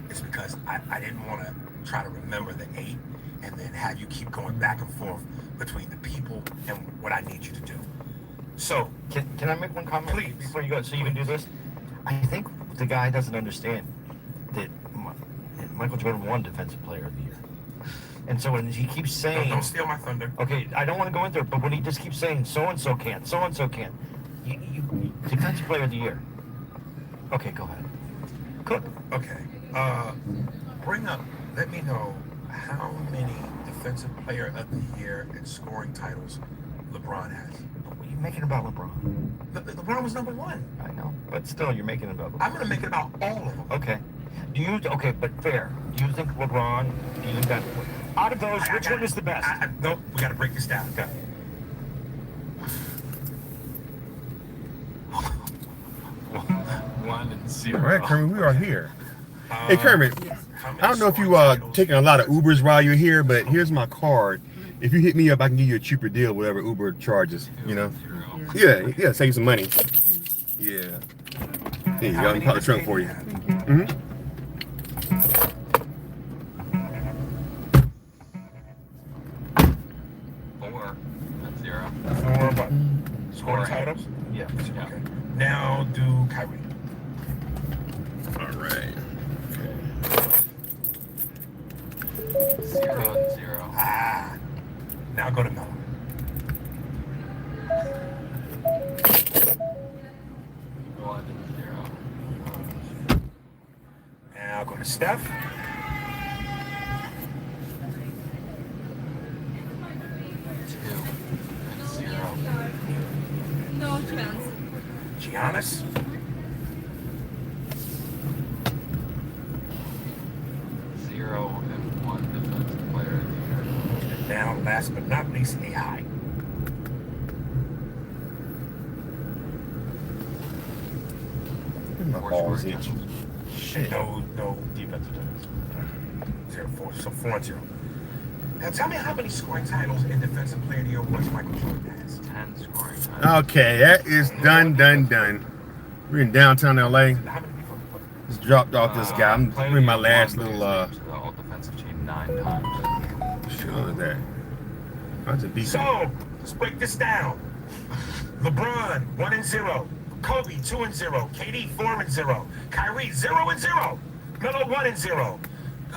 is because I didn't want to try to remember the 8 and then have you keep going back and forth between the people and what I need you to do. So, can I make one comment please, before you go? So you can do this. I think the guy doesn't understand that Michael Jordan won Defensive Player of the Year, and so when he keeps saying, don't steal my thunder. Okay, I don't want to go into it, but when he just keeps saying so and so can't, you Defensive Player of the Year. Okay, go ahead. Cook. Okay. Let me know how many Defensive Player of the Year and scoring titles LeBron has. What are you making about LeBron? LeBron was number 1. I know, but still, you're making it about LeBron. I'm going to make it about all of them. Okay. But fair. Do you think LeBron, that, out of those, which one is the best? Nope, we got to break this down. Okay. One and 0. All right, Kermit, we are here. Hey, Kermit, I don't know if you taking a lot of Ubers while you're here, but here's my card. If you hit me up, I can give you a cheaper deal, whatever Uber charges, you know? Yeah, save some money. Yeah. Here you go, I'll park the trunk for you. Mm-hmm. 4 and 0. 4 what? Scoring titles? Yeah. Okay. Now do Kyrie. All right. 0 and 0. Now go to Melo. 1 and 0. Now go to Steph. 2 and 0. No chance. Giannis. 0 and 1 Defensive Player of the Year. And now, last but not least, AI. Shit. No defensive titles. 0-4. So 4 and 0. Now tell me how many scoring titles and Defensive Player of the Year awards Michael Jordan has. 10 scoring titles. Okay, that is done. We're in downtown LA. Just dropped off this guy. I'm doing my last little All defensive team 9 times. Sure, that. That's a decent. So let's break this down. LeBron 1 and 0. Kobe 2 and 0. KD 4 and 0. Kyrie 0 and 0. Melo 1 and 0.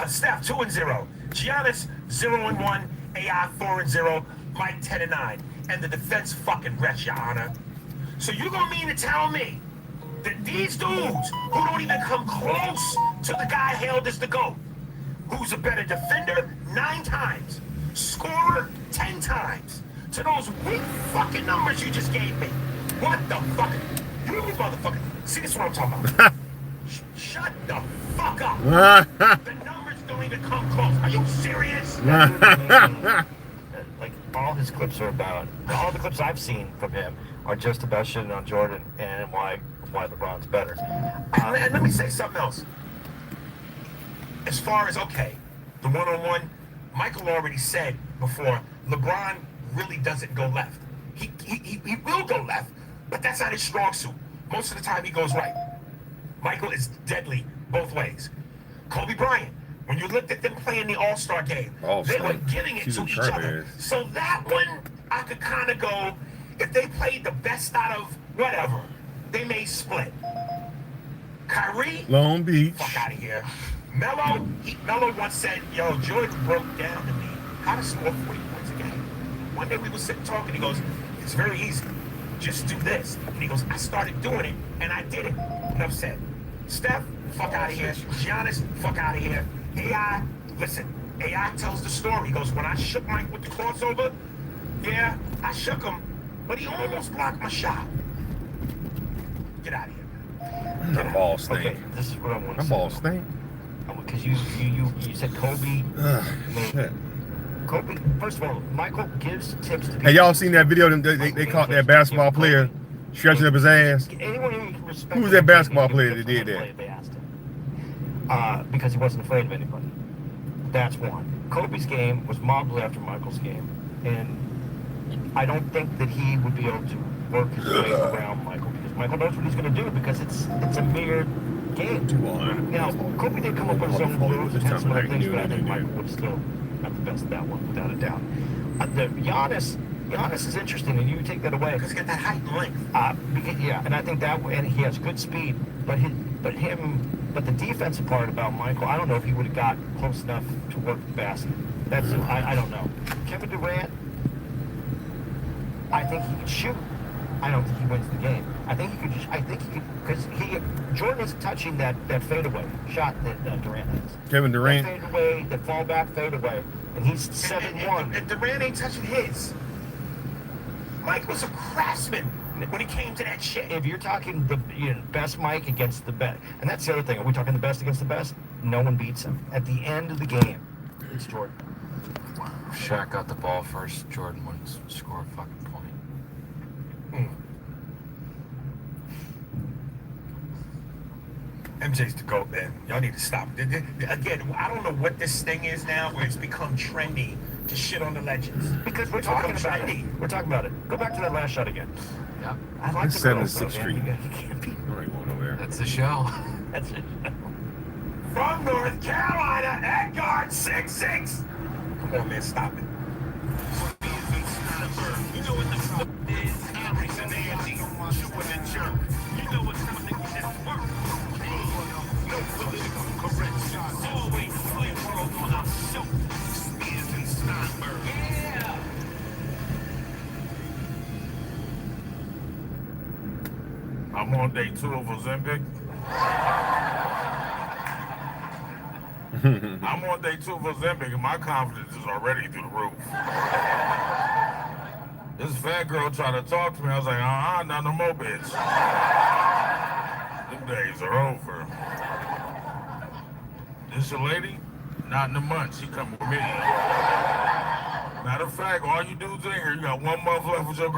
Steph 2 and 0. Giannis 0 and 1. AI 4 and 0. Mike 10 and 9. And the defense fucking rest, Your Honor. So you gonna mean to tell me that these dudes who don't even come close to the guy hailed as the GOAT, who's a better defender 9 times, scorer 10 times, to those weak fucking numbers you just gave me? What the fuck? You motherfucker. See, this is what I'm talking about. Shut the fuck up. The numbers don't even come close. Are you serious? Like, all his clips are about, all the clips I've seen from him are just about shitting on Jordan and why LeBron's better. And let me say something else. As far as, okay, the one-on-one, Michael already said before, LeBron really doesn't go left. He will go left, but that's not his strong suit. Most of the time he goes right. Michael is deadly both ways. Kobe Bryant, when you looked at them playing the All-Star game, they were giving it to each other. So that one, I could kind of go, if they played the best out of whatever, they may split. Kyrie, Long Beach. fuck out of here. Melo once said, yo, Jordan broke down to me how to score 40 points a game. One day we were sitting talking, he goes, it's very easy. Just do this. And he goes, I started doing it, and I did it. Enough said. Steph, fuck out of here. Giannis, fuck out of here. AI, listen, AI tells the story. He goes, when I shook Mike with the crossover, yeah, I shook him, but he almost blocked my shot. Get out of here. My balls stink. Okay, this is what I want to My say. balls stink. Because you said Kobe. Shit. Kobe, first of all, Michael gives tips to people. Hey, y'all seen that video? They caught that basketball player stretching up his ass. Anyone who can respect Who was that basketball player that did that? They asked him. Because he wasn't afraid of anybody. That's one. Kobe's game was modeled after Michael's game. And I don't think that he would be able to work his way around Michael because Michael knows what he's going to do because it's a mere game. Now, Kobe did come up with his own moves and had some other things, but I think Michael would still got the best of that one without a doubt. The Giannis is interesting, and you take that away Because he got that height and length. and I think that, and he has good speed, but the defensive part about Michael, I don't know if he would have got close enough to work the basket. That's I don't know. Kevin Durant, I think he could shoot. I don't think he wins the game. I think he could because Jordan is touching that fadeaway shot that Durant has. Kevin Durant. That fadeaway, that fallback fadeaway, and he's 7'1". And Durant ain't touching his. Mike was a craftsman when it came to that shit. If you're talking the best Mike against the best, and that's the other thing. Are we talking the best against the best? No one beats him. At the end of the game, it's Jordan. Shaq got the ball first. Jordan wouldn't score a fucking point. MJ's the GOAT, man. Y'all need to stop. Again, I don't know what this thing is now where it's become trendy to shit on the legends. Because we're talking about it. We're talking about it. Go back to that last shot again. Yeah. I like the 76th Street. You can't beat That's the show. That's it. From North Carolina, Edgard 6'6". Come on, man, stop it. You know what the fuck is? Alex and Andy, shooting and jerk. You know what kind of niggas that work. No political correct shots. Always play world on our show. Spears and Steinberg. Yeah. I'm on day 2 of Ozempic. I'm on day 2 of Ozempic, and my confidence is already through the roof. This fat girl tried to talk to me. I was like, not no more, bitch. Them days are over. This your lady? Not in a month. She coming with me. Matter of fact, all you dudes in here, you got 1 month left with your girl.